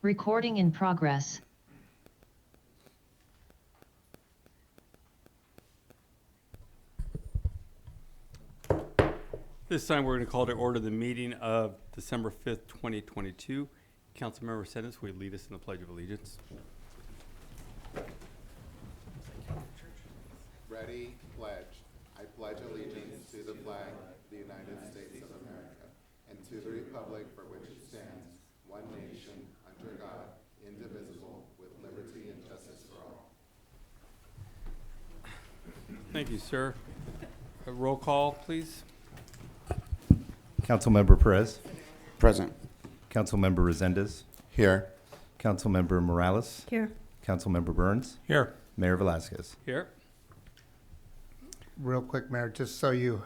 Recording in progress. This time we're going to call to order the meeting of December 5th, 2022. Councilmember Sentence, will you lead us in the Pledge of Allegiance? Ready, pledge. I pledge allegiance to the flag of the United States of America and to the republic for which it stands, one nation, under God, indivisible, with liberty and justice for all. Thank you, sir. A roll call, please. Councilmember Perez, Present. Councilmember Resendez, Here. Councilmember Morales, Here. Councilmember Burns, Here. Mayor Velasquez. Here. Real quick, Mayor, just so you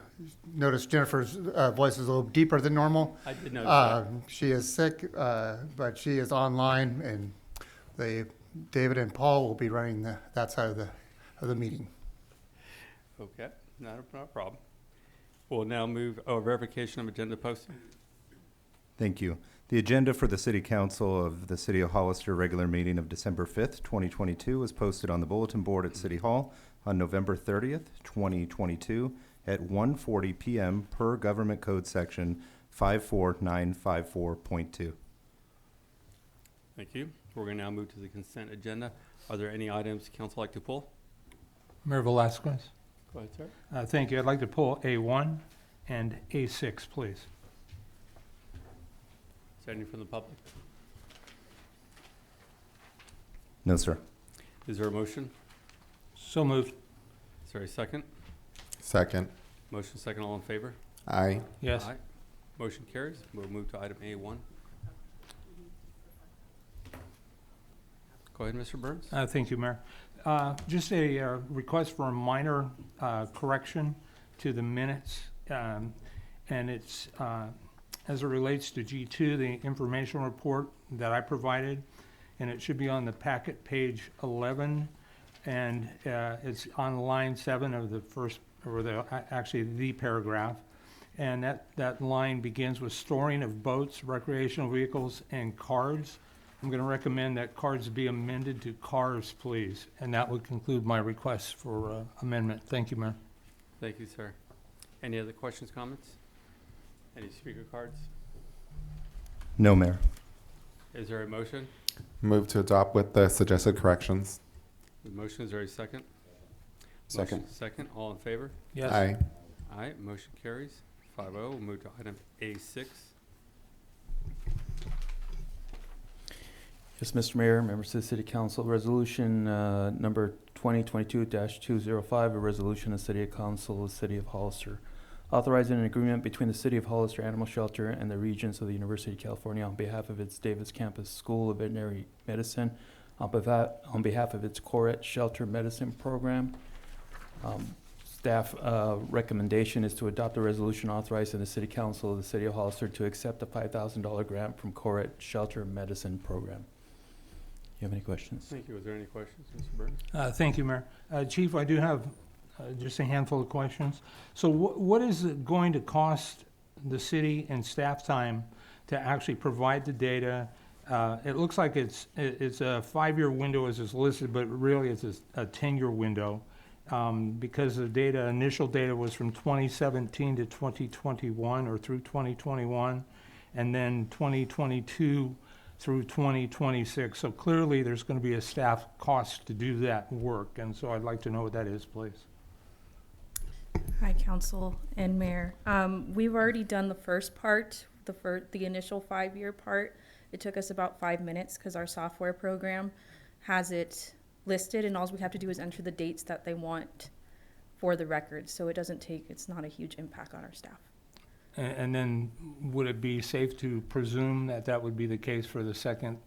notice, Jennifer's voice is a little deeper than normal. I did notice that. She is sick, but she is online, and David and Paul will be running that side of the meeting. Okay, not a problem. We'll now move, verification of agenda posting. Thank you. The agenda for the City Council of the City of Hollister regular meeting of December 5th, 2022 was posted on the bulletin board at City Hall on November 30th, 2022 at 1:40 p.m. per Government Code Section 54954.2. Thank you. We're going to now move to the consent agenda. Are there any items council like to pull? Mayor Velasquez. Go ahead, sir. Thank you. I'd like to pull A1 and A6, please. Is there any from the public? No, sir. Is there a motion? So moved. Is there a second? Second. Motion second, all in favor? Aye. Yes. Aye. Motion carries. We'll move to item A1. Go ahead, Mr. Burns. Thank you, Mayor. Just a request for a minor correction to the minutes, and it's as it relates to G2, the information report that I provided, and it should be on the packet, page 11, and it's on line 7 of the first, or actually the paragraph, and that line begins with storing of boats, recreational vehicles, and cards. I'm going to recommend that cards be amended to cars, please, and that would conclude my request for amendment. Thank you, Mayor. Thank you, sir. Any other questions, comments? Any speaker cards? No, Mayor. Is there a motion? Move to adopt with the suggested corrections. The motion, is there a second? Second. Motion second, all in favor? Yes. Aye. Aye, motion carries 5-0. We'll move to item A6. Yes, Mr. Mayor, members of the City Council, resolution number 2022-205, a resolution of the City Council of the City of Hollister, authorizing an agreement between the City of Hollister Animal Shelter and the Regents of the University of California on behalf of its Davis Campus School of Veterinary Medicine, on behalf of its Coret Shelter Medicine Program. Staff recommendation is to adopt a resolution authorizing the City Council of the City of Hollister to accept a $5,000 grant from Coret Shelter Medicine Program. You have any questions? Thank you. Is there any questions, Mr. Burns? Thank you, Mayor. Chief, I do have just a handful of questions. So what is it going to cost the city and staff time to actually provide the data? It looks like it's a 5-year window as is listed, but really it's a 10-year window because the initial data was from 2017 to 2021 or through 2021, and then 2022 through 2026. So clearly there's going to be a staff cost to do that work, and so I'd like to know what that is, please. Hi, Council and Mayor. We've already done the first part, the initial 5-year part. It took us about 5 minutes because our software program has it listed, and all we have to do is enter the dates that they want for the records. So it's not a huge impact on our staff. And then would it be safe to presume that that would be the case for the second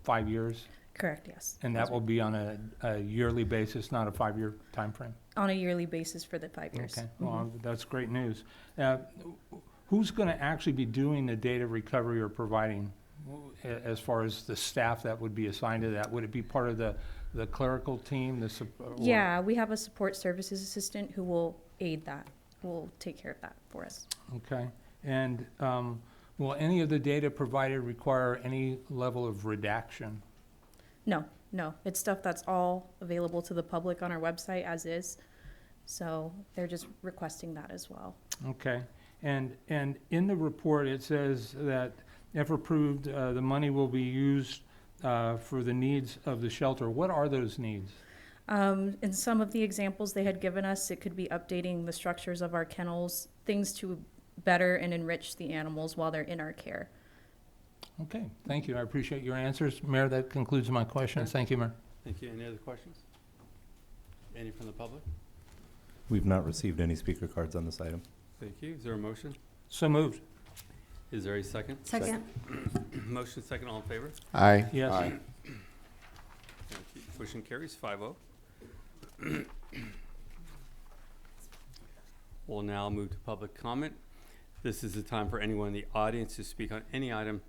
5 years? Correct, yes. And that will be on a yearly basis, not a 5-year time frame? On a yearly basis for the 5 years. Okay, well, that's great news. Who's going to actually be doing the data recovery or providing as far as the staff that would be assigned to that? Would it be part of the clerical team? Yeah, we have a support services assistant who will aid that, will take care of that for us. Okay, and Will any of the data provided require any level of redaction? No, no, it's stuff that's all available to the public on our website as is. So they're just requesting that as well. Okay, and in the report, it says that if approved, the money will be used for the needs of the shelter. What are those needs? In some of the examples they had given us, it could be updating the structures of our kennels, things to better and enrich the animals while they're in our care. Okay, thank you. I appreciate your answers. Mayor, that concludes my questions. Thank you, Mayor. Thank you. Any other questions? Any from the public? We've not received any speaker cards on this item. Thank you. Is there a motion? So moved. Is there a second? Second. Motion second, all in favor? Aye. Yes. Thank you. Motion carries 5-0. We'll now move to public comment. This is the time for anyone in the audience to speak on any item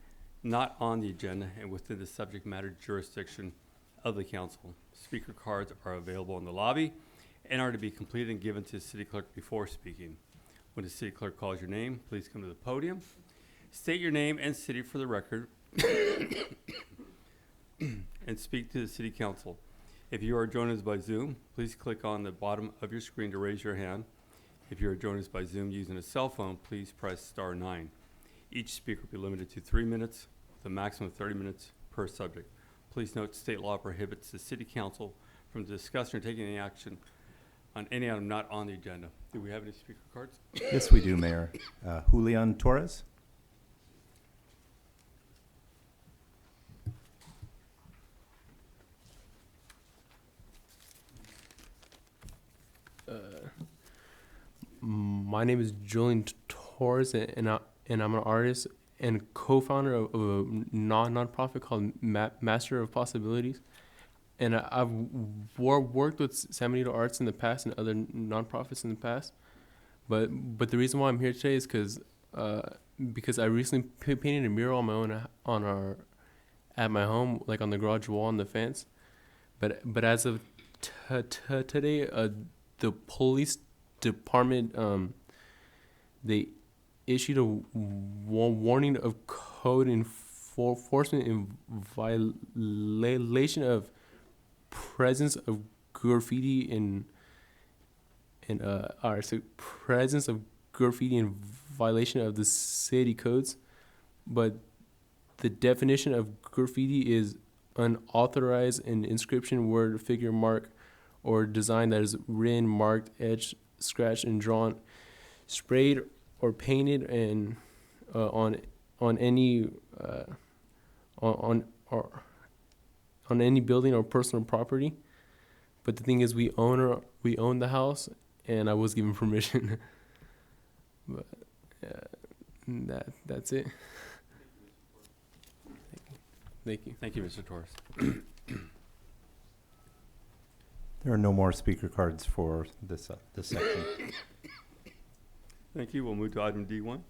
not on the agenda and within the subject matter jurisdiction of the council. Speaker cards are available in the lobby and are to be completed and given to the city clerk before speaking. When the city clerk calls your name, please come to the podium. State your name and city for the record and speak to the city council. If you are joining us by Zoom, please click on the bottom of your screen to raise your hand. If you are joining us by Zoom using a cell phone, please press *9. Each speaker will be limited to 3 minutes, with a maximum of 30 minutes per subject. Please note state law prohibits the city council from discussing or taking any action on any item not on the agenda. Do we have any speaker cards? Yes, we do, Mayor. Julian Torres? My name is Julian Torres, and I'm an artist and co-founder of a non-profit called Master of Possibilities. And I've worked with San Benito Arts in the past and other nonprofits in the past. But the reason why I'm here today is because I recently painted a mural on my own at my home, like on the garage wall and the fence. But as of today, the police department they issued a warning of code enforcement in violation of presence of graffiti in presence of graffiti in violation of the city codes. But the definition of graffiti is unauthorized an inscription, word, figure, mark, or design that is written, marked, etched, scratched, and drawn, sprayed, or painted, and on any building or personal property. But the thing is, we own the house, and I was given permission. But that's it. Thank you. Thank you, Mr. Torres. There are no more speaker cards for this section. Thank you. We'll move to item D1.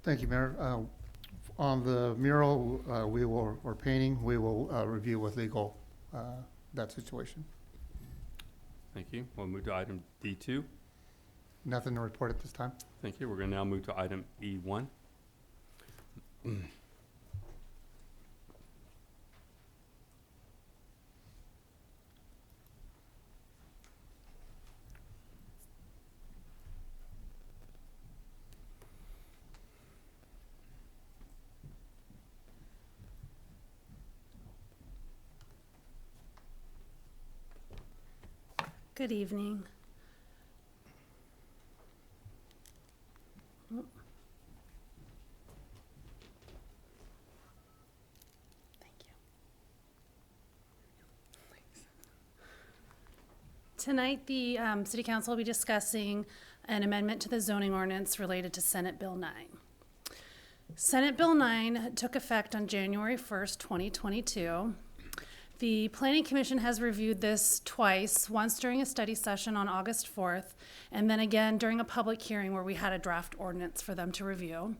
Thank you, Mayor. On the mural or painting, we will review with legal that situation. Thank you. We'll move to item D2. Nothing to report at this time. Thank you. We're going to now move to item E1. Good evening. Thank you. Tonight, the City Council will be discussing an amendment to the zoning ordinance related to Senate Bill 9. Senate Bill 9 took effect on January 1st, 2022. The Planning Commission has reviewed this twice, once during a study session on August 4th, and then again during a public hearing where we had a draft ordinance for them to review.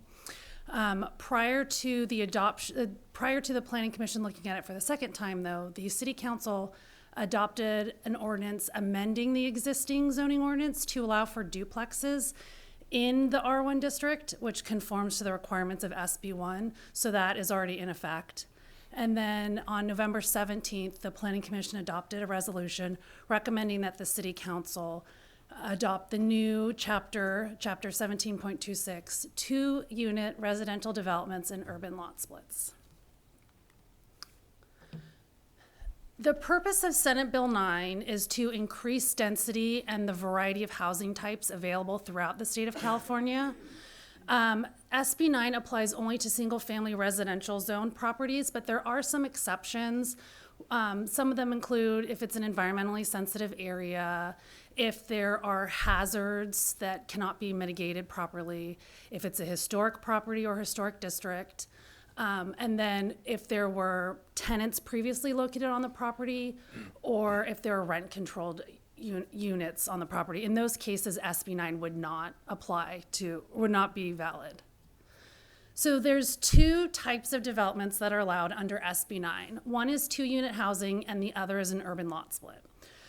Prior to the Planning Commission looking at it for the second time, though, the City Council adopted an ordinance amending the existing zoning ordinance to allow for duplexes in the R1 district, which conforms to the requirements of SB1. So that is already in effect. And then on November 17th, the Planning Commission adopted a resolution recommending that the City Council adopt the new chapter 17.26, 2-unit residential developments and urban lot splits. The purpose of Senate Bill 9 is to increase density and the variety of housing types available throughout the state of California. SB 9 applies only to single-family residential zone properties, but there are some exceptions. Some of them include if it's an environmentally sensitive area, if there are hazards that cannot be mitigated properly, if it's a historic property or historic district, and then if there were tenants previously located on the property, or if there are rent-controlled units on the property. In those cases, SB 9 would not be valid. So there's two types of developments that are allowed under SB 9. One is 2-unit housing and the other is an urban lot split.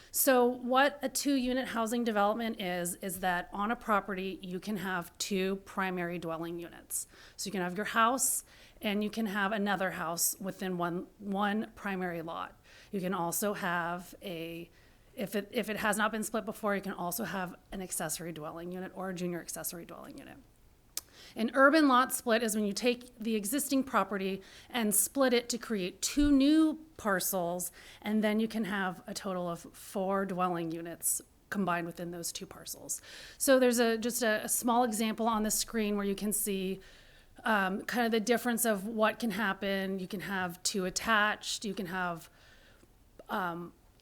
So what a 2-unit housing development is that on a property, you can have 2 primary dwelling units. So you can have your house and you can have another house within one primary lot. You can also have if it has not been split before, you can also have an accessory dwelling unit or a junior accessory dwelling unit. An urban lot split is when you take the existing property and split it to create 2 new parcels, and then you can have a total of 4 dwelling units combined within those 2 parcels. So there's just a small example on the screen where you can see kind of the difference of what can happen. You can have 2 attached, you can have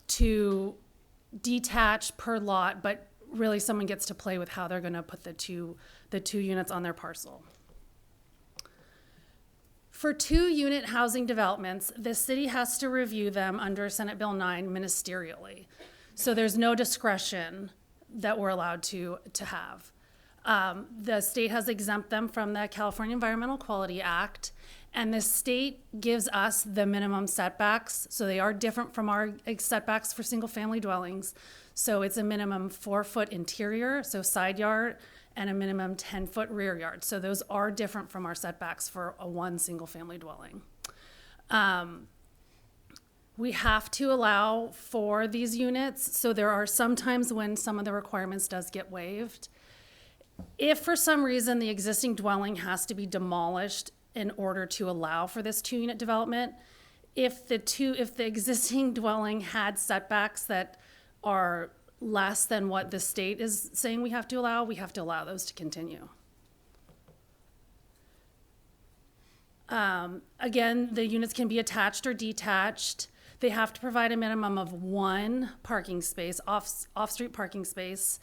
2 detached per lot, but really someone gets to play with how they're going to put the two units on their parcel. For 2-unit housing developments, the city has to review them under Senate Bill 9 ministerially. So there's no discretion that we're allowed to have. The state has exempt them from the California Environmental Quality Act, and the state gives us the minimum setbacks. So they are different from our setbacks for single-family dwellings. So it's a minimum 4-foot interior, so side yard, and a minimum 10-foot rear yard. So those are different from our setbacks for one single-family dwelling. We have to allow for these units. So there are some times when some of the requirements does get waived. If for some reason the existing dwelling has to be demolished in order to allow for this 2-unit development, if the existing dwelling had setbacks that are less than what the state is saying we have to allow those to continue. Again, the units can be attached or detached. They have to provide a minimum of 1 parking space, off-street parking space.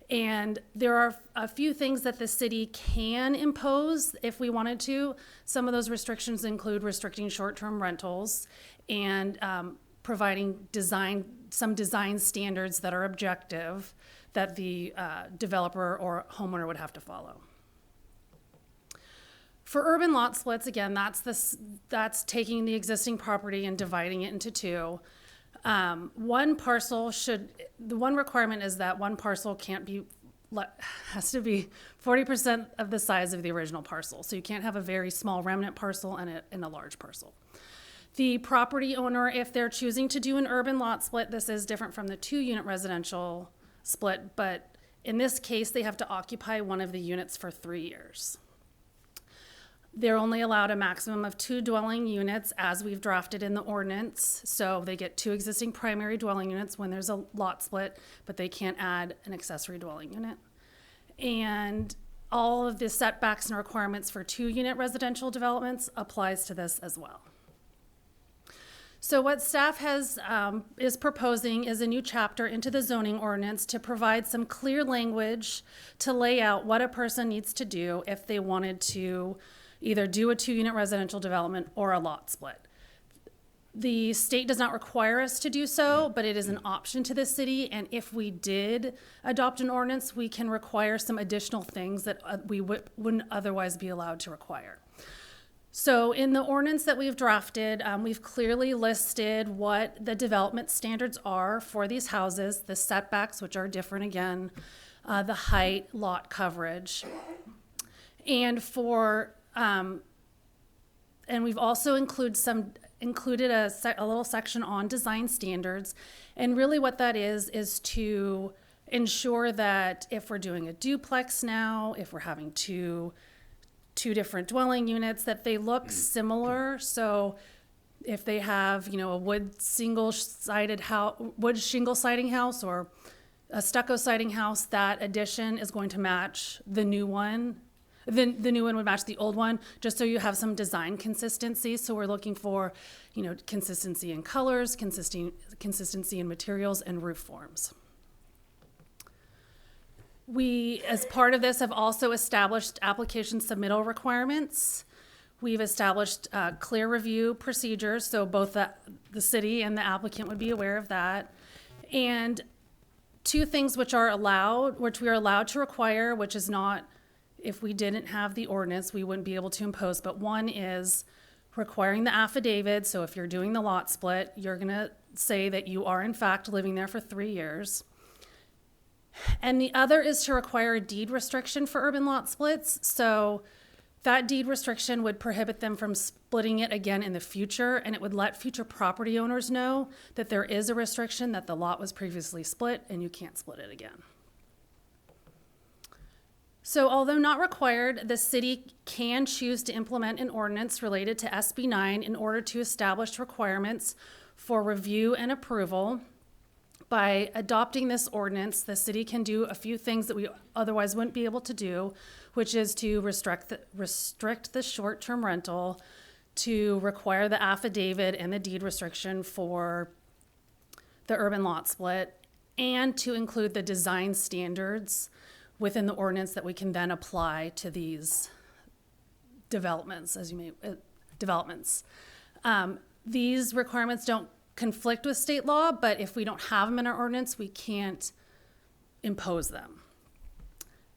And there are a few things that the city can impose if we wanted to. Some of those restrictions include restricting short-term rentals and providing some design standards that are objective that the developer or homeowner would have to follow. For urban lot splits, again, that's taking the existing property and dividing it into 2. The one requirement is that one parcel has to be 40% of the size of the original parcel. So you can't have a very small remnant parcel and a large parcel. The property owner, if they're choosing to do an urban lot split, this is different from the 2-unit residential split, but in this case, they have to occupy one of the units for 3 years. They're only allowed a maximum of 2 dwelling units as we've drafted in the ordinance. So they get 2 existing primary dwelling units when there's a lot split, but they can't add an accessory dwelling unit. And all of the setbacks and requirements for 2-unit residential developments applies to this as well. So what staff is proposing is a new chapter into the zoning ordinance to provide some clear language to lay out what a person needs to do if they wanted to either do a 2-unit residential development or a lot split. The state does not require us to do so, but it is an option to the city. And if we did adopt an ordinance, we can require some additional things that we wouldn't otherwise be allowed to require. So in the ordinance that we've drafted, we've clearly listed what the development standards are for these houses, the setbacks, which are different again, the height, lot coverage. And and we've also included a little section on design standards. And really what that is to ensure that if we're doing a duplex now, if we're having two different dwelling units, that they look similar. So if they have, a wood shingle siding house or a stucco siding house, that addition is going to match the new one. The new one would match the old one, just so you have some design consistency. So we're looking for, consistency in colors, consistency in materials, and roof forms. We, as part of this, have also established application submittal requirements. We've established clear review procedures, so both the city and the applicant would be aware of that. And two things which we are allowed to require, which is not, if we didn't have the ordinance, we wouldn't be able to impose, but one is requiring the affidavit. So if you're doing the lot split, you're gonna say that you are in fact living there for 3 years. And the other is to require a deed restriction for urban lot splits. So that deed restriction would prohibit them from splitting it again in the future, and it would let future property owners know that there is a restriction, that the lot was previously split and you can't split it again. So although not required, the city can choose to implement an ordinance related to SB 9 in order to establish requirements for review and approval. By adopting this ordinance, the city can do a few things that we otherwise wouldn't be able to do, which is to restrict the short-term rental, to require the affidavit and the deed restriction for the urban lot split, and to include the design standards within the ordinance that we can then apply to these developments, These requirements don't conflict with state law, but if we don't have them in our ordinance, we can't impose them.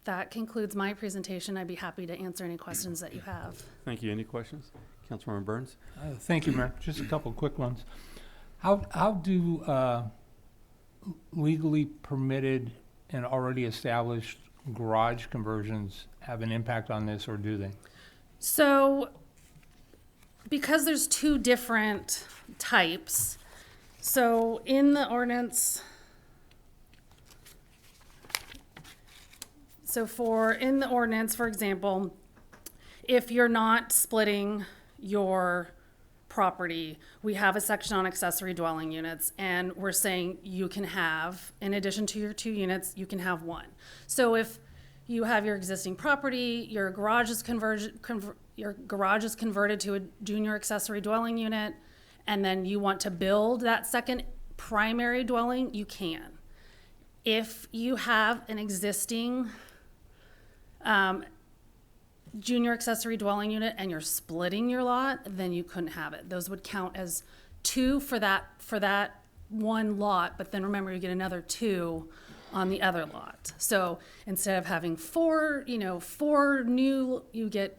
That concludes my presentation. I'd be happy to answer any questions that you have. Thank you. Any questions? Councilmember Burns? Thank you, Mayor. Just a couple quick ones. How do legally permitted and already established garage conversions have an impact on this, or do they? So, because there's two different types, so in the ordinance, for example, if you're not splitting your property, we have a section on accessory dwelling units, and we're saying you can have, in addition to your 2 units, you can have 1. So if you have your existing property, your garage is converted to a junior accessory dwelling unit, and then you want to build that second primary dwelling, you can. If you have an existing junior accessory dwelling unit and you're splitting your lot, then you couldn't have it. Those would count as 2 for that one lot, but then remember, you get another 2 on the other lot. So instead of having 4 new, you get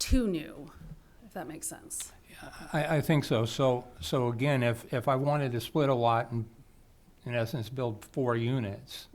2 new, if that makes sense. I think so. So again, if I wanted to split a lot and, in essence, build 4 units,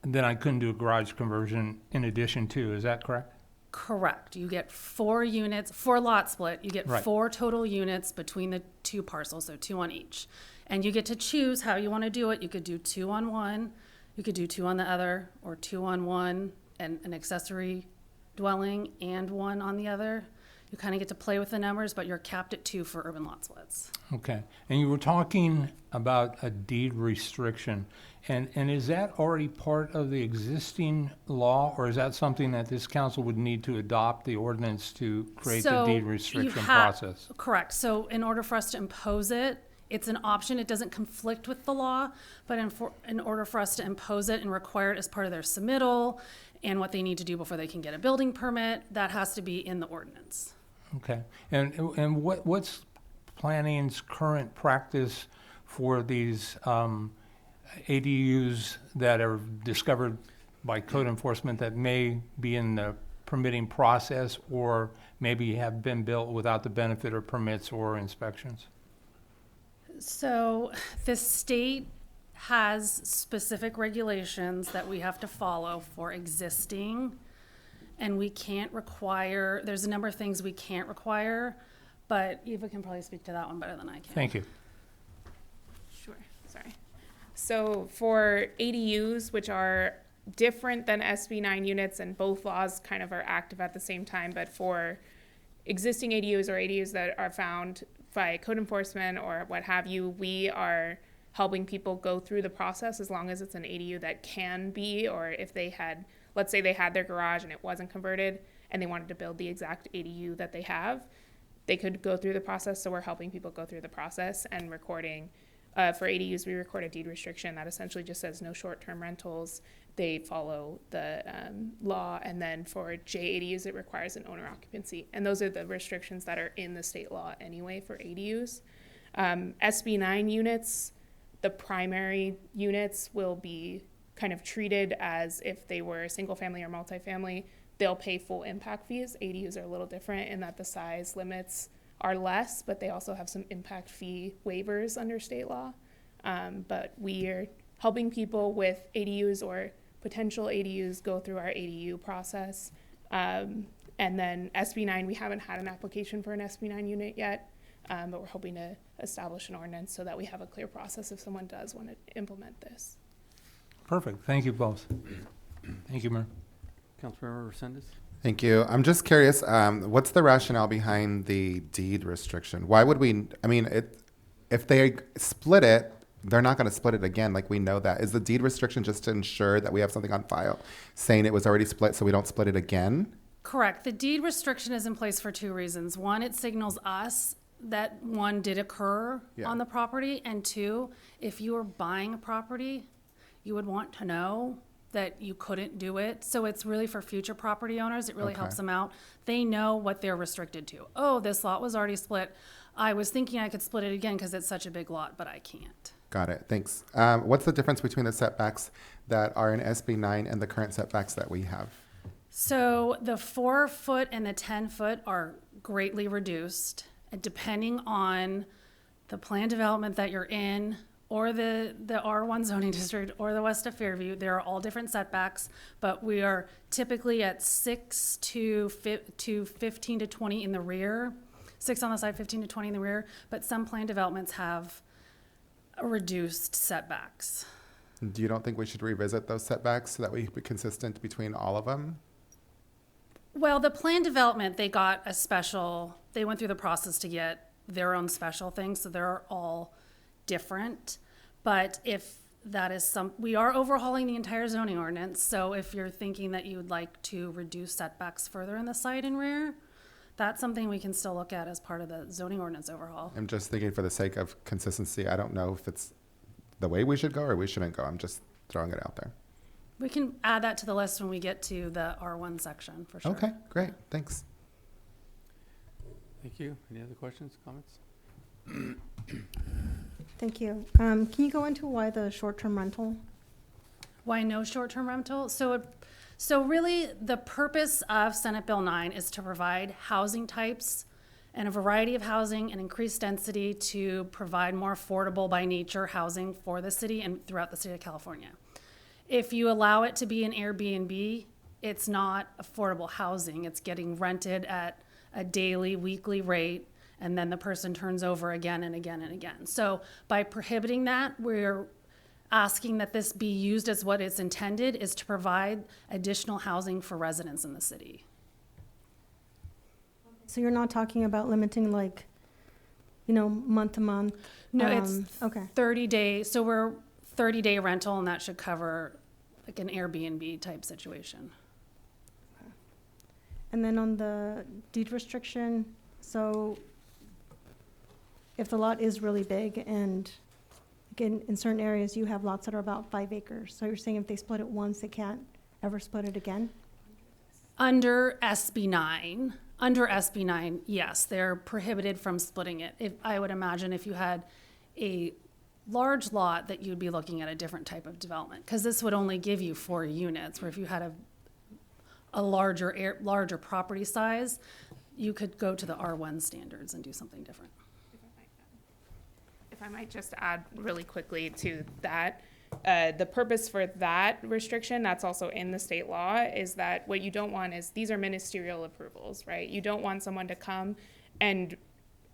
then I couldn't do a garage conversion in addition to, is that correct? Correct. You get 4 units, 4 lot split. You get Right. 4 total units between the 2 parcels, so 2 on each. And you get to choose how you want to do it. You could do 2 on one, you could do 2 on the other, or 2 on one and an accessory dwelling and 1 on the other. You kind of get to play with the numbers, but you're capped at 2 for urban lot splits. Okay. And you were talking about a deed restriction. And is that already part of the existing law, or is that something that this council would need to adopt the ordinance to create the deed restriction process? Correct. So in order for us to impose it, it's an option. It doesn't conflict with the law, but in order for us to impose it and require it as part of their submittal and what they need to do before they can get a building permit, that has to be in the ordinance. Okay. And what's planning's current practice for these ADUs that are discovered by code enforcement that may be in the permitting process or maybe have been built without the benefit of permits or inspections? So the state has specific regulations that we have to follow for existing. And we can't require, there's a number of things we can't require, but Eva can probably speak to that one better than I can. Thank you. Sure, sorry. So for ADUs, which are different than SB 9 units, and both laws kind of are active at the same time, but for existing ADUs or ADUs that are found by code enforcement or what have you, we are helping people go through the process as long as it's an ADU that can be, or if they had, let's say they had their garage and it wasn't converted and they wanted to build the exact ADU that they have, they could go through the process. So we're helping people go through the process and recording. For ADUs, we record a deed restriction that essentially just says no short-term rentals. They follow the law. And then for JADUs, it requires an owner occupancy. And those are the restrictions that are in the state law anyway for ADUs. SB 9 units, the primary units will be kind of treated as if they were single family or multifamily. They'll pay full impact fees. ADUs are a little different in that the size limits are less, but they also have some impact fee waivers under state law. But we are helping people with ADUs or potential ADUs go through our ADU process. And then SB 9, we haven't had an application for an SB 9 unit yet, but we're hoping to establish an ordinance so that we have a clear process if someone does want to implement this. Perfect. Thank you both. Thank you, Mayor. Councilmember Resendez? Thank you. I'm just curious, what's the rationale behind the deed restriction? Why would we, I mean, if they split it, they're not going to split it again. Like, we know that. Is the deed restriction just to ensure that we have something on file saying it was already split so we don't split it again? Correct. The deed restriction is in place for two reasons. One, it signals us that one did occur on the property. And two, if you were buying a property, you would want to know that you couldn't do it. So it's really for future property owners. It really helps them out. They know what they're restricted to. Oh, this lot was already split. I was thinking I could split it again because it's such a big lot, but I can't. Got it. Thanks. What's the difference between the setbacks that are in SB 9 and the current setbacks that we have? So the 4 foot and the 10 foot are greatly reduced, depending on the plan development that you're in, or the R1 zoning district, or the west of Fairview. There are all different setbacks, but we are typically at 6 to 15 to 20 in the rear, 6 on the side, 15 to 20 in the rear, but some plan developments have reduced setbacks. You don't think we should revisit those setbacks so that we be consistent between all of them? Well, the plan development, they went through the process to get their own special things, so they're all different. But if that is we are overhauling the entire zoning ordinance, so if you're thinking that you would like to reduce setbacks further in the side and rear, that's something we can still look at as part of the zoning ordinance overhaul. I'm just thinking for the sake of consistency, I don't know if it's the way we should go or we shouldn't go. I'm just throwing it out there. We can add that to the list when we get to the R1 section, for sure. Okay, great. Thanks. Thank you. Any other questions, comments? Thank you. Can you go into why the short-term rental? Why no short-term rental? So really, the purpose of Senate Bill 9 is to provide housing types and a variety of housing and increased density to provide more affordable by nature housing for the city and throughout the state of California. If you allow it to be an Airbnb, it's not affordable housing. It's getting rented at a daily, weekly rate, and then the person turns over again and again and again. So by prohibiting that, we're asking that this be used as what it's intended, is to provide additional housing for residents in the city. So you're not talking about limiting, like, month to month? No, it's okay. 30 days. So we're 30-day rental, and that should cover like an Airbnb type situation. And then on the deed restriction, so if the lot is really big, and again, in certain areas, you have lots that are about 5 acres. So you're saying if they split it once, they can't ever split it again? Under SB 9, yes, they're prohibited from splitting it. I would imagine if you had a large lot that you'd be looking at a different type of development, because this would only give you 4 units, where if you had a larger property size, you could go to the R1 standards and do something different. If I might just add really quickly to that. The purpose for that restriction, that's also in the state law, is that what you don't want is, these are ministerial approvals, right? You don't want someone to come and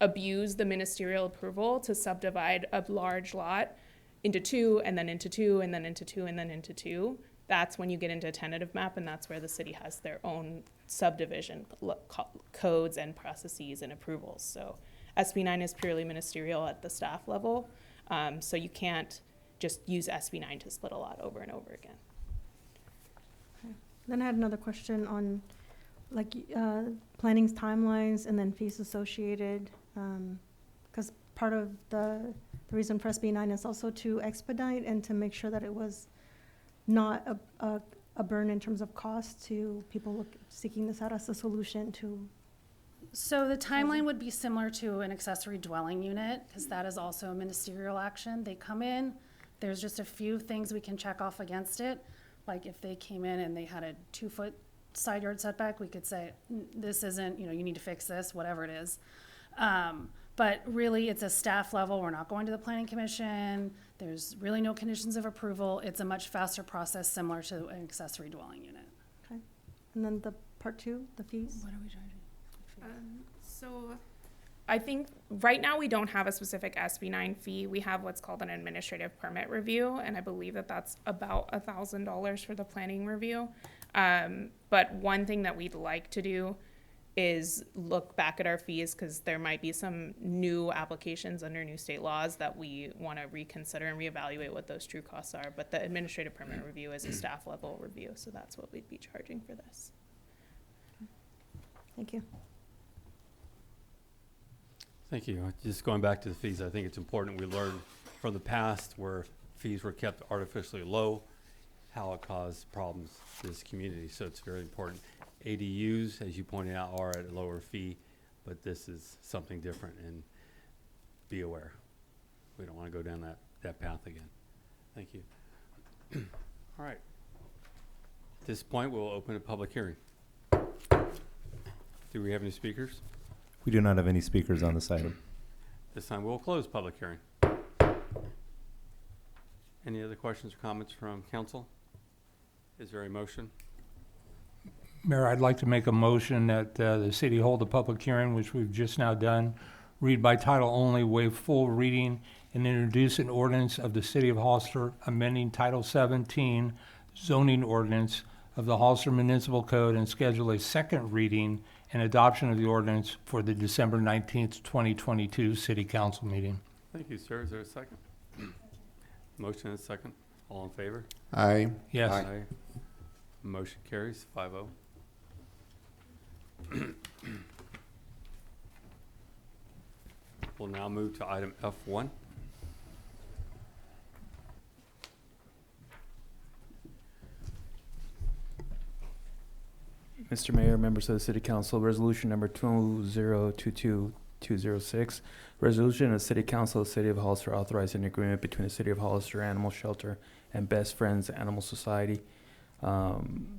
abuse the ministerial approval to subdivide a large lot into two, and then into two, and then into two, and then into two. That's when you get into a tentative map, and that's where the city has their own subdivision codes and processes and approvals. So SB 9 is purely ministerial at the staff level, so you can't just use SB 9 to split a lot over and over again. Then I had another question on, like, planning's timelines and then fees associated, because part of the reason for SB 9 is also to expedite and to make sure that it was not a burn in terms of cost to people seeking this out as a solution to. So the timeline would be similar to an accessory dwelling unit, because that is also a ministerial action. They come in, there's just a few things we can check off against it. Like if they came in and they had a 2-foot side yard setback, we could say, this isn't, you need to fix this, whatever it is. But really, it's a staff level. We're not going to the planning commission. There's really no conditions of approval. It's a much faster process, similar to an accessory dwelling unit. Okay. And then the part 2, the fees? What are we charging? So I think right now we don't have a specific SB 9 fee. We have what's called an administrative permit review, and I believe that that's about $1,000 for the planning review. But one thing that we'd like to do is look back at our fees, because there might be some new applications under new state laws that we want to reconsider and reevaluate what those true costs are. But the administrative permit review is a staff level review, so that's what we'd be charging for this. Thank you. Thank you. Just going back to the fees, I think it's important we learn from the past where fees were kept artificially low, how it caused problems to this community. So it's very important. ADUs, as you pointed out, are at a lower fee, but this is something different, and be aware. We don't want to go down that path again. Thank you. All right. At this point, we'll open a public hearing. Do we have any speakers? We do not have any speakers on this item. This time we'll close public hearing. Any other questions or comments from council? Is there a motion? Mayor, I'd like to make a motion that the city hold a public hearing, which we've just now done, read by title only, waive full reading, and introduce an ordinance of the city of Hollister amending Title 17 zoning ordinance of the Hollister Municipal Code, and schedule a second reading and adoption of the ordinance for the December 19th, 2022 city council meeting. Thank you, sir. Is there a second? Motion and a second. All in favor? Aye. Yes. Aye. Motion carries 5-0. We'll now move to item F1. Mr. Mayor, members of the City Council, resolution number 2022206, resolution of the City Council of the City of Hollister authorizing an agreement between the City of Hollister Animal Shelter and Best Friends Animal Society.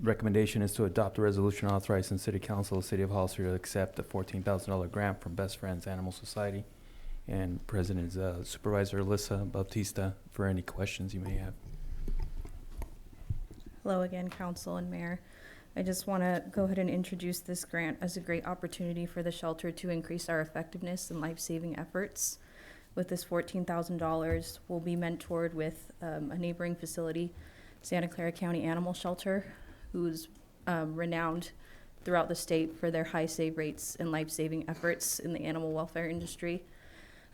Recommendation is to adopt a resolution authorizing the City Council of the City of Hollister to accept a $14,000 grant from Best Friends Animal Society. And President is Supervisor Alyssa Bautista for any questions you may have. Hello again, Council and Mayor. I just want to go ahead and introduce this grant as a great opportunity for the shelter to increase our effectiveness in life-saving efforts. With this $14,000, we'll be mentored with a neighboring facility, Santa Clara County Animal Shelter, who's renowned throughout the state for their high save rates and life-saving efforts in the animal welfare industry.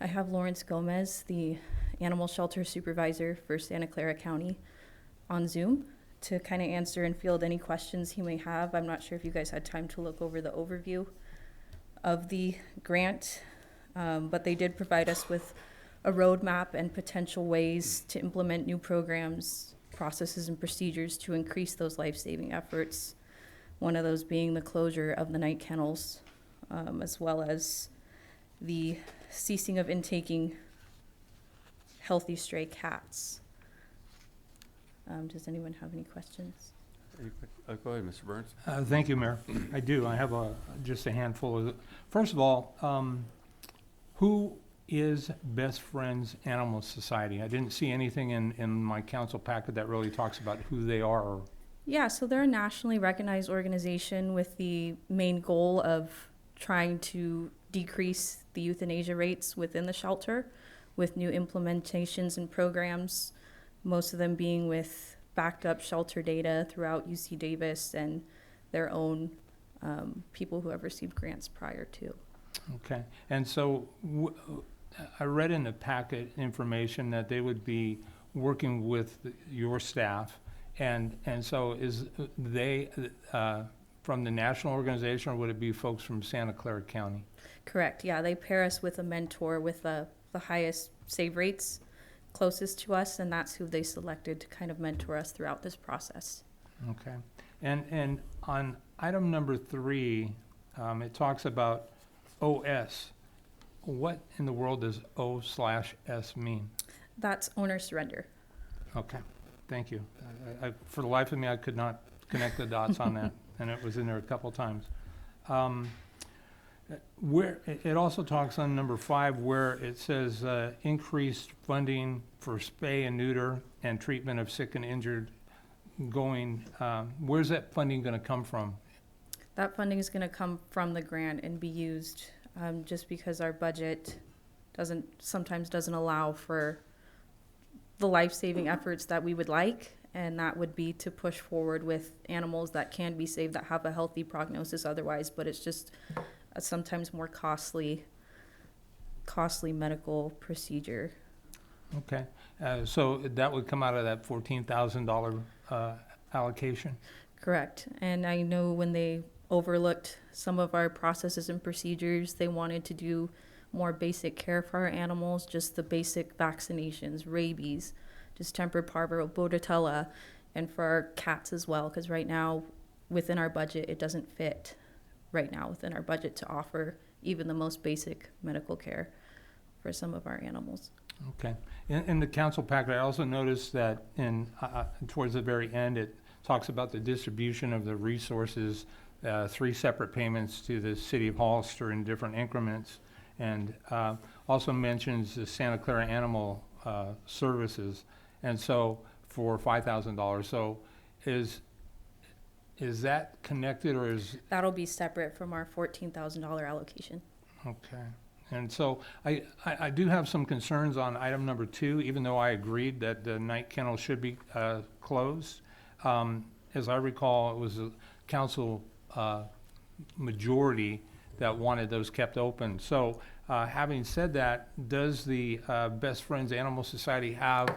I have Lawrence Gomez, the animal shelter supervisor for Santa Clara County, on Zoom to kind of answer and field any questions he may have. I'm not sure if you guys had time to look over the overview of the grant, but they did provide us with a roadmap and potential ways to implement new programs, processes, and procedures to increase those life-saving efforts. One of those being the closure of the night kennels, as well as the ceasing of intaking healthy stray cats. Does anyone have any questions? Go ahead, Mr. Burns. Thank you, Mayor. I do. I have just a handful of. First of all, who is Best Friends Animal Society? I didn't see anything in my council packet that really talks about who they are. Yeah, so they're a nationally recognized organization with the main goal of trying to decrease the euthanasia rates within the shelter with new implementations and programs, most of them being with backed up shelter data throughout UC Davis and their own people who have received grants prior to. Okay, and so I read in the packet information that they would be working with your staff, and so is they from the national organization, or would it be folks from Santa Clara County? Correct, yeah, they pair us with a mentor with the highest save rates closest to us, and that's who they selected to kind of mentor us throughout this process. Okay, and on item number 3, it talks about OS. What in the world does O/S mean? That's owner surrender. Okay, thank you. For the life of me, I could not connect the dots on that, and it was in there a couple times. Where it also talks on number 5 where it says increased funding for spay and neuter and treatment of sick and injured going. Where's that funding going to come from? That funding is going to come from the grant and be used just because our budget sometimes doesn't allow for the life-saving efforts that we would like, and that would be to push forward with animals that can be saved that have a healthy prognosis otherwise, but it's just a sometimes more costly medical procedure. Okay, so that would come out of that $14,000 allocation? Correct. And I know when they overlooked some of our processes and procedures, they wanted to do more basic care for our animals, just the basic vaccinations, rabies, distemper parvo, bordetella, and for our cats as well, because right now within our budget, it doesn't fit right now within our budget to offer even the most basic medical care for some of our animals. Okay. In the council packet, I also noticed that towards the very end, it talks about the distribution of the resources, 3 separate payments to the city of Hollister in different increments, and also mentions the Santa Clara Animal Services, and so for $5,000. So is that connected, or is... That'll be separate from our $14,000 allocation. Okay. And so I do have some concerns on item number 2, even though I agreed that the night kennel should be closed. As I recall, it was a council majority that wanted those kept open. So having said that, does the Best Friends Animal Society have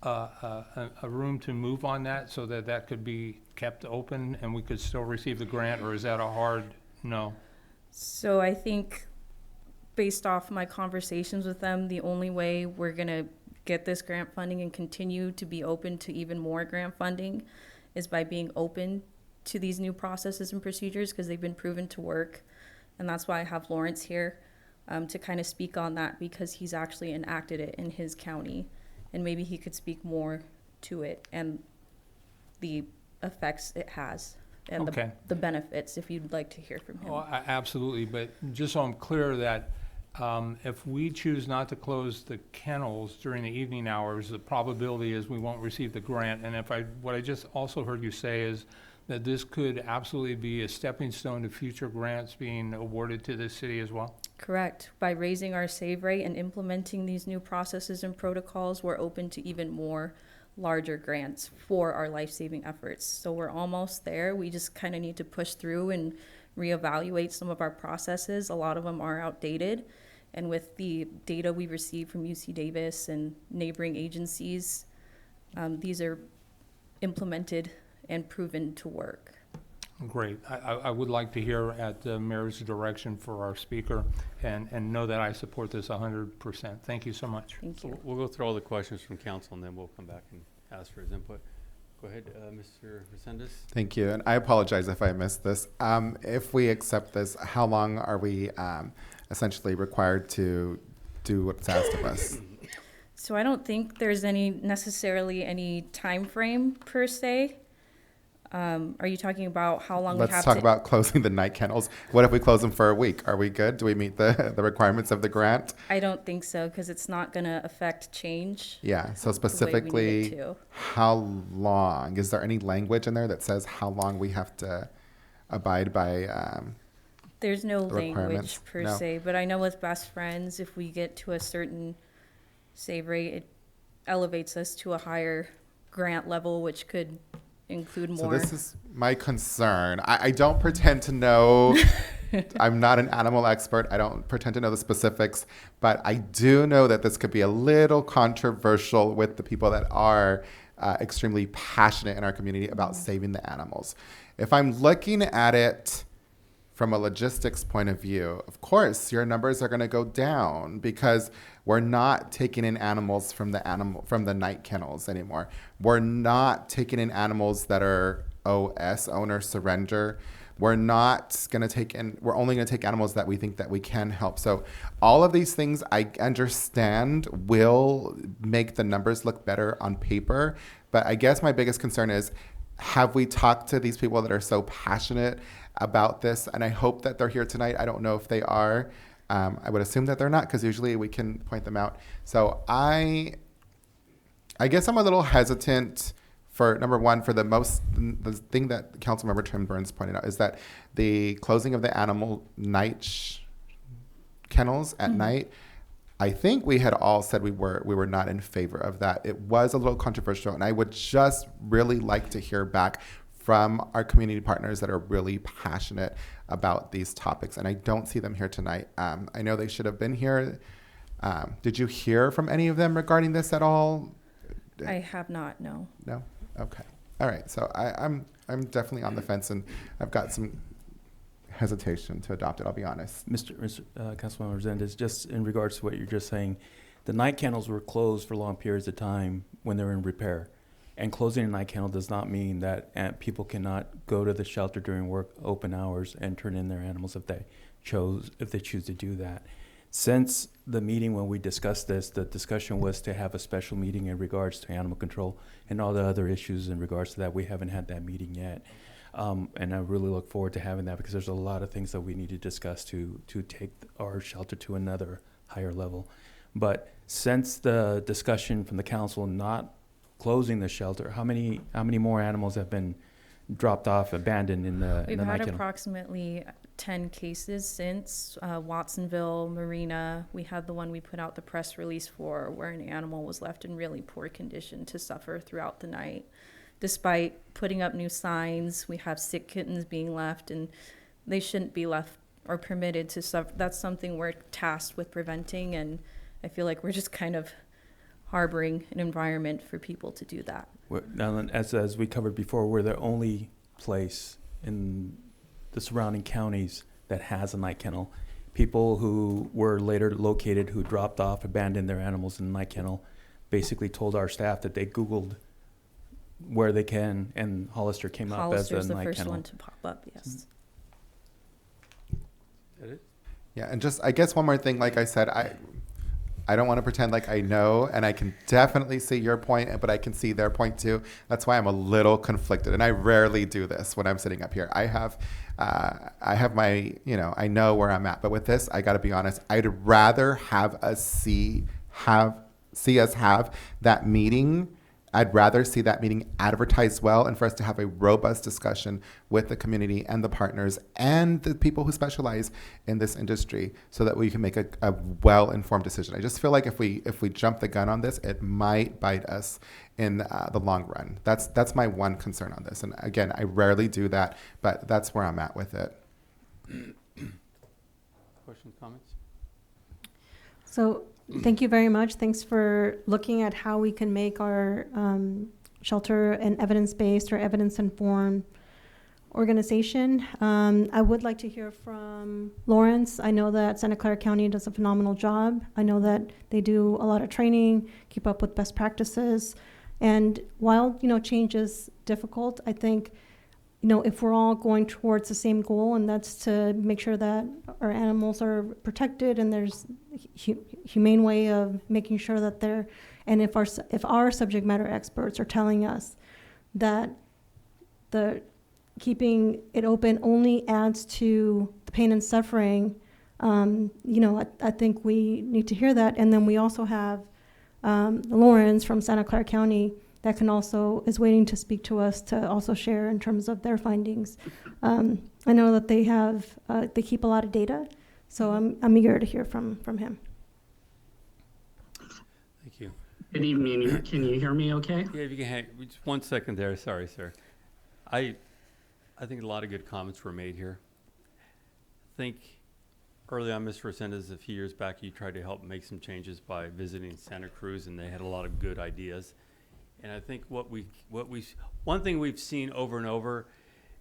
a room to move on that so that that could be kept open and we could still receive the grant, or is that a hard no? So I think based off my conversations with them, the only way we're going to get this grant funding and continue to be open to even more grant funding is by being open to these new processes and procedures, because they've been proven to work. And that's why I have Lawrence here to kind of speak on that, because he's actually enacted it in his county, and maybe he could speak more to it and the effects it has and Okay. the benefits, if you'd like to hear from him. Oh, absolutely, but just so I'm clear that if we choose not to close the kennels during the evening hours, the probability is we won't receive the grant. And what I just also heard you say is that this could absolutely be a stepping stone to future grants being awarded to this city as well? Correct. By raising our save rate and implementing these new processes and protocols, we're open to even more larger grants for our life-saving efforts. So we're almost there. We just kind of need to push through and reevaluate some of our processes. A lot of them are outdated. And with the data we receive from UC Davis and neighboring agencies, these are implemented and proven to work. Great. I would like to hear at the mayor's direction for our speaker and know that I support this 100%. Thank you so much. Thank So you. we'll go through all the questions from council, and then we'll come back and ask for his input. Go ahead, Mr. Resendez. Thank you, and I apologize if I missed this. If we accept this, how long are we essentially required to do what's asked of us? So I don't think there's necessarily any time frame per se. Are you talking about how long we Let's have talk to? about closing the night kennels. What if we close them for a week? Are we good? Do we meet the requirements of the grant? I don't think so, because it's not going to affect change. Yeah, so the way we need it specifically, to. how long? Is there any language in there that says how long we have to abide by? There's no the language requirements? per No. se, but I know with best friends, if we get to a certain save rate, it elevates us to a higher grant level, which could include So more. this is my concern. I don't pretend to know. I'm not an animal expert. I don't pretend to know the specifics, but I do know that this could be a little controversial with the people that are extremely passionate in our community about saving the animals. If I'm looking at it from a logistics point of view, of course, your numbers are going to go down because we're not taking in animals from the night kennels anymore. We're not taking in animals that are OS, owner surrender. We're not going to take in, we're only going to take animals that we think that we can help. So all of these things I understand will make the numbers look better on paper. But I guess my biggest concern is, have we talked to these people that are so passionate about this? And I hope that they're here tonight. I don't know if they are. I would assume that they're not, because usually we can point them out. So I guess I'm a little hesitant for, number one, for the thing that Councilmember Tim Burns pointed out is that the closing of the animal kennels at night, I think we had all said we were not in favor of that. It was a little controversial, and I would just really like to hear back from our community partners that are really passionate about these topics, and I don't see them here tonight. I know they should have been here. Did you hear from any of them regarding this at all? I have not, no. No? Okay. All right. So I'm definitely on the fence, and I've got some hesitation to adopt it, I'll be honest. Councilmember Resendez, just in regards to what you're just saying, the night kennels were closed for long periods of time when they were in repair. And closing a night kennel does not mean that people cannot go to the shelter during work open hours and turn in their animals if they choose to do that. Since the meeting when we discussed this, the discussion was to have a special meeting in regards to animal control and all the other issues in regards to that. We haven't had that meeting yet. And I really look forward to having that, because there's a lot of things that we need to discuss to take our shelter to another higher level. But since the discussion from the council not closing the shelter, how many more animals have been dropped off, abandoned in the We've night had kennel? approximately 10 cases since Watsonville, Marina. We had the one we put out the press release for, where an animal was left in really poor condition to suffer throughout the night. Despite putting up new signs, we have sick kittens being left, and they shouldn't be left or permitted to suffer. That's something we're tasked with preventing, and I feel like we're just kind of harboring an environment for people to do that. Now, as we covered before, we're the only place in the surrounding counties that has a night kennel. People who were later located, who dropped off, abandoned their animals in the night kennel, basically told our staff that they Googled where they can, and Hollister came up as Hollister's a the night first kennel. one to pop up, yes. Is that it? Yeah, and just, I guess one more thing, like I said, I don't want to pretend like I know, and I can definitely see your point, but I can see their point too. That's why I'm a little conflicted, and I rarely do this when I'm sitting up here. I have my, I know where I'm at, but with this, I got to be honest. I'd rather have us see us have that meeting. I'd rather see that meeting advertised well, and for us to have a robust discussion with the community and the partners and the people who specialize in this industry, so that we can make a well-informed decision. I just feel like if we jump the gun on this, it might bite us in the long run. That's my one concern on this. And again, I rarely do that, but that's where I'm at with it. Questions, comments? So thank you very much. Thanks for looking at how we can make our shelter an evidence-based or evidence-informed organization. I would like to hear from Lawrence. I know that Santa Clara County does a phenomenal job. I know that they do a lot of training, keep up with best practices. And while, change is difficult, I think, if we're all going towards the same goal, and that's to make sure that our animals are protected and there's humane way of making sure that and if our subject matter experts are telling us that the keeping it open only adds to the pain and suffering, I think we need to hear that. And then we also have Lawrence from Santa Clara County that is waiting to speak to us to also share in terms of their findings. I know that they keep a lot of data, so I'm eager to hear from him. Thank you. Good evening. Can you hear me okay? Yeah, if you can hang, just 1 second there. Sorry, sir. I think a lot of good comments were made here. I think early on, Mr. Resendez, a few years back, you tried to help make some changes by visiting Santa Cruz, and they had a lot of good ideas. And I think one thing we've seen over and over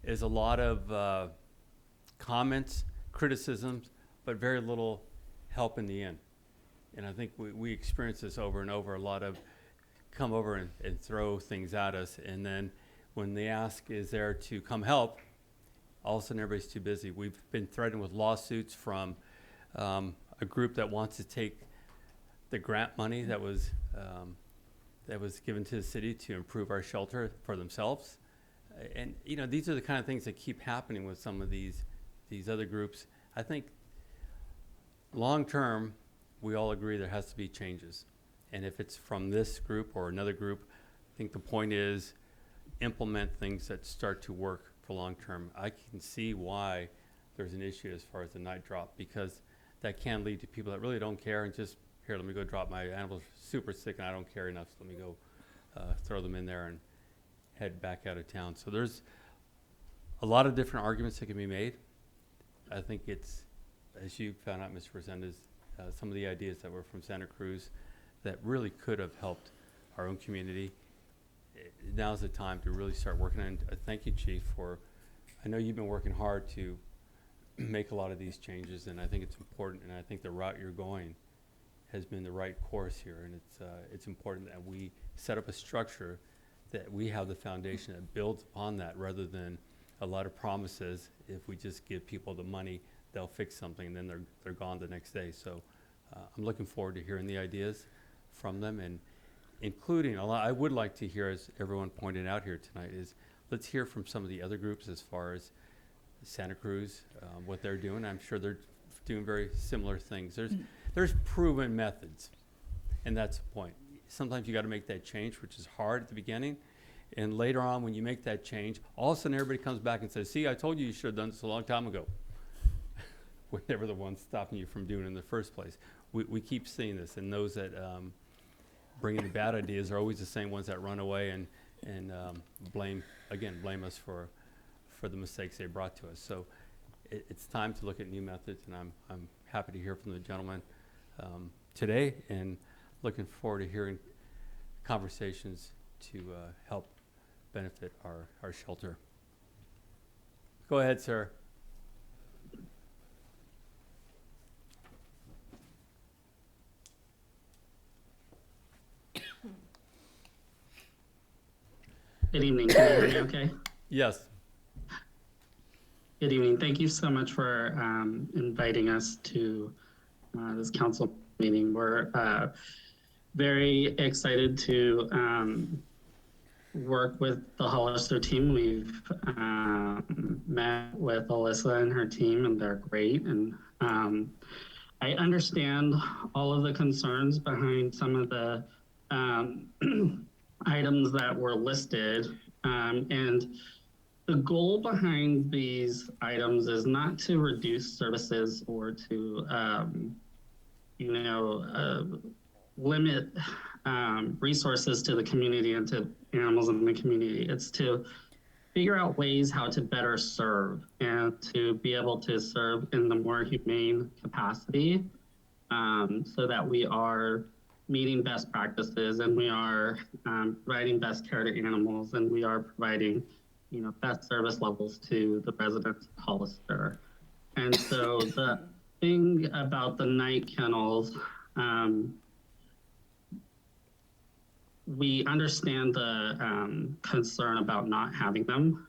is a lot of comments, criticisms, but very little help in the end. And I think we experience this over and over. A lot of come over and throw things at us, and then when they ask, is there to come help, all of a sudden everybody's too busy. We've been threatened with lawsuits from a group that wants to take the grant money that was given to the city to improve our shelter for themselves. And these are the kind of things that keep happening with some of these other groups. I think long term, we all agree there has to be changes. And if it's from this group or another group, I think the point is implement things that start to work for long term. I can see why there's an issue as far as the night drop, because that can lead to people that really don't care and just, here, let me go drop my animals super sick and I don't care enough, so let me go throw them in there and head back out of town. So there's a lot of different arguments that can be made. I think it's, as you found out, Mr. Resendez, some of the ideas that were from Santa Cruz that really could have helped our own community. Now's the time to really start working on it. Thank you, Chief, I know you've been working hard to make a lot of these changes, and I think it's important, and I think the route you're going has been the right course here, and it's important that we set up a structure that we have the foundation that builds upon that, rather than a lot of promises. If we just give people the money, they'll fix something, and then they're gone the next day. So I'm looking forward to hearing the ideas from them, and including a lot. I would like to hear, as everyone pointed out here tonight, is let's hear from some of the other groups as far as Santa Cruz, what they're doing. I'm sure they're doing very similar things. There's proven methods, and that's the point. Sometimes you got to make that change, which is hard at the beginning, and later on when you make that change, all of a sudden everybody comes back and says, see, I told you should have done this a long time ago. We're never the ones stopping you from doing it in the first place. We keep seeing this, and those that bring in the bad ideas are always the same ones that run away and blame us for the mistakes they brought to us. So it's time to look at new methods, and I'm happy to hear from the gentleman today, and looking forward to hearing conversations to help benefit our shelter. Go ahead, sir. Good evening. Can you hear me okay? Yes. Good evening. Thank you so much for inviting us to this council meeting. We're very excited to work with the Hollister team. We've met with Alyssa and her team, and they're great. And I understand all of the concerns behind some of the items that were listed. And the goal behind these items is not to reduce services or to, limit resources to the community and to animals in the community. It's to figure out ways how to better serve and to be able to serve in the more humane capacity, so that we are meeting best practices, and we are providing best care to animals, and we are providing best service levels to the residents of Hollister. And so the thing about the night kennels, we understand the concern about not having them.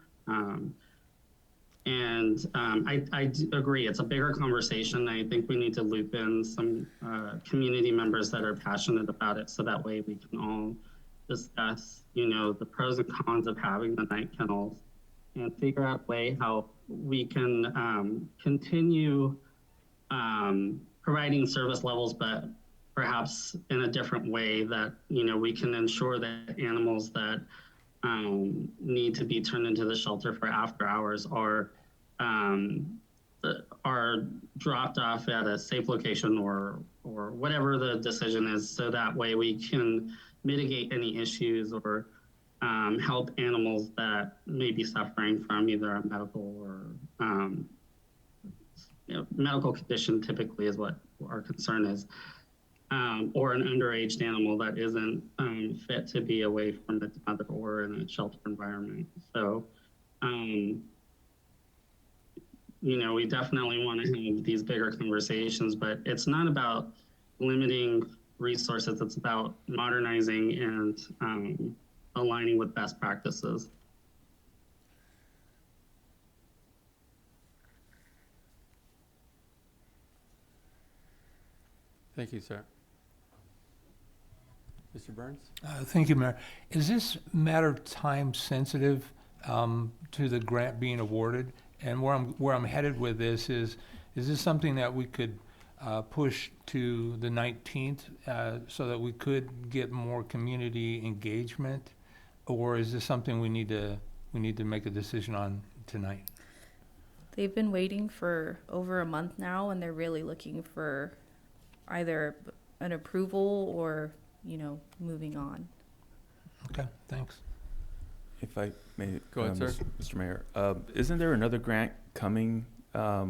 I do agree, it's a bigger conversation. I think we need to loop in some community members that are passionate about it, so that way we can all discuss, the pros and cons of having the night kennels. and figure out a way how we can continue providing service levels, but perhaps in a different way that, we can ensure that animals that need to be turned into the shelter for after hours are dropped off at a safe location or whatever the decision is, so that way we can mitigate any issues or help animals that may be suffering from either a medical or medical condition typically is what our concern is, or an underaged animal that isn't fit to be away from its mother or in a shelter environment. So, we definitely want to have these bigger conversations, but it's not about limiting resources. It's about modernizing and aligning with best practices. Thank you, sir. Mr. Burns? Thank you, Mayor. Is this matter time sensitive to the grant being awarded? And where I'm headed with this is this something that we could push to the 19th so that we could get more community engagement, or is this something we need to make a decision on tonight? They've been waiting for over a month now, and they're really looking for either an approval or, moving on. Okay, thanks. If I may, Go ahead, sir. Mr. Mayor, isn't there another grant coming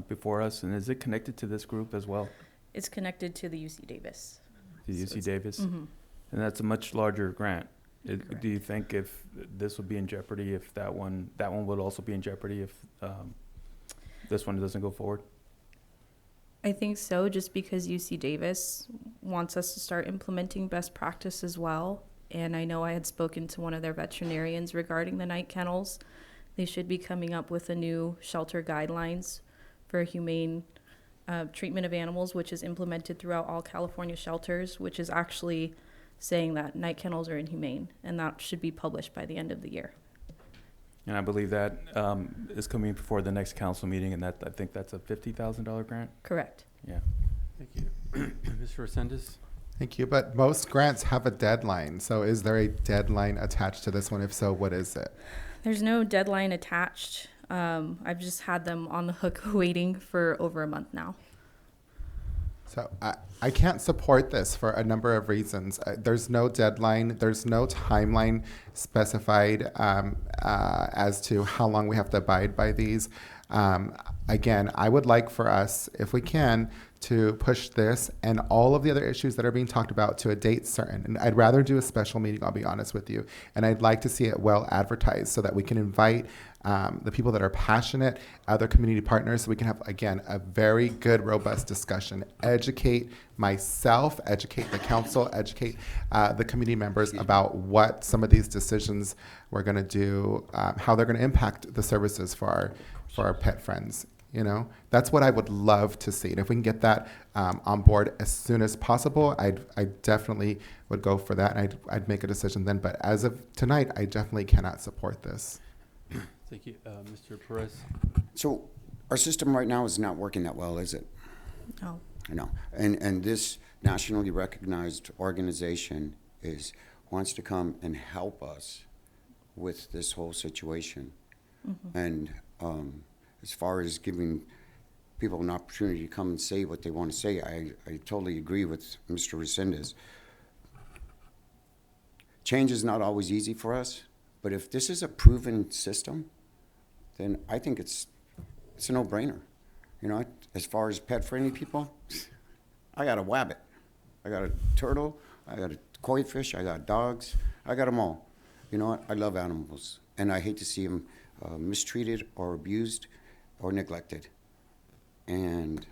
before us, and is it connected to this group as well? It's connected to the UC Davis. To UC Davis? Mm-hmm. And that's a much larger grant. Correct. Do you think if this would be in jeopardy, if that one would also be in jeopardy if this one doesn't go forward? I think so, just because UC Davis wants us to start implementing best practice as well. And I know I had spoken to one of their veterinarians regarding the night kennels. They should be coming up with a new shelter guidelines for humane treatment of animals, which is implemented throughout all California shelters, which is actually saying that night kennels are inhumane, and that should be published by the end of the year. And I believe that is coming before the next council meeting, and I think that's a $50,000 grant. Correct. Yeah. Thank you. Mr. Resendez? Thank you, but most grants have a deadline. So is there a deadline attached to this one? If so, what is it? There's no deadline attached. I've just had them on the hook waiting for over a month now. So I can't support this for a number of reasons. There's no deadline. There's no timeline specified as to how long we have to abide by these. Again, I would like for us, if we can, to push this and all of the other issues that are being talked about to a date certain. And I'd rather do a special meeting, I'll be honest with you. And I'd like to see it well advertised so that we can invite the people that are passionate, other community partners, so we can have, again, a very good, robust discussion. Educate myself, educate the council, educate the community members about what some of these decisions we're going to do, how they're going to impact the services for our pet friends. That's what I would love to see. And if we can get that on board as soon as possible, I definitely would go for that, and I'd make a decision then. But as of tonight, I definitely cannot support this. Thank you. Mr. Perez? So our system right now is not working that well, is it? No. No. And this nationally recognized organization wants to come and help us with this whole situation. Mm-hmm. And as far as giving people an opportunity to come and say what they want to say, I totally agree with Mr. Resendez. Change is not always easy for us, but if this is a proven system, then I think it's a no-brainer. As far as pet-friendly people, I got a wabbit, I got a turtle, I got a koi fish, I got dogs, I got them all. You know what? I love animals, and I hate to see them mistreated or abused or neglected. And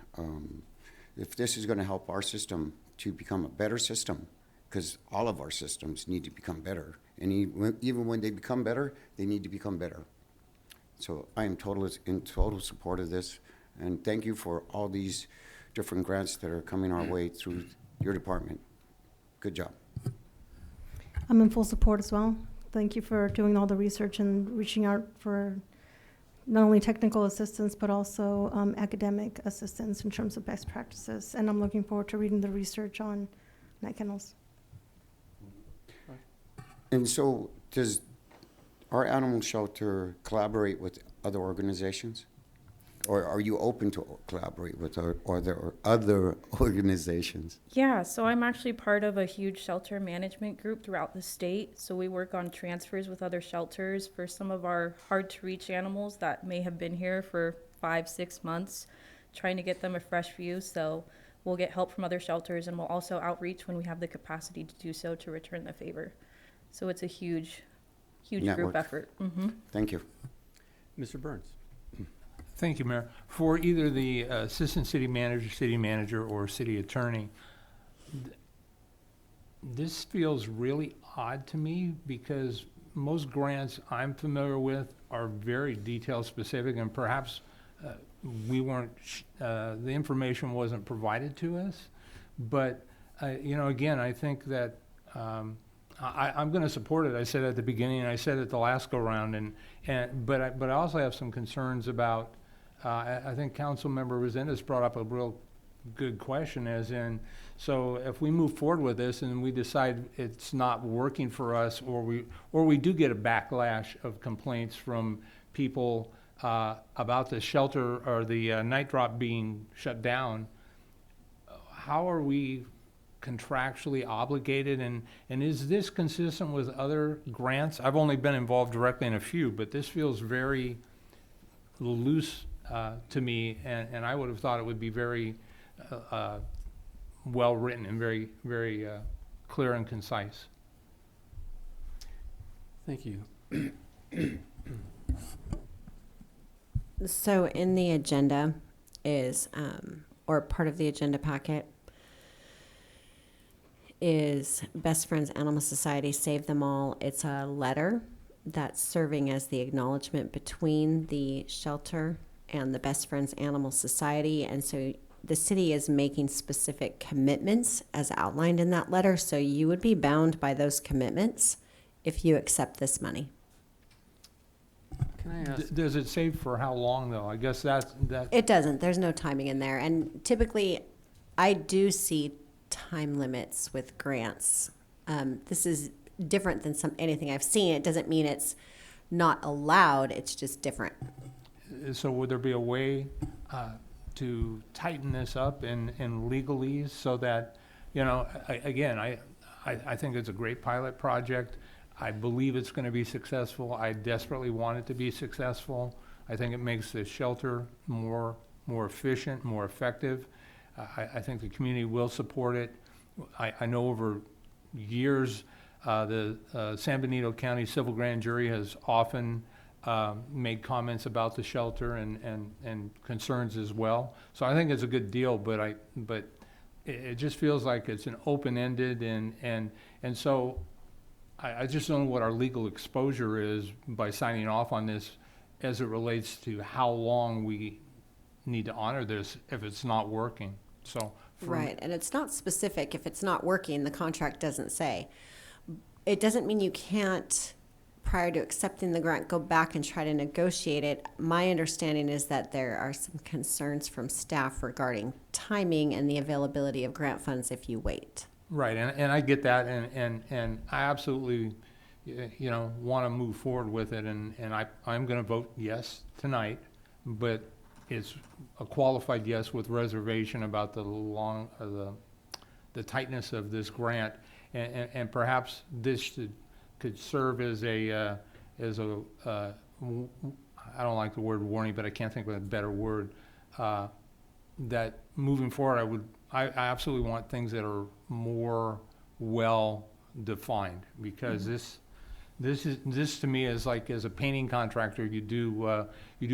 if this is going to help our system to become a better system, because all of our systems need to become better, and even when they become better, they need to become better. So I am in total support of this, and thank you for all these different grants that are coming our way through your department. Good job. I'm in full support as well. Thank you for doing all the research and reaching out for not only technical assistance, but also academic assistance in terms of best practices. And I'm looking forward to reading the research on night kennels. And so, does our animal shelter collaborate with other organizations? Or are you open to collaborate with other organizations? Yeah, so I'm actually part of a huge shelter management group throughout the state. So we work on transfers with other shelters for some of our hard to reach animals that may have been here for 5-6 months, trying to get them a fresh view. So we'll get help from other shelters, and we'll also outreach when we have the capacity to do so to return the favor. So it's a huge Network. group effort. Mm-hmm. Thank you. Mr. Burns? Thank you, Mayor. For either the assistant city manager, or city attorney, this feels really odd to me because most grants I'm familiar with are very detail specific, and perhaps we weren't, the information wasn't provided to us. But, again, I think that I'm going to support it. I said at the beginning, and I said at the last go-round, but I also have some concerns about, I think Councilmember Resendez brought up a real good question, as in, so if we move forward with this and we decide it's not working for us, or we do get a backlash of complaints from people about the shelter or the night drop being shut down, how are we contractually obligated, and is this consistent with other grants? I've only been involved directly in a few, but this feels very loose to me, and I would have thought it would be very well written and very, very clear and concise. Thank you. So in the agenda is, or part of the agenda packet, is Best Friends Animal Society Save Them All. It's a letter that's serving as the acknowledgement between the shelter and the Best Friends Animal Society. And so the city is making specific commitments as outlined in that letter. So you would be bound by those commitments if you accept this money. Can I ask? Does it say for how long, though? I guess that. It doesn't. There's no timing in there. And typically, I do see time limits with grants. This is different than anything I've seen. It doesn't mean it's not allowed. It's just different. So would there be a way to tighten this up in legalese so that, I think it's a great pilot project. I believe it's going to be successful. I desperately want it to be successful. I think it makes the shelter more efficient, more effective. I think the community will support it. I know over years, the San Benito County Civil Grand Jury has often made comments about the shelter and concerns as well. So I think it's a good deal, but it just feels like it's an open-ended, and so I just don't know what our legal exposure is by signing off on this as it relates to how long we need to honor this if it's not working. So right, and it's not specific. If it's not working, the contract doesn't say. It doesn't mean you can't, prior to accepting the grant, go back and try to negotiate it. My understanding is that there are some concerns from staff regarding timing and the availability of grant funds if you wait. Right, and I get that, and I absolutely, want to move forward with it, and I'm going to vote yes tonight, but it's a qualified yes with reservation about the tightness of this grant, and perhaps this could serve as a I don't like the word warning, but I can't think of a better word, that moving forward I absolutely want things that are more well defined, because this to me is like, as a painting contractor, you do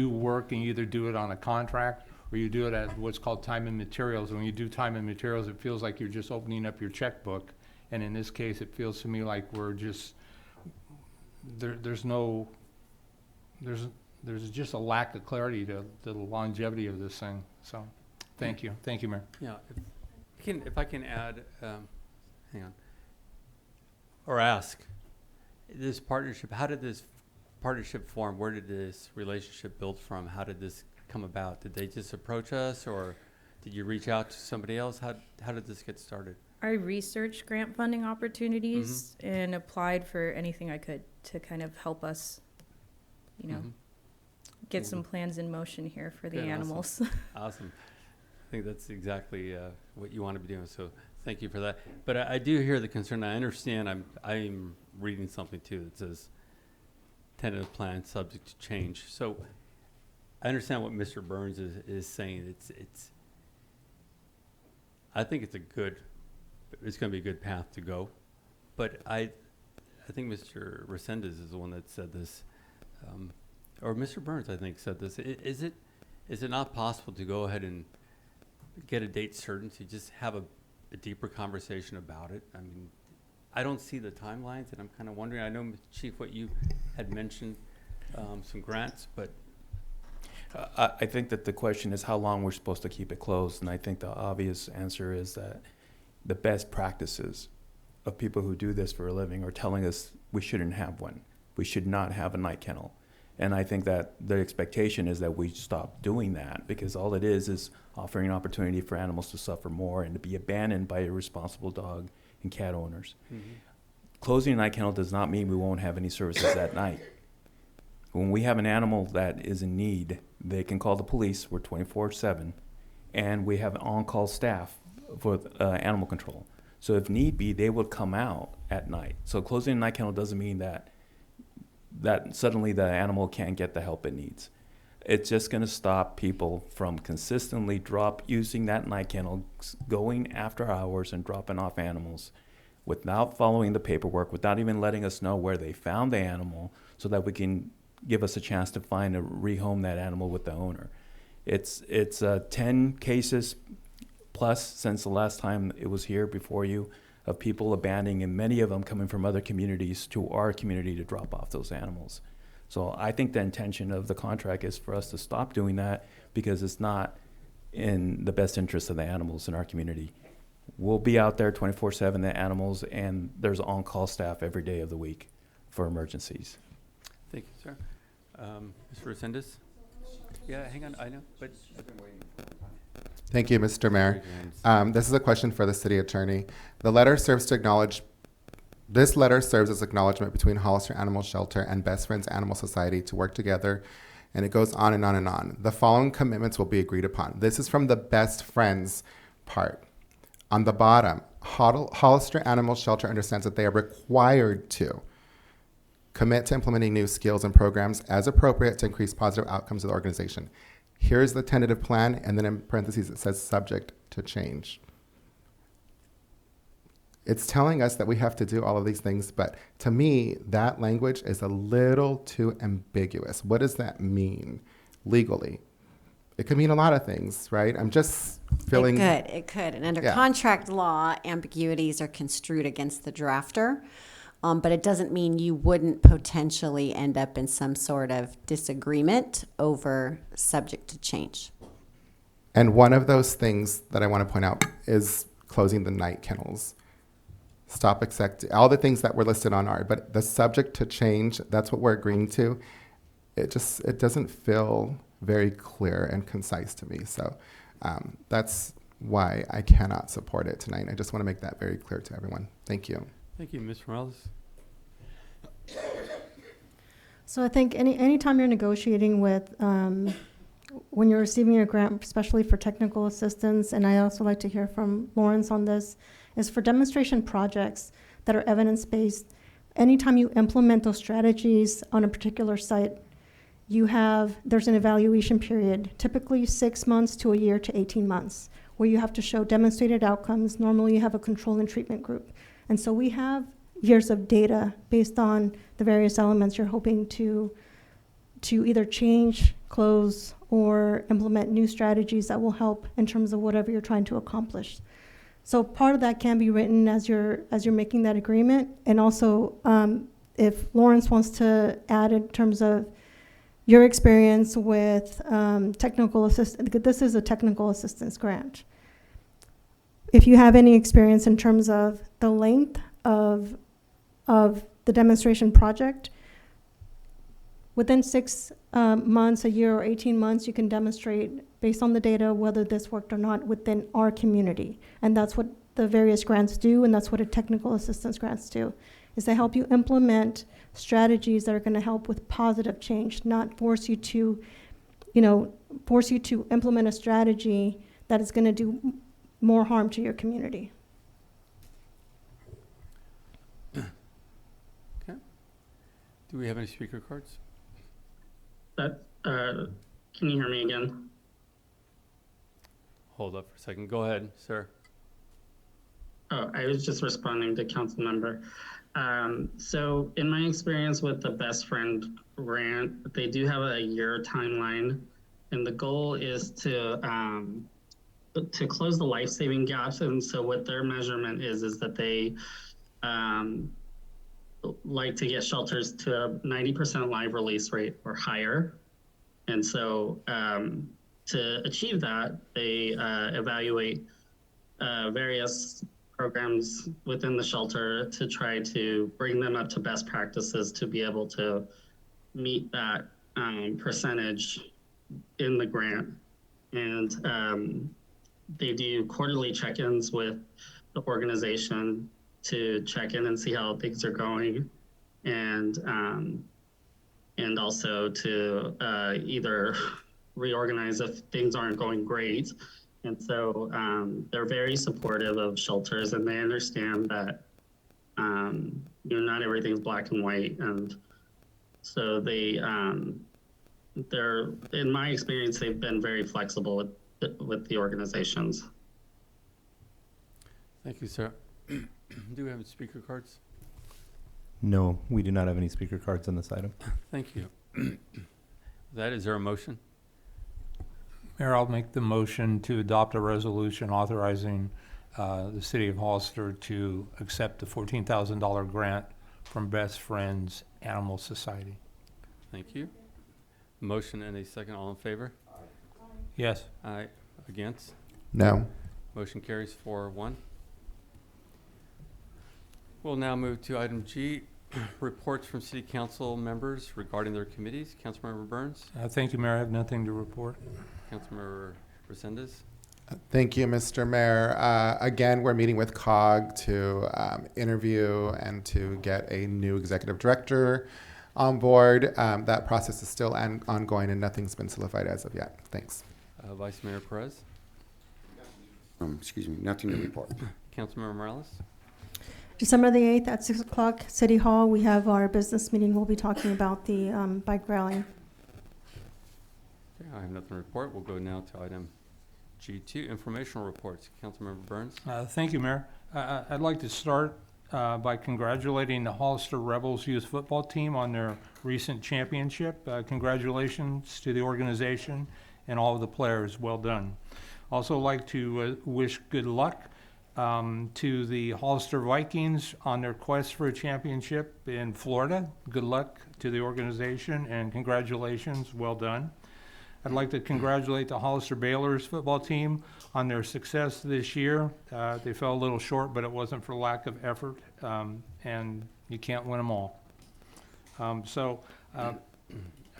work and you either do it on a contract or you do it at what's called time and materials. And when you do time and materials, it feels like you're just opening up your checkbook, and in this case, it feels to me like we're just there's just a lack of clarity to the longevity of this thing. So, thank you, Mayor. Yeah, if I can add, hang on, or ask, this partnership, how did this partnership form, where did this relationship build from? How did this come about? Did they just approach us, or did you reach out to somebody else? How did this get started? I researched grant funding opportunities and applied for anything I could to kind of help us, get some plans in motion here for the Good, animals. Awesome. I think that's exactly what you want to be doing. So thank you for that. But I do hear the concern. I understand. I'm reading something too that says tentative plan subject to change. So I understand what Mr. Burns is saying. I think it's going to be a good path to go. But I think Mr. Resendez is the one that said this, or Mr. Burns, I think, said this. Is it not possible to go ahead and get a date certain to just have a deeper conversation about it? I mean, I don't see the timelines, and I'm kind of wondering. I know, Chief, what you had mentioned, some grants, but I think that the question is how long we're supposed to keep it closed, and I think the obvious answer is that the best practices of people who do this for a living are telling us we shouldn't have one. We should not have a night kennel. And I think that the expectation is that we stop doing that, because all it is offering an opportunity for animals to suffer more and to be abandoned by irresponsible dog and cat owners. Closing a night kennel does not mean we won't have any services at night. When we have an animal that is in need, they can call the police. We're 24/7, and we have on-call staff for animal control. So if need be, they would come out at night. So closing a night kennel doesn't mean that suddenly the animal can't get the help it needs. It's just going to stop people from consistently using that night kennel, going after hours and dropping off animals without following the paperwork, without even letting us know where they found the animal, so that we can give us a chance to find and rehome that animal with the owner. It's 10 cases plus since the last time it was here before you of people abandoning, and many of them coming from other communities to our community to drop off those animals. So I think the intention of the contract is for us to stop doing that, because it's not in the best interest of the animals in our community. We'll be out there 24/7, the animals, and there's on-call staff every day of the week for emergencies. thank you, sir. Mr. Resendez? Yeah, hang on, I know, but I've been waiting for the time. Thank you, Mr. Mayor. This is a question for the city attorney. This letter serves as acknowledgement between Hollister Animal Shelter and Best Friends Animal Society to work together, and it goes on and on and on. The following commitments will be agreed upon. This is from the Best Friends part. On the bottom, Hollister Animal Shelter understands that they are required to commit to implementing new skills and programs as appropriate to increase positive outcomes of the organization. Here's the tentative plan, and then in parentheses it says subject to change. It's telling us that we have to do all of these things, but to me, that language is a little too ambiguous. What does that mean legally? It could mean a lot of things, right? I'm just feeling... It could. And under contract law, ambiguities are construed against the drafter. But it doesn't mean you wouldn't potentially end up in some sort of disagreement over subject to change. And one of those things that I want to point out is closing the night kennels. Stop accepting all the things that were listed on our, but the subject to change, that's what we're agreeing to. It doesn't feel very clear and concise to me. So that's why I cannot support it tonight. I just want to make that very clear to everyone. Thank you. Thank you, Ms. Morales. So I think anytime you're negotiating with, when you're receiving a grant, especially for technical assistance, and I also like to hear from Lawrence on this, is for demonstration projects that are evidence-based. Anytime you implement those strategies on a particular site, there's an evaluation period, typically 6 months to a year to 18 months, where you have to show demonstrated outcomes. Normally you have a control and treatment group. And so we have years of data based on the various elements you're hoping to either change, close, or implement new strategies that will help in terms of whatever you're trying to accomplish. So part of that can be written as you're making that agreement. And also, if Lawrence wants to add in terms of your experience with technical assistance, this is a technical assistance grant. If you have any experience in terms of the length of the demonstration project, within 6 months, a year, or 18 months, you can demonstrate based on the data whether this worked or not within our community. And that's what the various grants do, and that's what a technical assistance grants do, is to help you implement strategies that are going to help with positive change, not force you to, force you to implement a strategy that is going to do more harm to your community. Okay. Do we have any speaker cards? Can you hear me again? Hold up for a second. Go ahead, sir. Oh, I was just responding to council member. So in my experience with the Best Friend grant, they do have a year timeline, and the goal is to close the life-saving gaps. And so what their measurement is that they like to get shelters to a 90% live release rate or higher. And so to achieve that, they evaluate various programs within the shelter to try to bring them up to best practices to be able to meet that percentage in the grant. And they do quarterly check-ins with the organization to check in and see how things are going, and also to either reorganize if things aren't going great. And so they're very supportive of shelters, and they understand that not everything's black and white. And so they're, in my experience, they've been very flexible with the organizations. Thank you, sir. Do we have any speaker cards? No, we do not have any speaker cards on this item. Thank you. Is there a motion? Mayor, I'll make the motion to adopt a resolution authorizing the city of Hollister to accept the $14,000 grant from Best Friends Animal Society. Thank you. Motion and a second. All in favor? Yes. Aye. Against? No. Motion carries 4-1. We'll now move to item G, reports from city council members regarding their committees. Councilmember Burns? Thank you, Mayor. I have nothing to report. Councilmember Resendez? Thank you, Mr. Mayor. Again, we're meeting with COG to interview and to get a new executive director on board. That process is still ongoing and nothing's been solidified as of yet. Thanks. Vice Mayor Perez? Excuse me, nothing to report. Councilmember Morales? December the 8th at 6 o'clock, City Hall, we have our business meeting. We'll be talking about the bike rally. Okay, I have nothing to report. We'll go now to item G2, informational reports. Councilmember Burns? Thank you, Mayor. I'd like to start by congratulating the Hollister Rebels youth football team on their recent championship. Congratulations to the organization and all of the players. Well done. Also like to wish good luck to the Hollister Vikings on their quest for a championship in Florida. Good luck to the organization and congratulations. Well done. I'd like to congratulate the Hollister Baylor's football team on their success this year. They fell a little short, but it wasn't for lack of effort, and you can't win them all.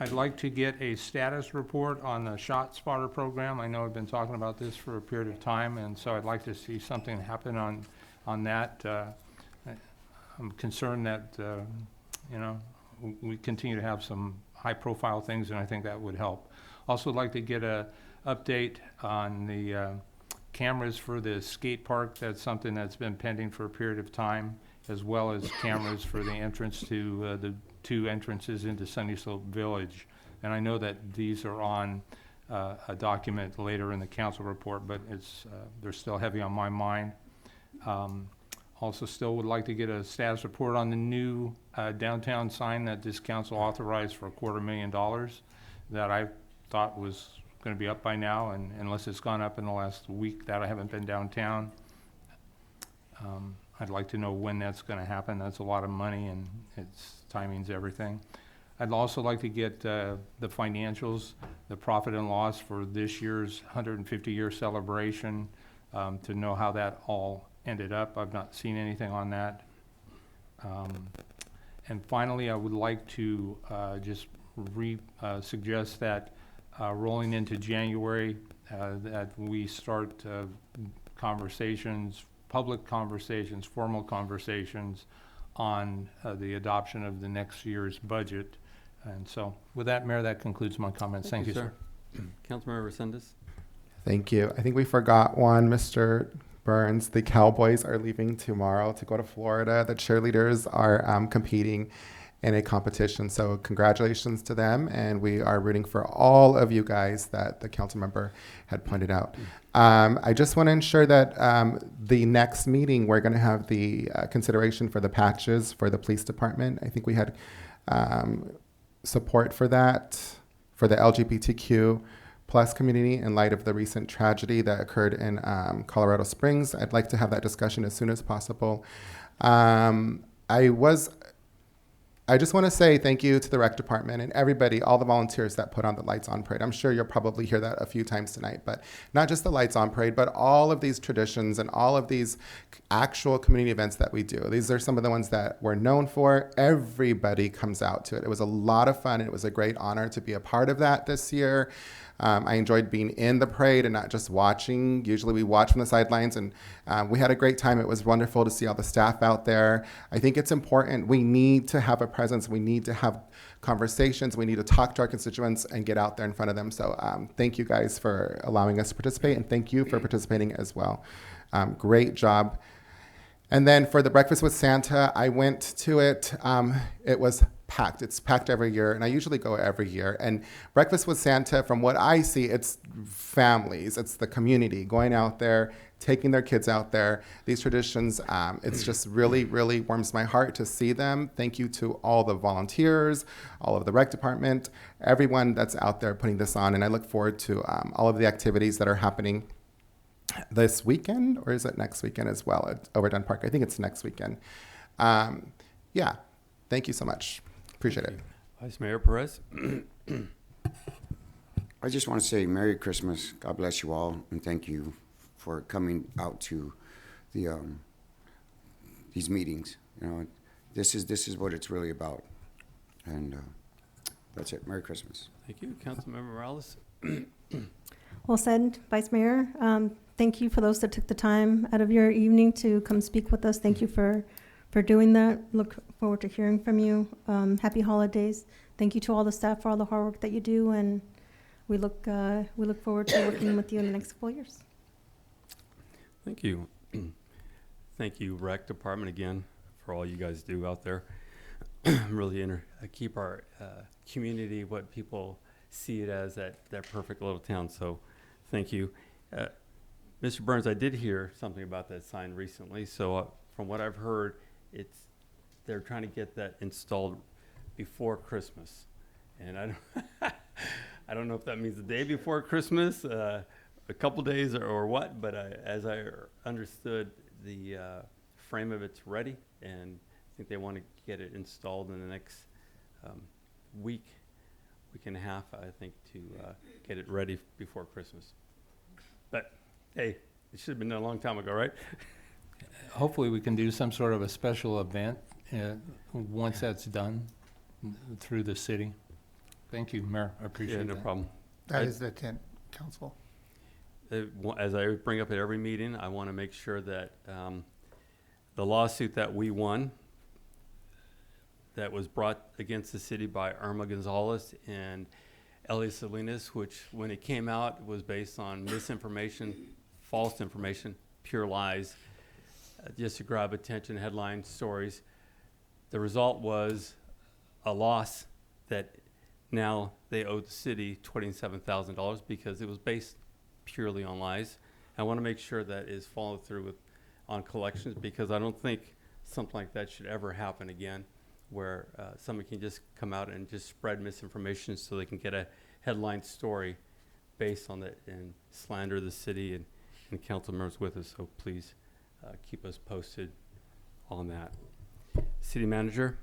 I'd like to get a status report on the Shot Spotter program. I know I've been talking about this for a period of time, and so I'd like to see something happen on that. I'm concerned that, we continue to have some high-profile things, and I think that would help. Also, I'd like to get a update on the cameras for the skate park. That's something that's been pending for a period of time, as well as cameras for the entrance to the 2 entrances into Sunny Slope Village. And I know that these are on a document later in the council report, but they're still heavy on my mind. Also still would like to get a status report on the new downtown sign that this council authorized for $250,000 that I thought was going to be up by now, and unless it's gone up in the last week that I haven't been downtown. I'd like to know when that's going to happen. That's a lot of money, and timing's everything. I'd also like to get the financials, the profit and loss for this year's 150-year celebration, to know how that all ended up. I've not seen anything on that. And finally, I would like to just suggest that rolling into January, that we start conversations, public conversations, formal conversations on the adoption of the next year's budget. And so with that, Mayor, that concludes my comments. Thank you, sir. Councilmember Resendez? Thank you. I think we forgot one, Mr. Burns. The Cowboys are leaving tomorrow to go to Florida. The cheerleaders are competing in a competition. So congratulations to them. And we are rooting for all of you guys that the council member had pointed out. I just want to ensure that the next meeting, we're going to have the consideration for the patches for the police department. I think we had support for that, for the LGBTQ plus community in light of the recent tragedy that occurred in Colorado Springs. I'd like to have that discussion as soon as possible. I just want to say thank you to the rec department and everybody, all the volunteers that put on the Lights On Parade. I'm sure you'll probably hear that a few times tonight, but not just the Lights On Parade, but all of these traditions and all of these actual community events that we do. These are some of the ones that we're known for. Everybody comes out to it. It was a lot of fun, and it was a great honor to be a part of that this year. I enjoyed being in the parade and not just watching. Usually we watch from the sidelines, and we had a great time. It was wonderful to see all the staff out there. I think it's important. We need to have a presence. We need to have conversations. We need to talk to our constituents and get out there in front of them. So thank you guys for allowing us to participate, and thank you for participating as well. Great job. And then for the Breakfast with Santa, I went to it. It was packed. It's packed every year, and I usually go every year. And Breakfast with Santa, from what I see, it's families, it's the community going out there, taking their kids out there. These traditions, it's just really, really warms my heart to see them. Thank you to all the volunteers, all of the rec department, everyone that's out there putting this on. And I look forward to all of the activities that are happening this weekend, or is it next weekend as well at Overdone Park? I think it's next weekend. Yeah, thank you so much. Appreciate it. Vice Mayor Perez? I just want to say Merry Christmas. God bless you all, and thank you for coming out to the these meetings. You know, this is what it's really about, and that's it. Merry Christmas. Thank you. Councilmember Morales? Well said, Vice Mayor. Thank you for those that took the time out of your evening to come speak with us. Thank you for doing that. Look forward to hearing from you. Happy holidays. Thank you to all the staff for all the hard work that you do, and we look forward to working with you in the next couple of years. Thank you. Thank you, Rec Department, again, for all you guys do out there. Really keep our community, what people see it as, that perfect little town. So thank you. Mr. Burns, I did hear something about that sign recently. So from what I've heard, they're trying to get that installed before Christmas. And I don't know if that means the day before Christmas, a couple days or what, but as I understood, the frame of it's ready, and I think they want to get it installed in the next week and a half, I think, to get it ready before Christmas. But hey, it should have been done a long time ago, right? Hopefully we can do some sort of a special event once that's done through the city. Thank you, Mayor. I appreciate it. Yeah, no problem. That is the intent, Council. As I bring up at every meeting, I want to make sure that the lawsuit that we won, that was brought against the city by Irma Gonzalez and Elias Salinas, which when it came out was based on misinformation, false information, pure lies, just to grab attention, headline stories. The result was a loss that now they owe the city $27,000 because it was based purely on lies. I want to make sure that is followed through on collections, because I don't think something like that should ever happen again, where somebody can just come out and just spread misinformation so they can get a headline story based on that and slander the city and council members with us. So please keep us posted on that. City Manager?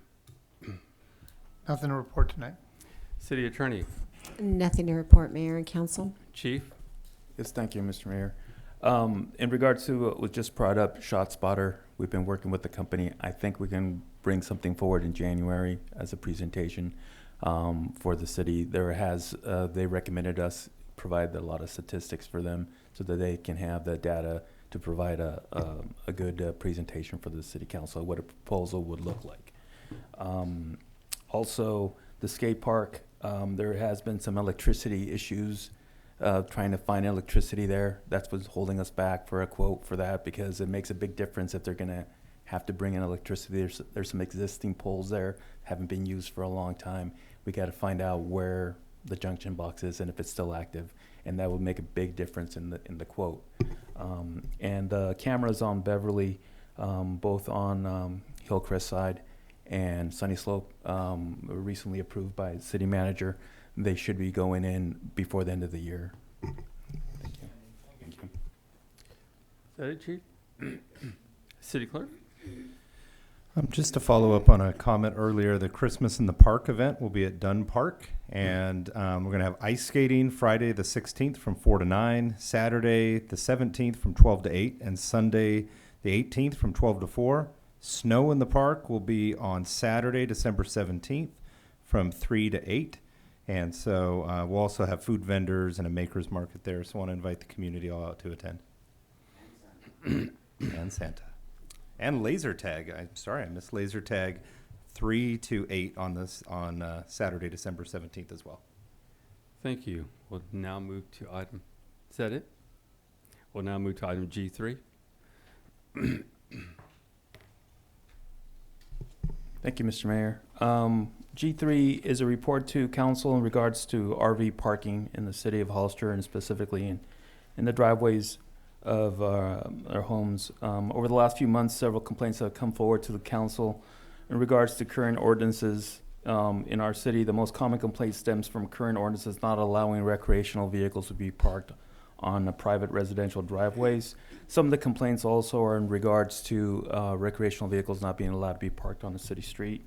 Nothing to report tonight. City Attorney? Nothing to report, Mayor and Council. Chief? Yes, thank you, Mr. Mayor. In regards to what was just brought up, ShotSpotter, we've been working with the company. I think we can bring something forward in January as a presentation. for the city. They recommended us provide a lot of statistics for them so that they can have the data to provide a good presentation for the city council, what a proposal would look like. Also, the skate park, there has been some electricity issues, trying to find electricity there. That's what's holding us back for a quote for that, because it makes a big difference if they're gonna have to bring in electricity. There's some existing poles there, haven't been used for a long time. We gotta find out where the junction box is and if it's still active, and that would make a big difference in the quote. And the cameras on Beverly, both on Hillcrest side and Sunny Slope, were recently approved by the city manager. They should be going in before the end of the year. Thank you. Thank you. Is that it, Chief? City Clerk? Just to follow up on a comment earlier, the Christmas in the Park event will be at Dunn Park, and we're going to have ice skating Friday the 16th from 4 to 9, Saturday the 17th from 12 to 8, and Sunday the 18th from 12 to 4. Snow in the park will be on Saturday, December 17th from 3 to 8. And so we'll also have food vendors and a maker's market there, so I want to invite the community all out to attend. And Santa. And laser tag. I'm sorry, I missed laser tag 3 to 8 on Saturday, December 17th as well. Thank you. We'll now move to item, is that it? We'll now move to item G3. Thank you, Mr. Mayor. G3 is a report to council in regards to RV parking in the city of Hollister, and specifically in the driveways of our homes. Over the last few months, several complaints have come forward to the council in regards to current ordinances in our city. The most common complaint stems from current ordinances not allowing recreational vehicles to be parked on private residential driveways. Some of the complaints also are in regards to recreational vehicles not being allowed to be parked on a city street.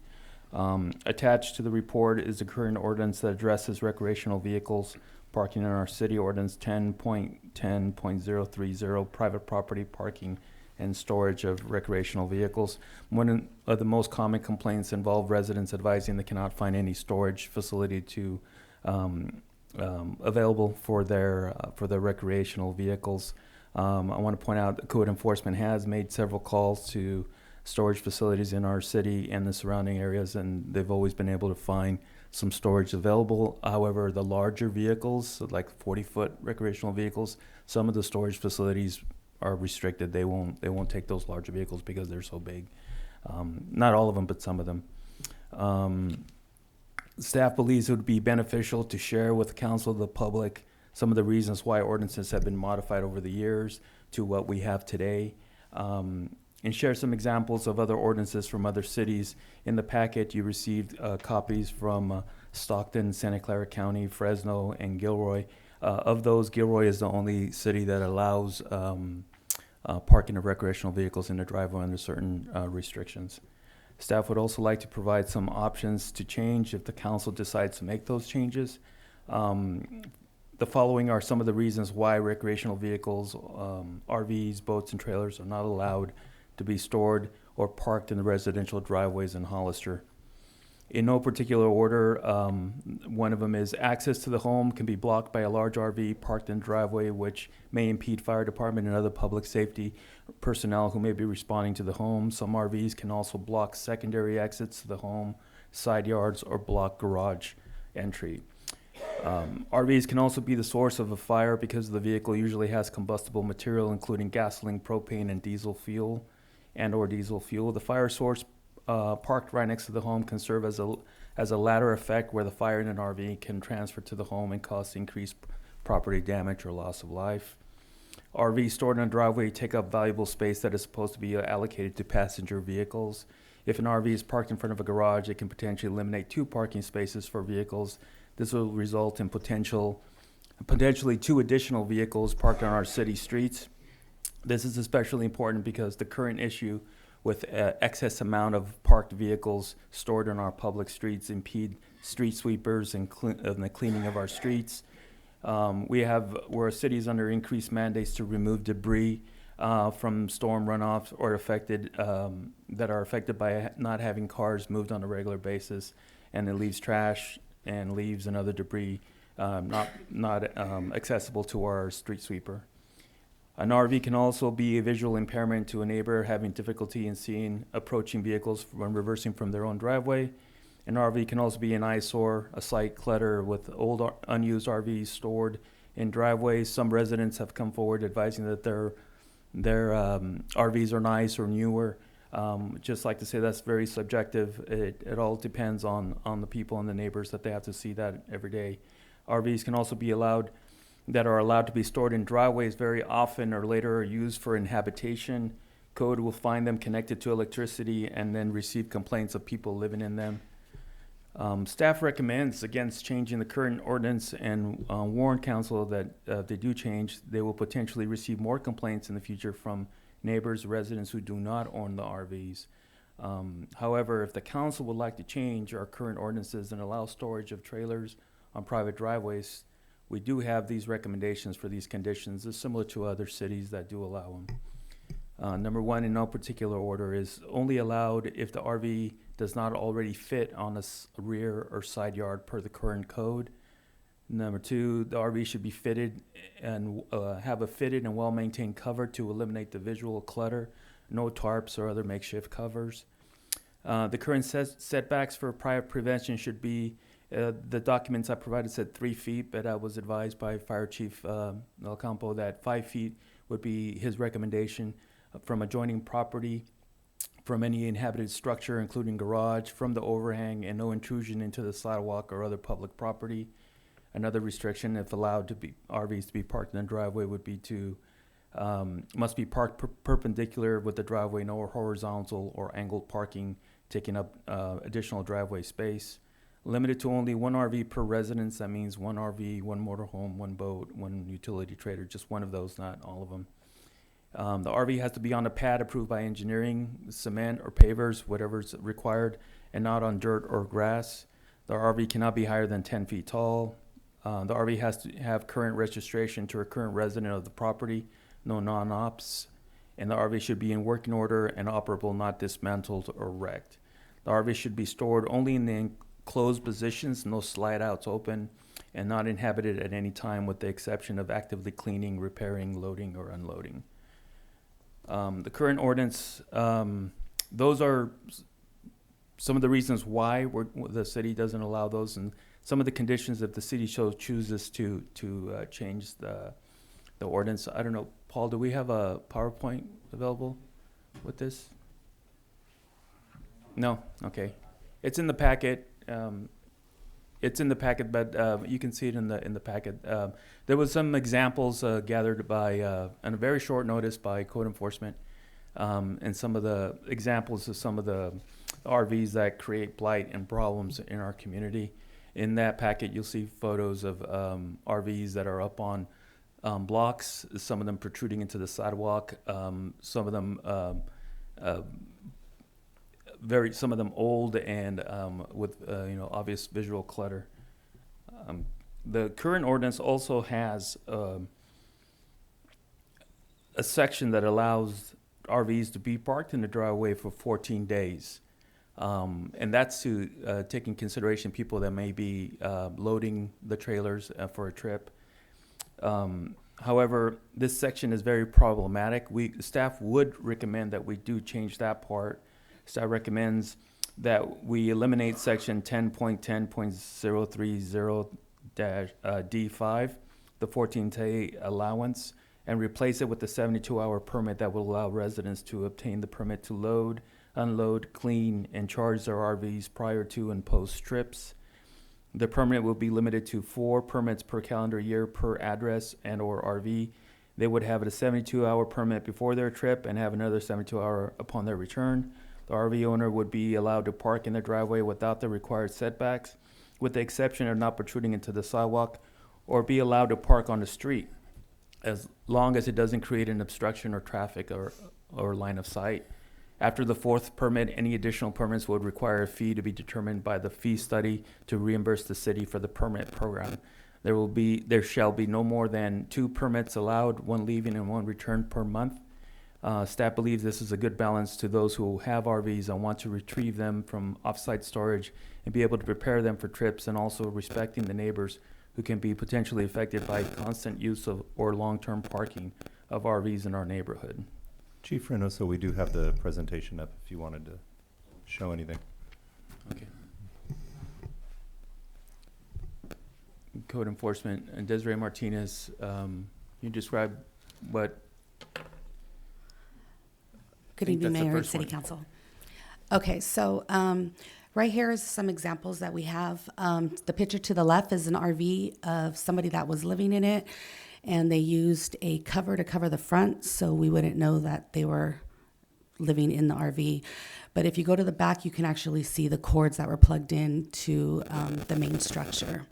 Attached to the report is the current ordinance that addresses recreational vehicles parking in our city, ordinance 10.10.030, private property parking and storage of recreational vehicles. One of the most common complaints involve residents advising they cannot find any storage facility to available for their recreational vehicles. I want to point out that code enforcement has made several calls to storage facilities in our city and the surrounding areas, and they've always been able to find some storage available. However, the larger vehicles, so like 40-foot recreational vehicles, some of the storage facilities are restricted. They won't take those larger vehicles because they're so big. Not all of them, but some of them. Staff believes it would be beneficial to share with the council, the public, some of the reasons why ordinances have been modified over the years to what we have today, and share some examples of other ordinances from other cities. In the packet, you received copies from Stockton, Santa Clara County, Fresno, and Gilroy. Of those, Gilroy is the only city that allows parking of recreational vehicles in the driveway under certain restrictions. Staff would also like to provide some options to change if the council decides to make those changes. The following are some of the reasons why recreational vehicles, RVs, boats, and trailers are not allowed to be stored or parked in the residential driveways in Hollister. In no particular order, one of them is access to the home can be blocked by a large RV parked in the driveway, which may impede fire department and other public safety personnel who may be responding to the home. Some RVs can also block secondary exits to the home, side yards, or block garage entry. RVs can also be the source of a fire because the vehicle usually has combustible material, including gasoline, propane, and diesel fuel, and/or diesel fuel. The fire source parked right next to the home can serve as a ladder effect where the fire in an RV can transfer to the home and cause increased property damage or loss of life. RVs stored in a driveway take up valuable space that is supposed to be allocated to passenger vehicles. If an RV is parked in front of a garage, it can potentially eliminate 2 parking spaces for vehicles. This will result in potentially 2 additional vehicles parked on our city streets. This is especially important because the current issue with excess amount of parked vehicles stored on our public streets impede street sweepers and the cleaning of our streets. Where a city is under increased mandates to remove debris from storm runoffs or that are affected by not having cars moved on a regular basis. and it leaves trash and leaves and other debris not accessible to our street sweeper. An RV can also be a visual impairment to a neighbor having difficulty in seeing approaching vehicles when reversing from their own driveway. An RV can also be an eyesore, a site clutter with old unused RVs stored in driveways. Some residents have come forward advising that their RVs are nice or newer. Just like to say that's very subjective. It all depends on the people and the neighbors that they have to see that every day. RVs can also be allowed to be stored in driveways very often or later are used for inhabitation. Code will find them connected to electricity and then receive complaints of people living in them. Staff recommends against changing the current ordinance and warn council that if they do change, they will potentially receive more complaints in the future from neighbors, residents who do not own the RVs. However, if the council would like to change our current ordinances and allow storage of trailers on private driveways, we do have these recommendations for these conditions. It's similar to other cities that do allow them. Number one, in no particular order, is only allowed if the RV does not already fit on a rear or side yard per the current code. Number two, the RV should be fitted and have a fitted and well-maintained cover to eliminate the visual clutter, no tarps or other makeshift covers. The current setbacks for prior prevention should be, the documents I provided said 3 feet, but I was advised by Fire Chief El Campo that 5 feet would be his recommendation from adjoining property, from any inhabited structure, including garage, from the overhang, and no intrusion into the sidewalk or other public property. Another restriction, if allowed to be RVs to be parked in the driveway, would be to must be parked perpendicular with the driveway, no horizontal or angled parking taking up additional driveway space. Limited to only one RV per residence. That means one RV, one motorhome, one boat, one utility trailer, just one of those, not all of them. The RV has to be on a pad approved by engineering, cement or pavers, whatever's required, and not on dirt or grass. The RV cannot be higher than 10 feet tall. The RV has to have current registration to a current resident of the property, no non-ops. And the RV should be in working order and operable, not dismantled or wrecked. The RV should be stored only in the enclosed positions, no slide outs open, and not inhabited at any time with the exception of actively cleaning, repairing, loading, or unloading. The current ordinance, those are some of the reasons why the city doesn't allow those, and some of the conditions if the city chooses to change the ordinance. I don't know, Paul, do we have a PowerPoint available with this? No? Okay. It's in the packet. But you can see it in the packet. There was some examples gathered by, on a very short notice by code enforcement, and some of the examples of some of the RVs that create blight and problems in our community. In that packet, you'll see photos of RVs that are up on blocks, some of them protruding into the sidewalk, some of them some of them old and with obvious visual clutter. The current ordinance also has a section that allows RVs to be parked in the driveway for 14 days. And that's to take in consideration people that may be loading the trailers for a trip. However, this section is very problematic. Staff would recommend that we do change that part. Staff recommends that we eliminate section 10.10.030-D5, the 14-day allowance, and replace it with the 72-hour permit that will allow residents to obtain the permit to load, unload, clean, and charge their RVs prior to and post trips. The permit will be limited to 4 permits per calendar year per address and or RV. They would have a 72-hour permit before their trip and have another 72-hour upon their return. The RV owner would be allowed to park in their driveway without the required setbacks, with the exception of not protruding into the sidewalk, or be allowed to park on the street, as long as it doesn't create an obstruction or traffic or line of sight. After the 4th permit, any additional permits would require a fee to be determined by the fee study to reimburse the city for the permit program. There shall be no more than 2 permits allowed, 1 leaving and 1 return per month. Staff believes this is a good balance to those who have RVs and want to retrieve them from off-site storage and be able to prepare them for trips, and also respecting the neighbors who can be potentially affected by constant use of or long-term parking of RVs in our neighborhood. Chief Reynoso, we do have the presentation up if you wanted to show anything. Okay. Code enforcement, and Desiree Martinez, you describe what? Good think evening, that's the Mayor and first City one. Council. Okay, so right here is some examples that we have. The picture to the left is an RV of somebody that was living in it, and they used a cover to cover the front so we wouldn't know that they were living in the RV. But if you go to the back, you can actually see the cords that were plugged in to the main structure.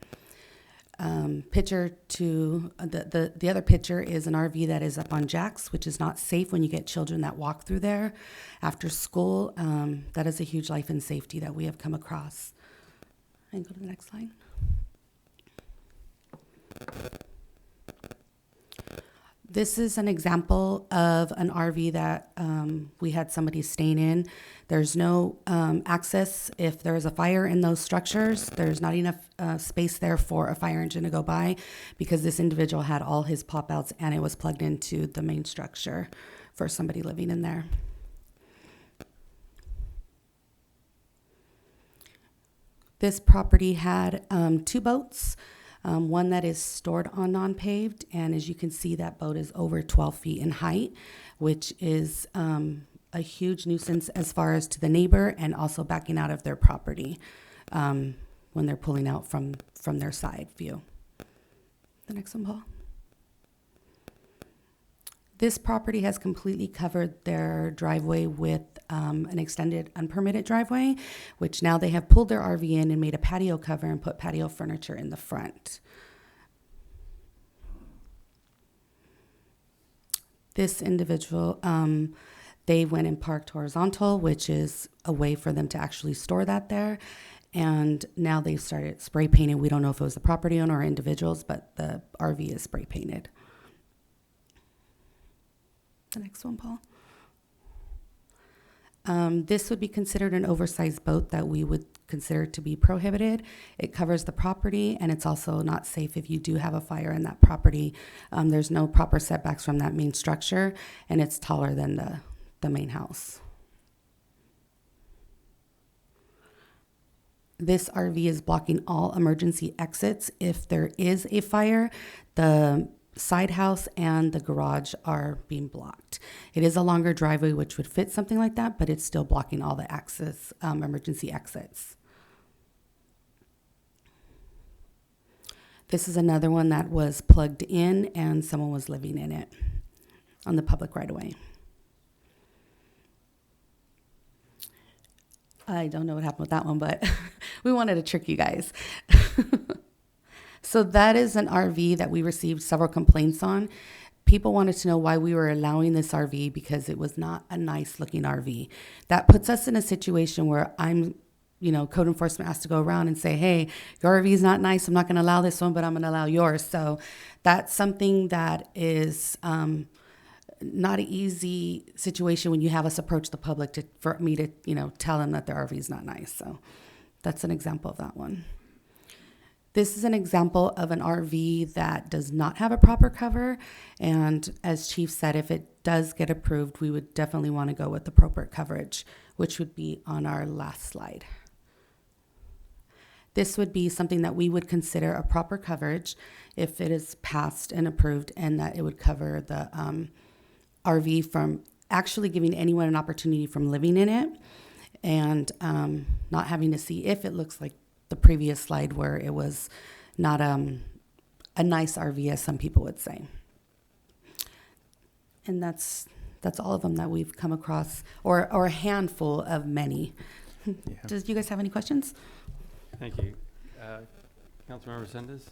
Picture to the other picture is an RV that is up on jacks, which is not safe when you get children that walk through there after school. That is a huge life and safety that we have come across. And go to the next slide. This is an example of an RV that we had somebody staying in. There's no access if there is a fire in those structures. There's not enough space there for a fire engine to go by because this individual had all his pop outs and it was plugged into the main structure for somebody living in there. This property had 2 boats. One that is stored on non-paved, and as you can see, that boat is over 12 feet in height, which is a huge nuisance as far as to the neighbor and also backing out of their property when they're pulling out from their side view. The next one, Paul. This property has completely covered their driveway with an extended unpermitted driveway, which now they have pulled their RV in and made a patio cover and put patio furniture in the front. This individual, they went and parked horizontal, which is a way for them to actually store that there. And now they've started spray painting. We don't know if it was the property owner or individuals, but the RV is spray painted. The next one, Paul. This would be considered an oversized boat that we would consider to be prohibited. It covers the property, and it's also not safe if you do have a fire in that property. There's no proper setbacks from that main structure, and it's taller than the main house. This RV is blocking all emergency exits. If there is a fire, the side house and the garage are being blocked. It is a longer driveway, which would fit something like that, but it's still blocking all the access, emergency exits. This is another one that was plugged in and someone was living in it on the public right of way. I don't know what happened with that one, but we wanted to trick you guys. So that is an RV that we received several complaints on. People wanted to know why we were allowing this RV because it was not a nice looking RV. That puts us in a situation where code enforcement has to go around and say, hey, your RV is not nice. I'm not going to allow this one, but I'm going to allow yours. So that's something that is not an easy situation when you have us approach the public for me to, tell them that their RV is not nice. So that's an example of that one. This is an example of an RV that does not have a proper cover. And as Chief said, if it does get approved, we would definitely want to go with appropriate coverage, which would be on our last slide. This would be something that we would consider a proper coverage if it is passed and approved, and that it would cover the RV from actually giving anyone an opportunity from living in it and not having to see if it looks like the previous slide where it was not a nice RV, as some people would say. And that's all of them that we've come across, or a handful of many. Yeah. Does you guys have any questions? Thank you. Councilmember Sendes?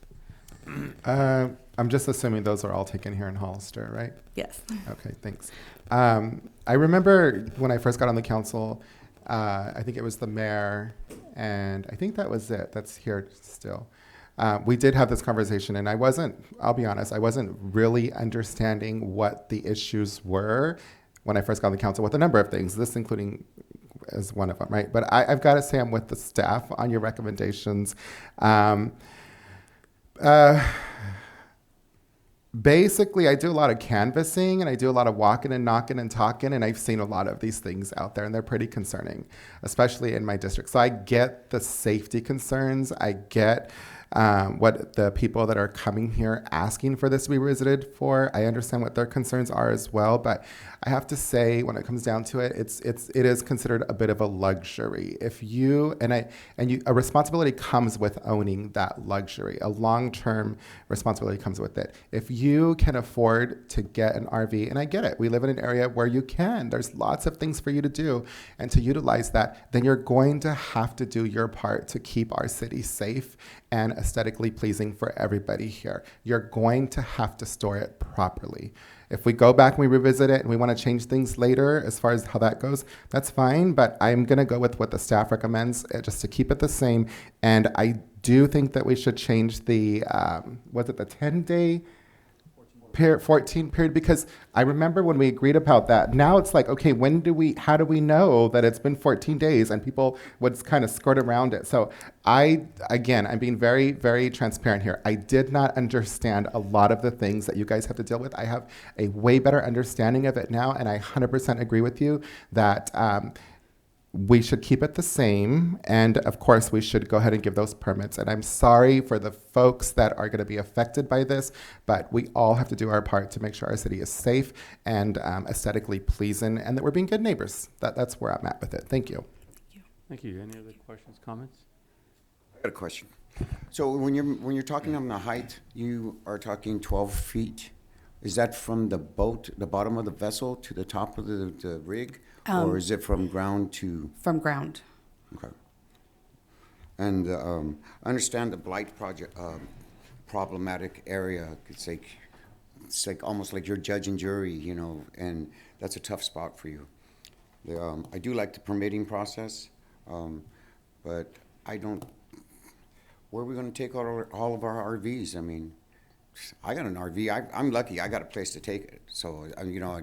I'm just assuming those are all taken here in Hollister, right? Yes. Okay, thanks. I remember when I first got on the council, I think it was the mayor, and I think that was it. That's here still. We did have this conversation, and I'll be honest, I wasn't really understanding what the issues were when I first got on the council with a number of things, this including as one of them, right? But I've got to say I'm with the staff on your recommendations. Basically, I do a lot of canvassing and I do a lot of walking and knocking and talking, and I've seen a lot of these things out there, and they're pretty concerning, especially in my district. So I get the safety concerns. I get what the people that are coming here asking for this to be visited for. I understand what their concerns are as well, but I have to say, when it comes down to it, it is considered a bit of a luxury. If you a responsibility comes with owning that luxury. A long-term responsibility comes with it. If you can afford to get an RV, and I get it, we live in an area where you can. There's lots of things for you to do, and to utilize that, then you're going to have to do your part to keep our city safe and aesthetically pleasing for everybody here. You're going to have to store it properly. If we go back and we revisit it and we want to change things later as far as how that goes, that's fine, but I'm going to go with what the staff recommends just to keep it the same. And I do think that we should change the, was it the 10-day? 14 period, because I remember when we agreed about that. Now it's like, okay, how do we know that it's been 14 days? And people would kind of skirt around it. So I'm being very, very transparent here. I did not understand a lot of the things that you guys have to deal with. I have a way better understanding of it now, and I 100% agree with you that we should keep it the same, and of course we should go ahead and give those permits. And I'm sorry for the folks that are going to be affected by this, but we all have to do our part to make sure our city is safe and aesthetically pleasing, and that we're being good neighbors. That's where I'm at with it. Thank you. Thank you. Any other questions, comments? I got a question. So when you're talking on the height, you are talking 12 feet. Is that from the boat, the bottom of the vessel, to the top of the rig? Or is it from ground to? From ground. Okay. And I understand the blight project problematic area. It's like almost like you're judge and jury, you know, and that's a tough spot for you. I do like the permitting process, but I don't. Where are we going to take all of our RVs? I mean, I got an RV. I'm lucky. I got a place to take it. So you know,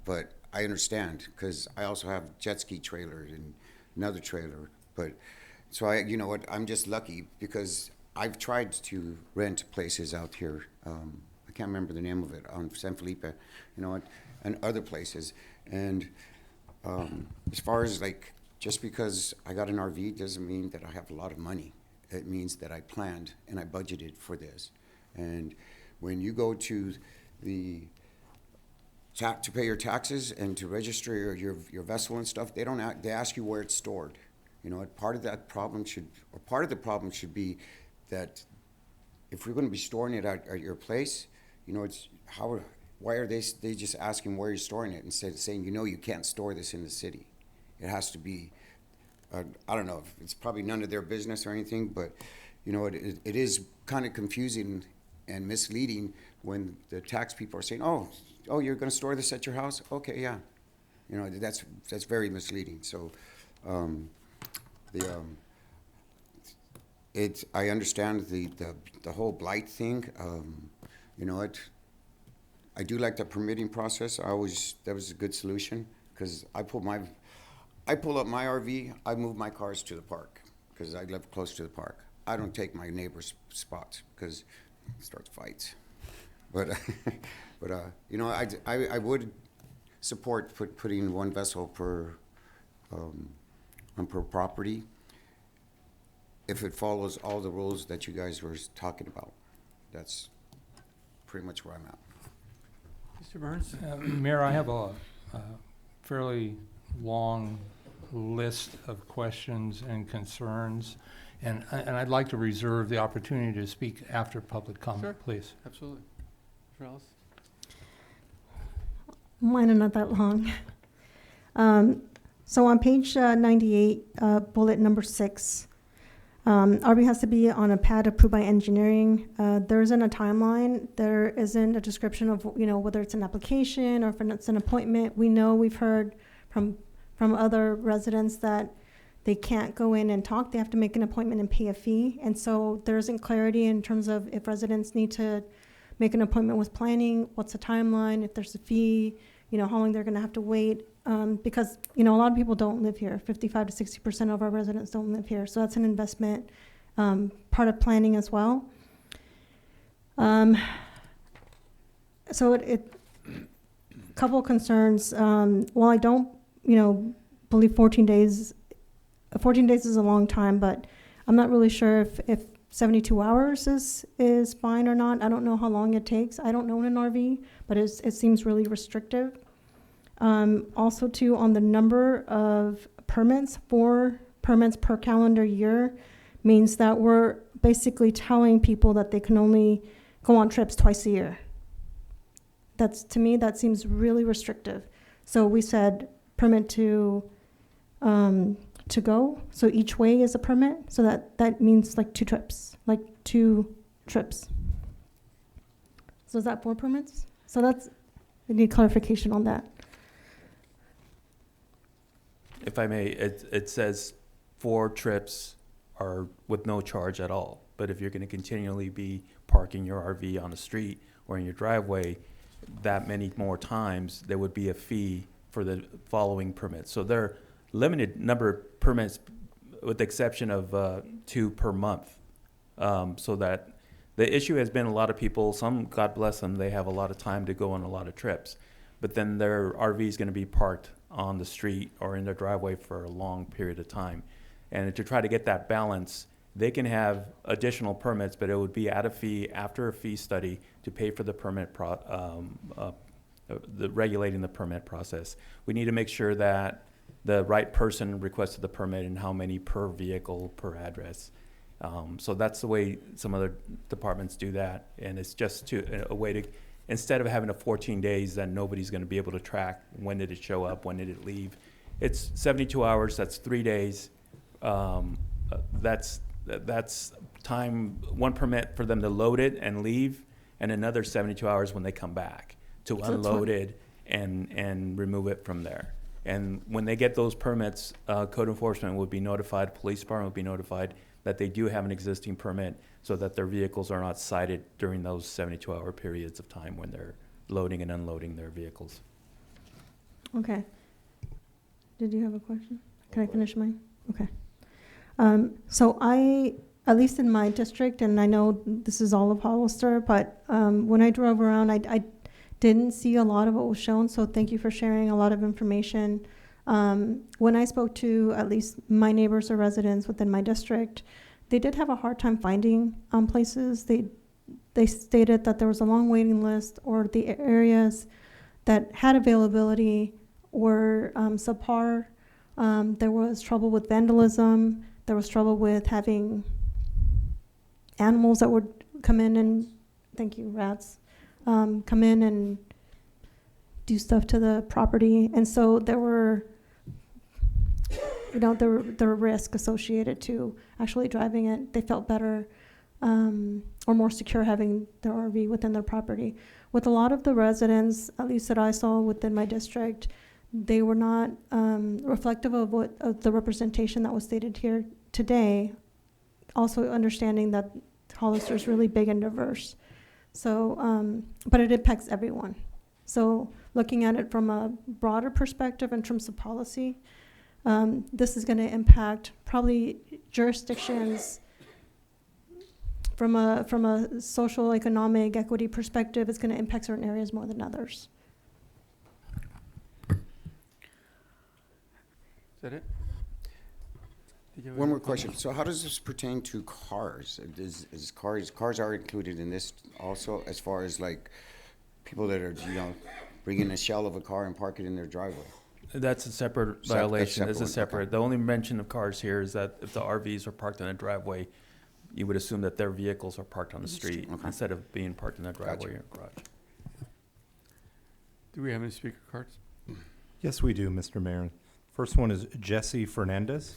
but I understand, because I also have jet ski trailers and another trailer. But so you know what, I'm just lucky because I've tried to rent places out here. I can't remember the name of it, on San Felipe, you know, and other places. And as far as like, just because I got an RV doesn't mean that I have a lot of money. It means that I planned and I budgeted for this. And when you go to to pay your taxes and to register your vessel and stuff, they ask you where it's stored. You know, part of the problem should be that if we're going to be storing it at your place, you know, why are they just asking where you're storing it instead of saying, you know, you can't store this in the city. It has to be, I don't know, it's probably none of their business or anything, but you know, it is kind of confusing and misleading when the tax people are saying, oh, you're going to store this at your house? Okay, yeah. You know, that's very misleading. So, I understand the whole blight thing. You know what? I do like the permitting process. That was a good solution, because I pull up my RV, I move my cars to the park because I live close to the park. I don't take my neighbor's spots because it starts fights. But you know, I would support putting one vessel per property if it follows all the rules that you guys were talking about. That's pretty much where I'm at. Mr. Burns? Mayor, I have a fairly long list of questions and concerns, and I'd like to reserve the opportunity to speak after public comment, Sure. please. Absolutely. Mr. Ellis? Mine are not that long. So on page 98, bullet number 6, RV has to be on a pad approved by engineering. There isn't a timeline. There isn't a description of, you know, whether it's an application or if it's an appointment. We've heard from other residents that they can't go in and talk. They have to make an appointment and pay a fee. And so there isn't clarity in terms of if residents need to make an appointment with planning, what's the timeline, if there's a fee, how long they're gonna have to wait, because, a lot of people don't live here. 55 to 60% of our residents don't live here, so that's an investment, part of planning as well. So couple concerns. While I don't, believe 14 days is a long time, but I'm not really sure if 72 hours is fine or not. I don't know how long it takes. I don't own an RV, but it seems really restrictive. Also, too, on the number of permits, 4 permits per calendar year means that we're basically telling people that they can only go on trips twice a year. To me, that seems really restrictive. So we said permit to go. So each way is a permit. So that means like 2 trips, So is that 4 permits? So I need clarification on that. If I may, it says 4 trips are with no charge at all. But if you're going to continually be parking your RV on the street or in your driveway that many more times, there would be a fee for the following permits. So there are limited number of permits with the exception of 2 per month. So that the issue has been a lot of people, some, God bless them, they have a lot of time to go on a lot of trips. But then their RV is going to be parked on the street or in their driveway for a long period of time. And to try to get that balance, they can have additional permits, but it would be at a fee after a fee study to pay for the permit, regulating the permit process. We need to make sure that the right person requested the permit and how many per vehicle per address. So that's the way some other departments do that. And it's just a way to, instead of having a 14 days that nobody's going to be able to track when did it show up, when did it leave. It's 72 hours, that's 3 days. That's time, 1 permit for them to load it and leave, and another 72 hours when they come back to unload it and remove it from there. And when they get those permits, code enforcement would be notified, police department would be notified that they do have an existing permit so that their vehicles are not cited during those 72-hour periods of time when they're loading and unloading their vehicles. Okay. Did you have a question? Can I finish mine? Okay. So at least in my district, and I know this is all of Hollister, but when I drove around, I didn't see a lot of what was shown, so thank you for sharing a lot of information. When I spoke to at least my neighbors or residents within my district, they did have a hard time finding places. They stated that there was a long waiting list, or the areas that had availability were subpar. There was trouble with vandalism. There was trouble with having animals that would come in and, thank you, rats, come in and do stuff to the property. And so there were, there were risks associated to actually driving it. They felt better or more secure having their RV within their property. With a lot of the residents, at least that I saw within my district, they were not reflective of the representation that was stated here today. Also understanding that Hollister is really big and diverse. So, but it impacts everyone. So looking at it from a broader perspective in terms of policy, this is going to impact probably jurisdictions from a social, economic, equity perspective. It's going to impact certain areas more than others. Is that it? One more question. So how does this pertain to cars? Is cars are included in this also, as far as like people that are, bring in a shell of a car and park it in their driveway? That's a separate violation. It's a separate. The only mention of cars here is that if the RVs are parked in a driveway, you would assume that their vehicles are parked on the street instead of being parked in their driveway or garage. Do we have any speaker cards? Yes, we do, Mr. Mayor. First one is Jesse Fernandez.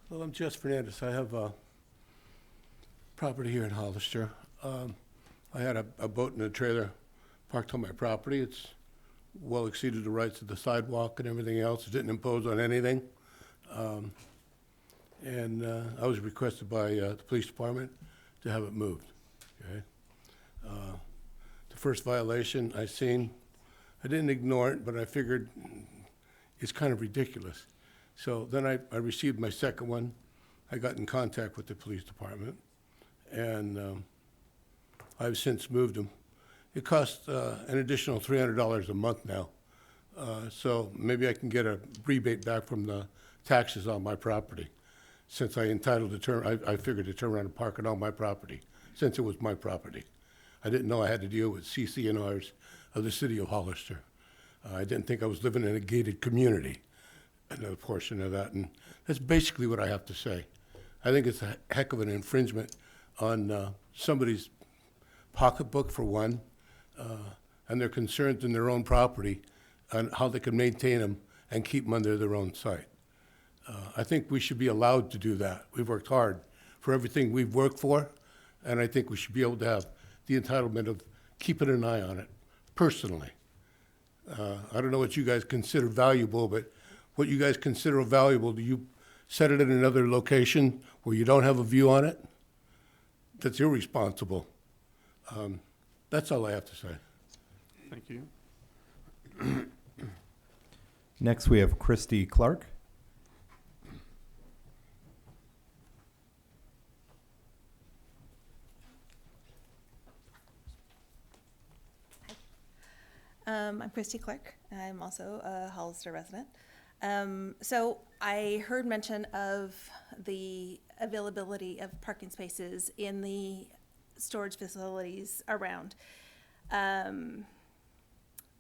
Well, I'm Jess Fernandez. I have a property here in Hollister. I had a boat and a trailer parked on my property. It's well exceeded the rights of the sidewalk and everything else. It didn't impose on anything. And I was requested by the police department to have it moved, okay? The first violation I seen, I didn't ignore it, but I figured it's kind of ridiculous. So then I received my second one. I got in contact with the police department, and I've since moved them. It costs an additional $300 a month now. So maybe I can get a rebate back from the taxes on my property, since I figured to turn around and park it on my property, since it was my property. I didn't know I had to deal with CC&Rs of the city of Hollister. I didn't think I was living in a gated community, another portion of that, and that's basically what I have to say. I think it's a heck of an infringement on somebody's pocketbook, for one, and their concerns in their own property and how they can maintain them and keep them under their own site. I think we should be allowed to do that. We've worked hard for everything we've worked for, and I think we should be able to have the entitlement of keeping an eye on it, personally. I don't know what you guys consider valuable, but what you guys consider valuable, do you set it in another location where you don't have a view on it? That's irresponsible. That's all I have to say. Thank you. Next, we have Christy Clark. I'm Christy Clark. I'm also a Hollister resident. So I heard mention of the availability of parking spaces in the storage facilities around.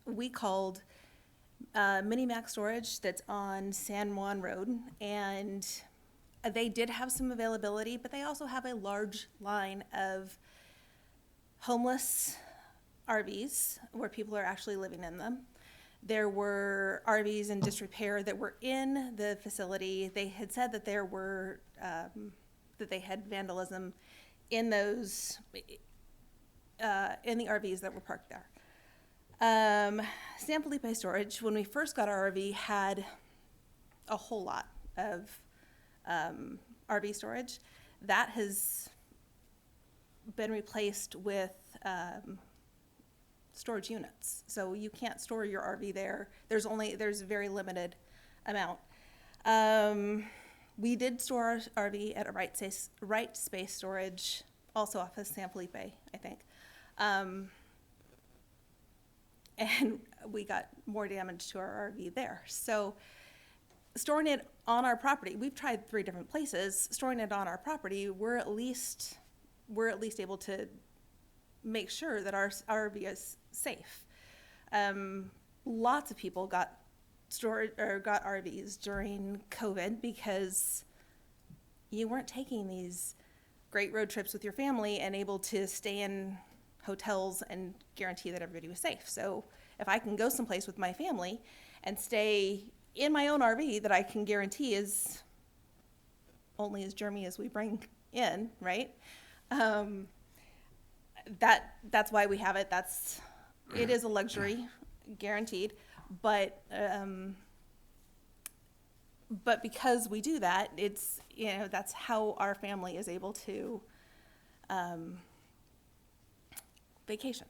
We called Mini-Mac Storage that's on San Juan Road, and they did have some availability, but they also have a large line of homeless RVs where people are actually living in them. There were RVs in disrepair that were in the facility. They had said that there were that they had vandalism in those in the RVs that were parked there. San Felipe Storage, when we first got our RV, had a whole lot of RV storage. That has been replaced with storage units. So you can't store your RV there. There's a very limited amount. We did store our RV at a Right Space Storage, also off of San Felipe, I think. And we got more damage to our RV there. So storing it on our property, we've tried 3 different places. Storing it on our property, we're at least able to make sure that our RV is safe. Lots of people got RVs during COVID because you weren't taking these great road trips with your family and able to stay in hotels and guarantee that everybody was safe. So if I can go someplace with my family and stay in my own RV that I can guarantee is only as germy as we bring in, right? That's why we have it. It is a luxury, guaranteed, but because we do that, it's, that's how our family is able to vacation.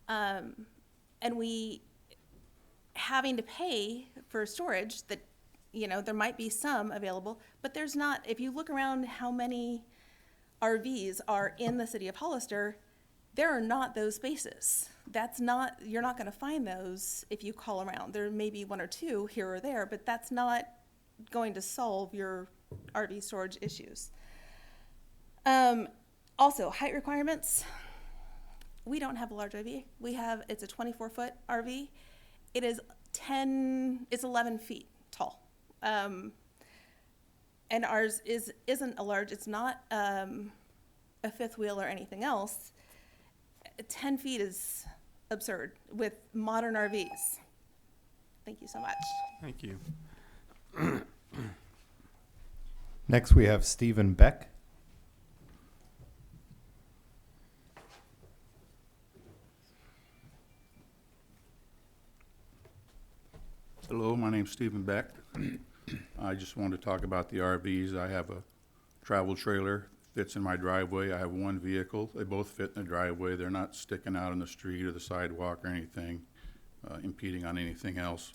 And we having to pay for storage that, there might be some available, but there's not. If you look around how many RVs are in the city of Hollister, there are not those spaces. You're not going to find those if you call around. There may be 1 or 2 here or there, but that's not going to solve your RV storage issues. Also, height requirements. We don't have a large RV. It's a 24-foot RV. It's 11 feet tall. And ours isn't a large, it's not a fifth wheel or anything else. 10 feet is absurd with modern RVs. Thank you so much. Thank you. Next, we have Stephen Beck. Hello, my name's Stephen Beck. I just wanted to talk about the RVs. I have a travel trailer, fits in my driveway. I have one vehicle. They both fit in the driveway. They're not sticking out on the street or the sidewalk or anything, impeding on anything else.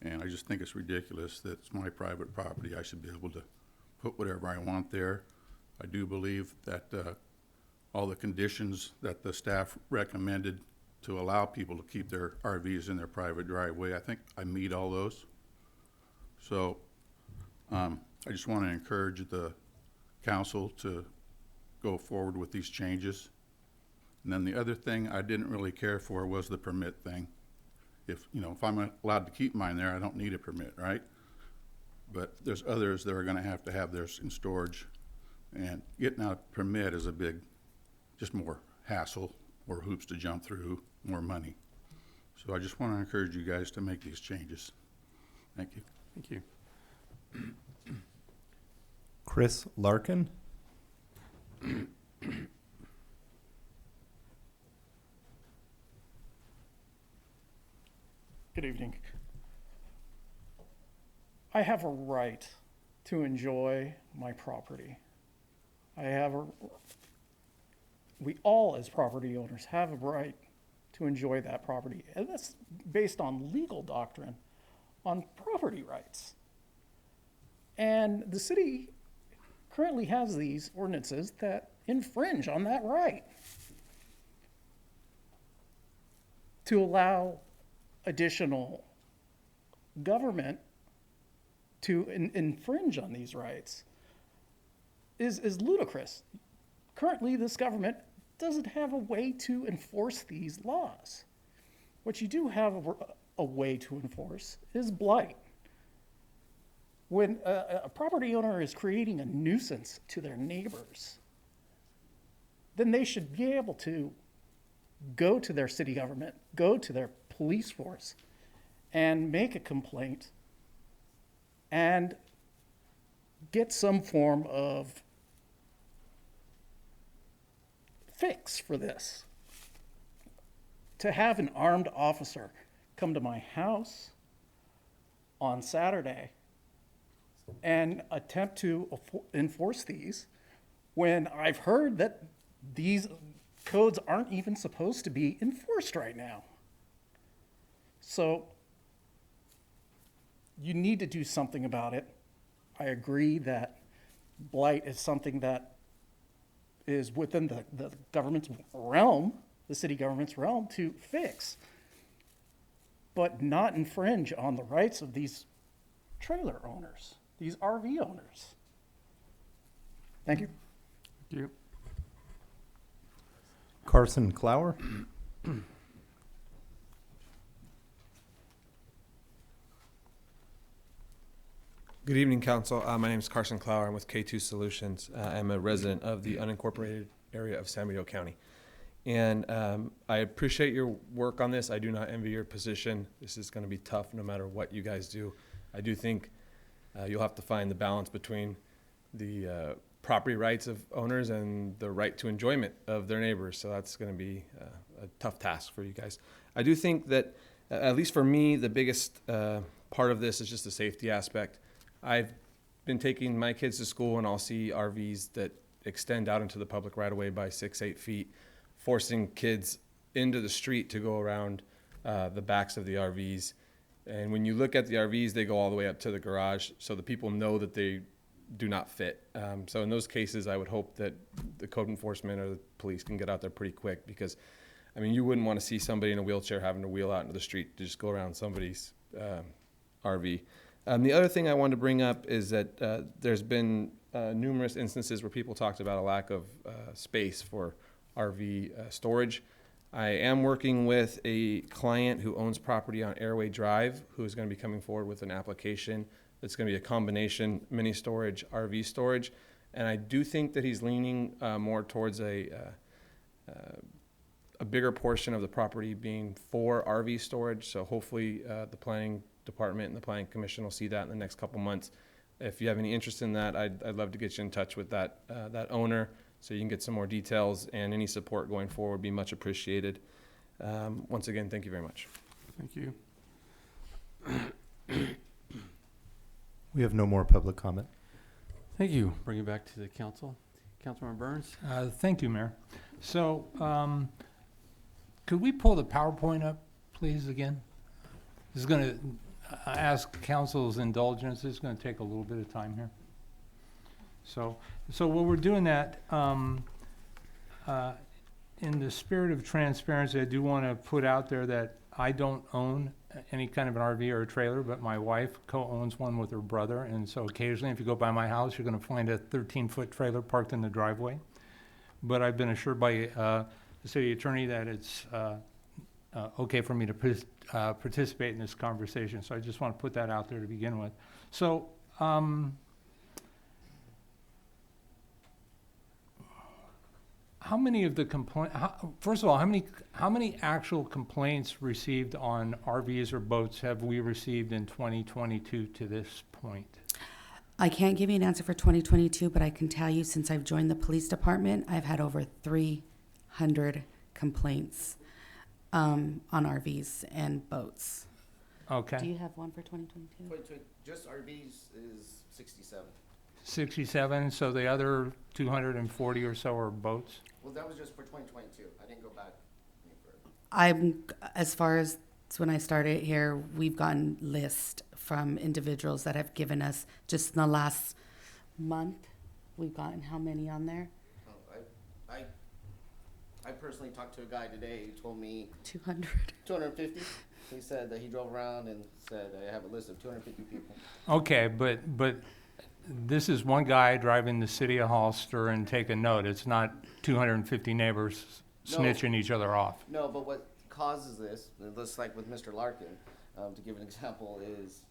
And I just think it's ridiculous that it's my private property. I should be able to put whatever I want there. I do believe that all the conditions that the staff recommended to allow people to keep their RVs in their private driveway, I think I meet all those. So I just want to encourage the council to go forward with these changes. And then the other thing I didn't really care for was the permit thing. If I'm allowed to keep mine there, I don't need a permit, right? But there's others that are going to have theirs in storage, and getting a permit is a big, just more hassle, more hoops to jump through, more money. So I just want to encourage you guys to make these changes. Thank you. Thank you. Chris Larkin. Good evening. I have a right to enjoy my property. We all as property owners have a right to enjoy that property. And that's based on legal doctrine on property rights. And the city currently has these ordinances that infringe on that right to allow additional government to infringe on these rights is ludicrous. Currently, this government doesn't have a way to enforce these laws. What you do have a way to enforce is blight. When a property owner is creating a nuisance to their neighbors, then they should be able to go to their city government, go to their police force, and make a complaint and get some form of fix for this. To have an armed officer come to my house on Saturday and attempt to enforce these when I've heard that these codes aren't even supposed to be enforced right now. So you need to do something about it. I agree that blight is something that is within the government's realm, the city government's realm, to fix, but not infringe on the rights of these trailer owners, these RV owners. Thank you. Thank you. Carson Clower. Good evening, Council. My name is Carson Clower. I'm with K2 Solutions. I'm a resident of the unincorporated area of San Benito County. And I appreciate your work on this. I do not envy your position. This is going to be tough no matter what you guys do. I do think you'll have to find the balance between the property rights of owners and the right to enjoyment of their neighbors. So that's going to be a tough task for you guys. I do think that, at least for me, the biggest part of this is just the safety aspect. I've been taking my kids to school, and I'll see RVs that extend out into the public right away by 6-8 feet, forcing kids into the street to go around the backs of the RVs. And when you look at the RVs, they go all the way up to the garage, so the people know that they do not fit. So in those cases, I would hope that the code enforcement or the police can get out there pretty quick, because, I mean, you wouldn't want to see somebody in a wheelchair having to wheel out into the street to just go around somebody's RV. The other thing I wanted to bring up is that there's been numerous instances where people talked about a lack of space for RV storage. I am working with a client who owns property on Airway Drive, who is going to be coming forward with an application that's going to be a combination mini storage, RV storage. And I do think that he's leaning more towards a bigger portion of the property being for RV storage. So hopefully the planning department and the planning commission will see that in the next couple months. If you have any interest in that, I'd love to get you in touch with that owner so you can get some more details, and any support going forward would be much appreciated. Once again, thank you very much. Thank you. We have no more public comment. Thank you. Bring it back to the council. Councilmember Burns? Thank you, Mayor. So, could we pull the PowerPoint up, please, again? This is going to ask council's indulgence. It's going to take a little bit of time here. So while we're doing that, in the spirit of transparency, I do want to put out there that I don't own any kind of an RV or a trailer, but my wife co-owns one with her brother. And so occasionally, if you go by my house, you're going to find a 13-foot trailer parked in the driveway. But I've been assured by the city attorney that it's okay for me to participate in this conversation. So I just want to put that out there to begin with. So, how many of the first of all, how many actual complaints received on RVs or boats have we received in 2022 to this point? I can't give you an answer for 2022, but I can tell you since I've joined the police department, I've had over 300 complaints on RVs and boats. Okay. Do you have one for 2022? Just RVs is 67. 67, so the other 240 or so are boats? Well, that was just for 2022. I didn't go back any further. As far as when I started here, we've gotten lists from individuals that have given us, just in the last month, we've gotten how many on there? Oh, I personally talked to a guy today who told me 250. He said that he drove around and said, I have a list of 250 people. Okay, but this is one guy driving the city of Hollister and taking note. It's not 250 neighbors snitching each other off. No, but what causes this, just like with Mr. Larkin, to give an example, is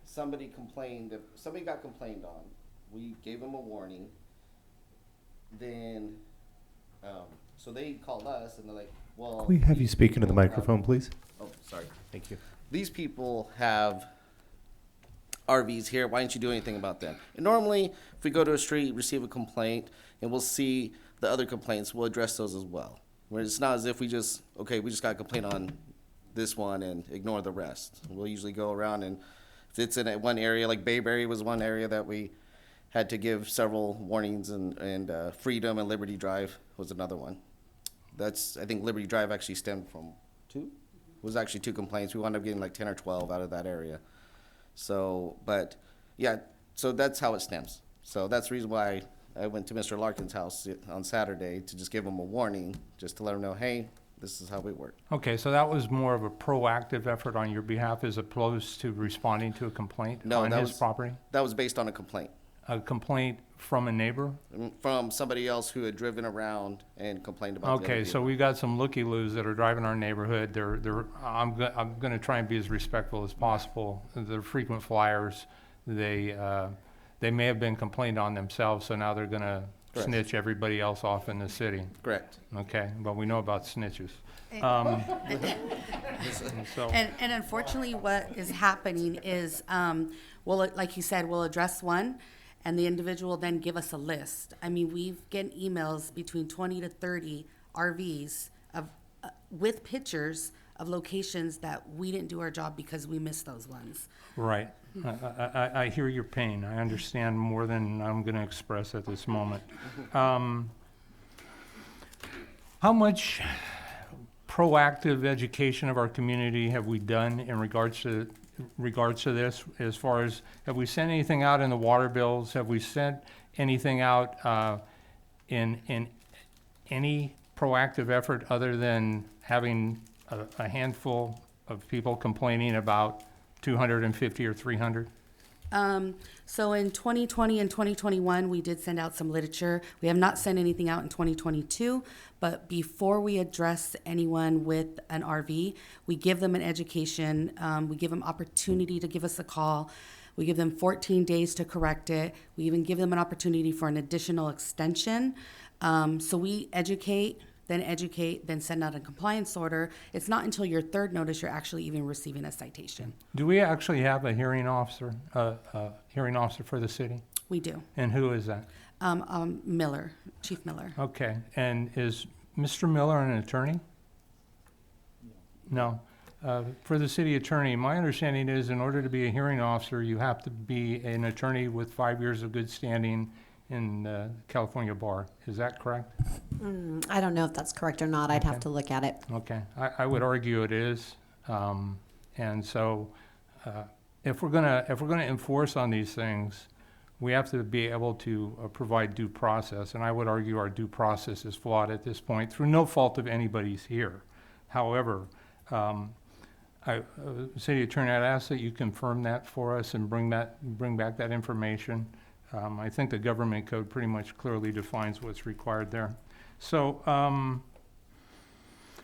somebody got complained on. We gave them a warning. Then, so they called us and they're like, well. Can we have you speak into the microphone, please? Oh, sorry. Thank you. These people have RVs here. Why didn't you do anything about them? And normally, if we go to a street, receive a complaint, and we'll see the other complaints, we'll address those as well. Where it's not as if we just got a complaint on this one and ignore the rest. We'll usually go around, and if it's in one area, like Bayberry was one area that we had to give several warnings, and Freedom and Liberty Drive was another one. I think Liberty Drive actually stemmed from two complaints. We wound up getting like 10 or 12 out of that area. So, but yeah, so that's how it stems. So that's the reason why I went to Mr. Larkin's house on Saturday to just give him a warning, just to let him know, hey, this is how we work. Okay, so that was more of a proactive effort on your behalf as opposed to responding to a complaint on his property? That was based on a complaint. A complaint from a neighbor? From somebody else who had driven around and complained about. Okay, so we've got some looky-loos that are driving our neighborhood. I'm going to try and be as respectful as possible. They're frequent flyers. They may have been complained on themselves, so now they're going to snitch everybody else off in the city. Correct. Okay, but we know about snitches. And unfortunately, what is happening is, like you said, we'll address one, and the individual then give us a list. I mean, we've gotten emails between 20 to 30 RVs with pictures of locations that we didn't do our job because we missed those ones. Right. I hear your pain. I understand more than I'm going to express at this moment. How much proactive education of our community have we done in regards to this? As far as, have we sent anything out in the water bills? Have we sent anything out in any proactive effort other than having a handful of people complaining about 250 or 300? So in 2020 and 2021, we did send out some literature. We have not sent anything out in 2022, but before we address anyone with an RV, we give them an education. We give them opportunity to give us a call. We give them 14 days to correct it. We even give them an opportunity for an additional extension. So we educate, then send out a compliance order. It's not until your third notice you're actually even receiving a citation. Do we actually have a hearing officer for the city? We do. And who is that? Miller, Chief Miller. Okay, and is Mr. Miller an attorney? No. For the city attorney, my understanding is in order to be a hearing officer, you have to be an attorney with 5 years of good standing in California bar. Is that correct? I don't know if that's correct or not. I'd have Okay. to look at it. Okay, I would argue it is. And so, if we're gonna enforce on these things, we have to be able to provide due process. And I would argue our due process is flawed at this point through no fault of anybody's here. However, City Attorney, I'd ask that you confirm that for us and bring back that information. I think the government code pretty much clearly defines what's required there. So,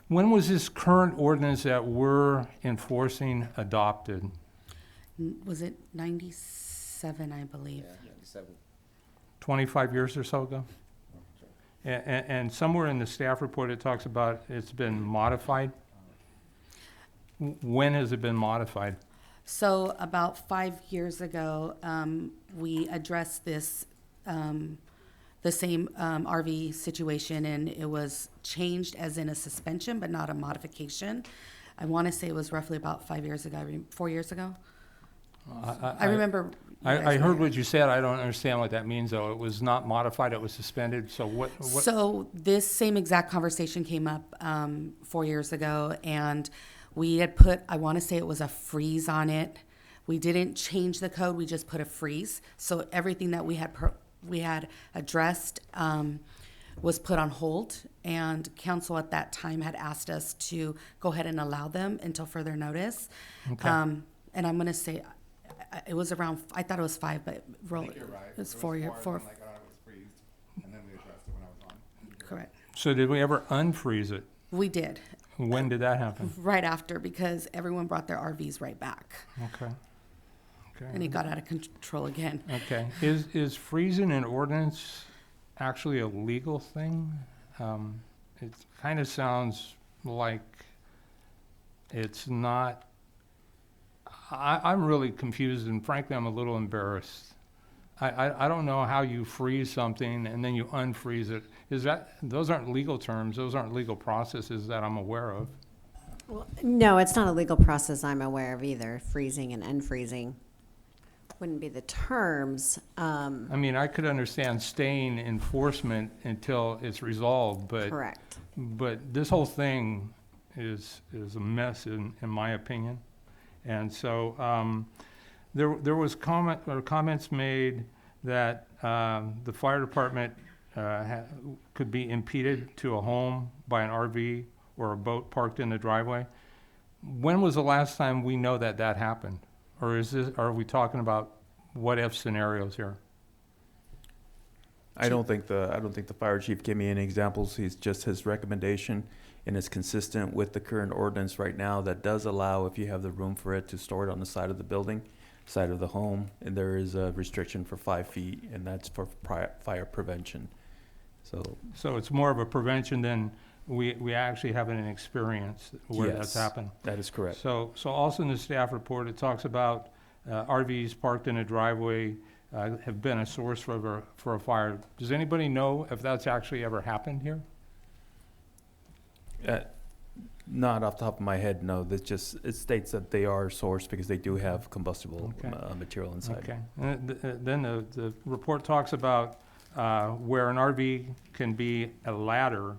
when was this current ordinance that we're enforcing adopted? Was it 97, I believe? 25 years or so ago? And somewhere in the staff report, it talks about it's been modified. When has it been modified? So about 5 years ago, we addressed this, the same RV situation, and it was changed as in a suspension, but not a modification. I want to say it was roughly about 5 years ago, 4 years ago. I remember. I heard what you said. I don't understand what that means, though. It was not modified, it was suspended. So what? So this same exact conversation came up 4 years ago, and we had put, I want to say it was a freeze on it. We didn't change the code, we just put a freeze. So everything that we had addressed was put on hold, and council at that time had asked us to go ahead and allow them until further notice. Okay. And I'm going to say it was around, I thought it was 5, but I think you're right. it was 4 years. Like, I thought it was freezed, and then we addressed it when I was on. Correct. So did we ever unfreeze it? We did. When did that happen? Right after, because everyone brought their RVs right back. Okay. Okay. And it got out of control again. Okay. Is freezing an ordinance actually a legal thing? It kind of sounds like it's not. I'm really confused, and frankly, I'm a little embarrassed. I don't know how you freeze something and then you unfreeze it. Those aren't legal terms, those aren't legal processes that I'm aware of. Well, no, it's not a legal process I'm aware of either. Freezing and unfreezing wouldn't be the terms. I mean, I could understand staying enforcement until it's resolved, but. Correct. But this whole thing is a mess in my opinion. And so, there was comments made that, the fire department, could be impeded to a home by an RV or a boat parked in the driveway. When was the last time we know that happened? Or are we talking about what-if scenarios here? I don't think the fire chief gave me any examples. He's just his recommendation, and it's consistent with the current ordinance right now that does allow, if you have the room for it, to store it on the side of the building, side of the home, and there is a restriction for 5 feet, and that's for fire prevention. So it's more of a prevention than we actually have an experience where that's happened. That is correct. So also in the staff report, it talks about RVs parked in a driveway have been a source for a fire. Does anybody know if that's actually ever happened here? Not off the top of my head, no. It states that they are a source because they do have combustible material inside. Okay. Then the report talks about where an RV can be a ladder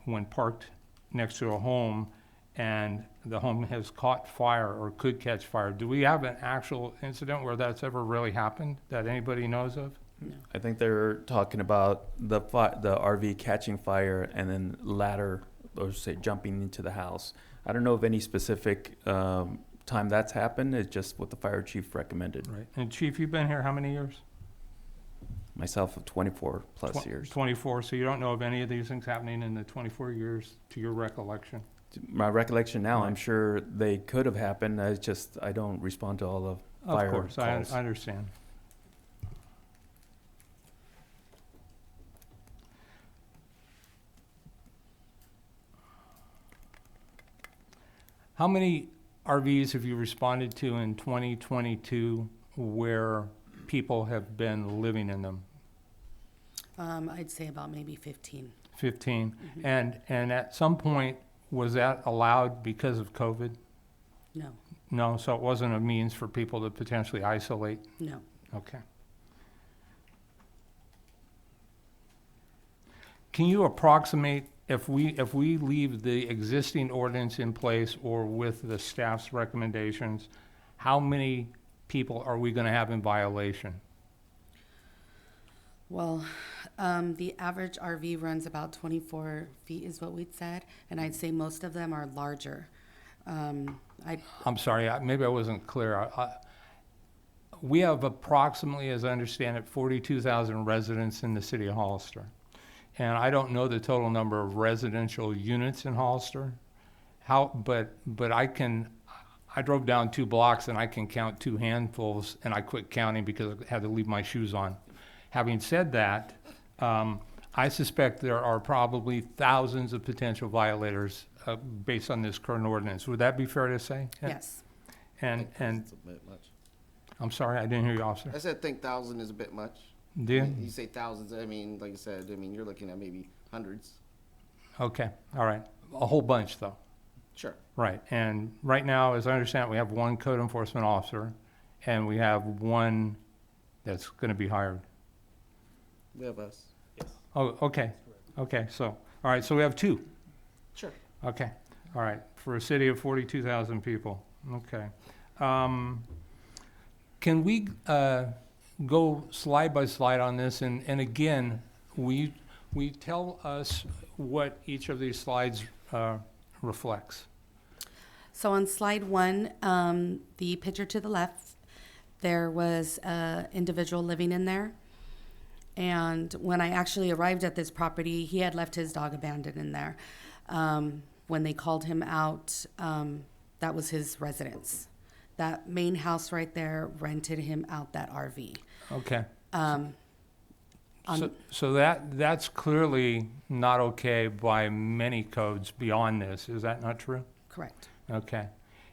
when parked next to a home and the home has caught fire or could catch fire. Do we have an actual incident where that's ever really happened that anybody knows of? No. I think they're talking about the RV catching fire and then ladder, or say jumping into the house. I don't know of any specific time that's happened. It's just what the fire chief recommended. Right. And Chief, you've been here how many years? Myself, 24 plus years. 24, so you don't know of any of these things happening in the 24 years to your recollection? My recollection now, Right. I'm sure they could have happened. I don't respond to all the fire calls. Of course, I understand. How many RVs have you responded to in 2022 where people have been living in them? I'd say about maybe 15. 15. And at some point, was that allowed because of COVID? No, No, so it wasn't a means for people to potentially isolate? no. Okay. Can you approximate, if we leave the existing ordinance in place or with the staff's recommendations, how many people are we gonna have in violation? Well, the average RV runs about 24 feet is what we'd said, and I'd say most of them are larger. I'm sorry, maybe I wasn't clear. We have approximately, as I understand it, 42,000 residents in the city of Hollister. And I don't know the total number of residential units in Hollister. But I drove down 2 blocks and I can count 2 handfuls, and I quit counting because I had to leave my shoes on. Having said that, I suspect there are probably thousands of potential violators based on this current ordinance. Would that be fair to say? Yes. And It's a bit much. I'm sorry, I didn't hear you, officer. I said think 1,000 is a bit much. Do you? You say thousands, I mean, like you said, I mean, you're looking at maybe hundreds. Okay, all right. A whole bunch, though. Sure. Right, and right now, as I understand it, we have 1 code enforcement officer, and we have 1 that's gonna be hired. We have us. Yes. Oh, okay, okay, so, all right, so we have 2. Sure. Okay, all right, for a city of 42,000 people, okay. Can we go slide by slide on this, and again, we tell us what each of these slides reflects? So on slide 1, the picture to the left, there was an individual living in there. And when I actually arrived at this property, he had left his dog abandoned in there. When they called him out, that was his residence. That main house right there rented him out that RV. Okay. So that's clearly not okay by many codes beyond this. Is that not true? Correct. Okay.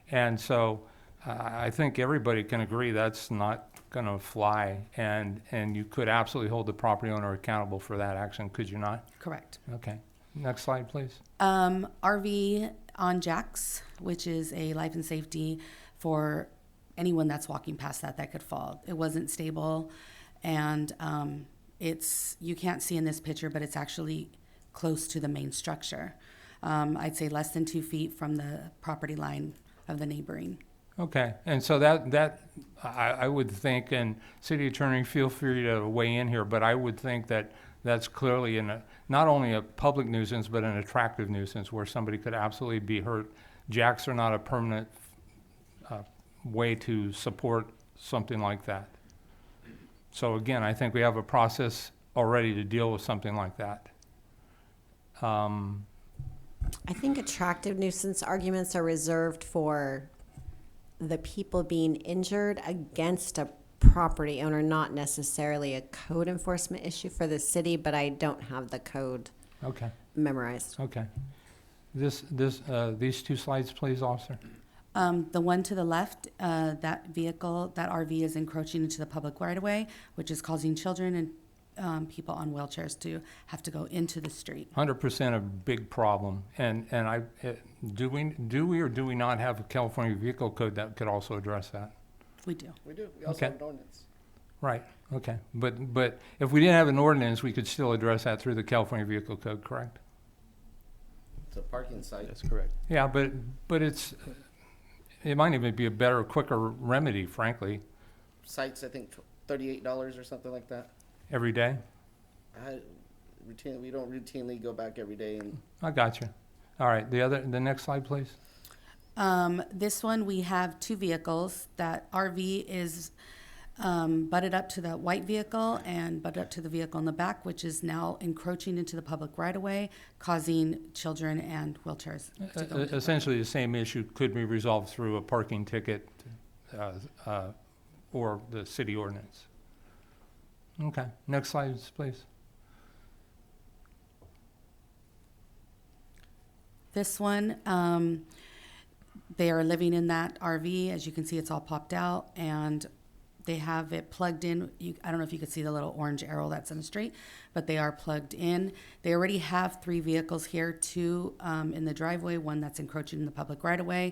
And so I think everybody can agree that's not going to fly, and you could absolutely hold the property owner accountable for that action, could you not? Correct. Okay. Next slide, please. RV on jacks, which is a life and safety for anyone that's walking past that could fall. It wasn't stable, and you can't see in this picture, but it's actually close to the main structure. I'd say less than 2 feet from the property line of the neighboring. Okay, and so that I would think, and city attorney, feel free to weigh in here, but I would think that that's clearly not only a public nuisance, but an attractive nuisance where somebody could absolutely be hurt. Jacks are not a permanent way to support something like that. So again, I think we have a process already to deal with something like that. I think attractive nuisance arguments are reserved for the people being injured against a property owner, not necessarily a code enforcement issue for the city, but I don't have the code memorized. Okay. These 2 slides, please, officer. The one to the left, that RV is encroaching into the public right-of-way, which is causing children and people on wheelchairs to have to go into the street. 100% a big problem. And do we or do we not have a California vehicle code that could also address that? We do. We do. We also have an ordinance. Right. Okay. But if we didn't have an ordinance, we could still address that through the California vehicle code, correct? It's a parking site. That's correct. Yeah, but it might even be a better, quicker remedy, frankly. Sites, I think $38 or something like that. Every day? We don't routinely go back every day. And I got you. All right. The next slide, please. This one, we have 2 vehicles. That RV is butted up to the white vehicle and butted up to the vehicle in the back, which is now encroaching into the public right-of-way, causing children and wheelchairs to go into Essentially, the same issue could be resolved through a parking ticket or the city ordinance. Okay. Next slide, please. This one, they are living in that RV. As you can see, it's all popped out, and They have it plugged in. I don't know if you could see the little orange arrow that's in the street, but they are plugged in. They already have 3 vehicles here, 2 in the driveway, 1 that's encroaching in the public right-of-way.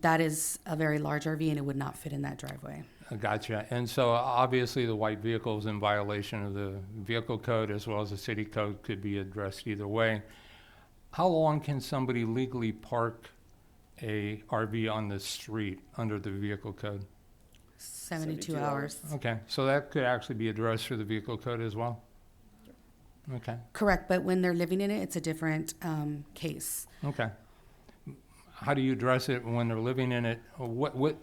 That is a very large RV, and it would not fit in that driveway. Gotcha. And so obviously the white vehicle is in violation of the vehicle code as well as the city code, could be addressed either way. How long can somebody legally park a RV on the street under the vehicle code? 72 hours. Okay, so that could actually be addressed through the vehicle code as well? Okay, Correct, but when they're living in it, it's a different case. okay. How do you address it when they're living in it? What,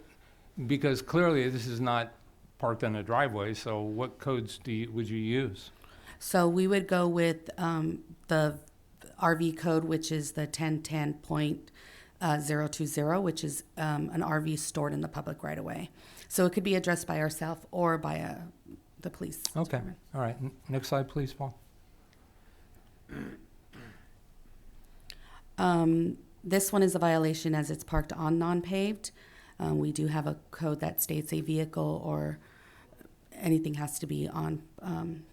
because clearly this is not parked on a driveway, so what codes would you use? So we would go with the RV code, which is the 1010.020, which is an RV stored in the public right of way. So it could be addressed by ourselves or by the police. Okay, department. all right. Next slide, please, Paul. This one is a violation as it's parked on non-paved. We do have a code that states a vehicle or anything has to be on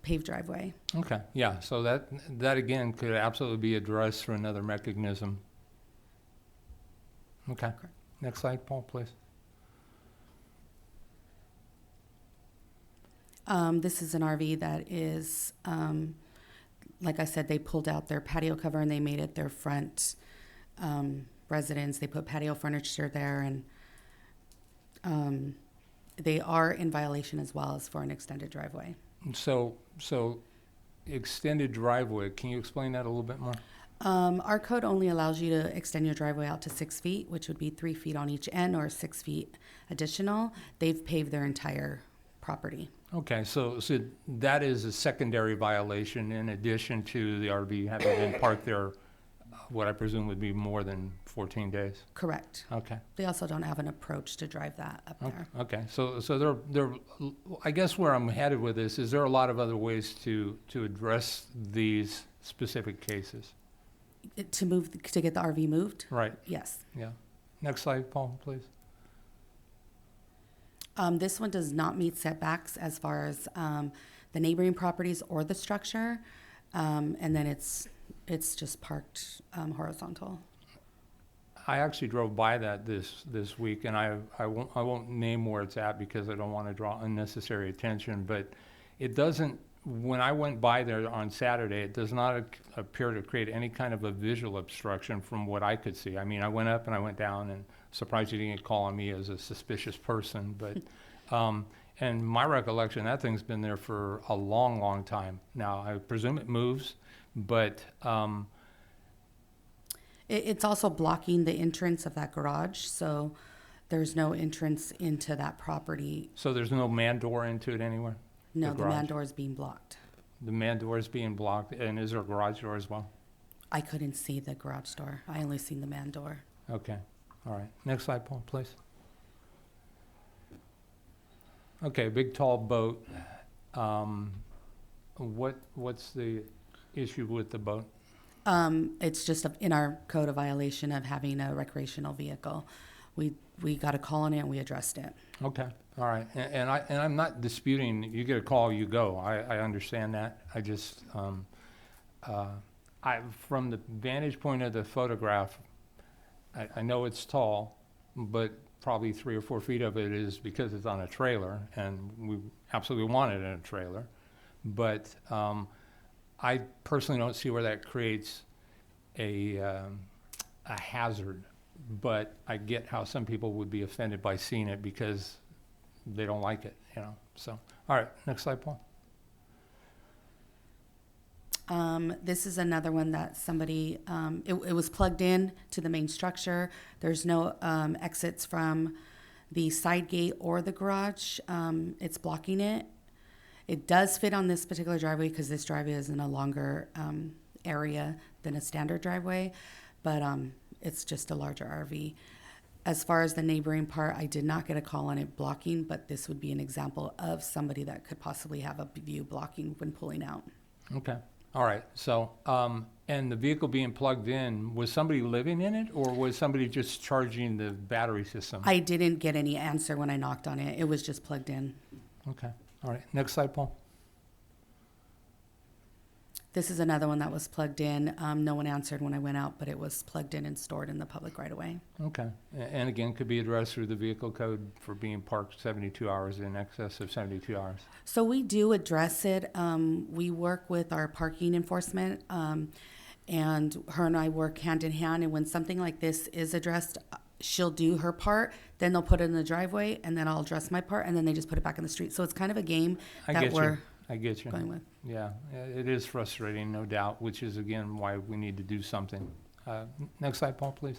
paved driveway. Okay, yeah, so that again could absolutely be addressed through another mechanism. Okay, next slide, Paul, please. This is an RV that is, like I said, they pulled out their patio cover and they made it their front residence. They put patio furniture there, and they are in violation as well as for an extended driveway. So extended driveway, can you explain that a little bit more? Our code only allows you to extend your driveway out to 6 feet, which would be 3 feet on each end or 6 feet additional. They've paved their entire property. Okay, so that is a secondary violation in addition to the RV having been parked there, what I presume would be more than 14 days? Correct. Okay. They also don't have an approach to drive that up there. Okay, so there, I guess where I'm headed with this is there are a lot of other ways to address these specific cases? To get the RV moved? Right. Yes. Yeah. Next slide, Paul, please. This one does not meet setbacks as far as the neighboring properties or the structure, and then it's just parked horizontal. I actually drove by that this week, and I won't name where it's at because I don't want to draw unnecessary attention. But it doesn't. When I went by there on Saturday, it does not appear to create any kind of a visual obstruction from what I could see. I mean, I went up and I went down, and surprised you didn't call on me as a suspicious person. But and my recollection, that thing's been there for a long, long time. Now, I presume it moves, but It's also blocking the entrance of that garage, so there's no entrance into that property. so there's no man door into it anywhere? No, the man garage? door is being blocked. The man door is being blocked, and is there a garage door as well? I couldn't see the garage door. I only seen the man door. Okay, all right. Next slide, Paul, please. Okay, big tall boat. What's the issue with the boat? It's just in our code a violation of having a recreational vehicle. We got a call on it and we addressed it. Okay, all right. And I'm not disputing, you get a call, you go. I understand that. I just, from the vantage point of the photograph, I know it's tall, but probably 3 or 4 feet of it is because it's on a trailer, and we absolutely want it in a trailer. But I personally don't see where that creates a hazard. But I get how some people would be offended by seeing it because they don't like it, you know. So, all right, next slide, Paul. This is another one that somebody, it was plugged in to the main structure. There's no exits from the side gate or the garage. It's blocking it. It does fit on this particular driveway because this driveway is in a longer area than a standard driveway, but it's just a larger RV. As far as the neighboring part, I did not get a call on it blocking, but this would be an example of somebody that could possibly have a view blocking when pulling out. Okay. All right, so, and the vehicle being plugged in, was somebody living in it, or was somebody just charging the battery system? I didn't get any answer when I knocked on it. It was just plugged in. Okay, all right, next slide, Paul. This is another one that was plugged in. No one answered when I went out, but it was plugged in and stored in the public right away. Okay, and again, could be addressed through the vehicle code for being parked 72 hours in excess of 72 hours. So we do address it. We work with our parking enforcement, and her and I work hand in hand. And when something like this is addressed, she'll do her part, then they'll put it in the driveway, and then I'll address my part, and then they just put it back in the street. So it's kind of a game that we're going with. Yeah, it is frustrating, no doubt, which is, again, why we need to do something. Next slide, Paul, please.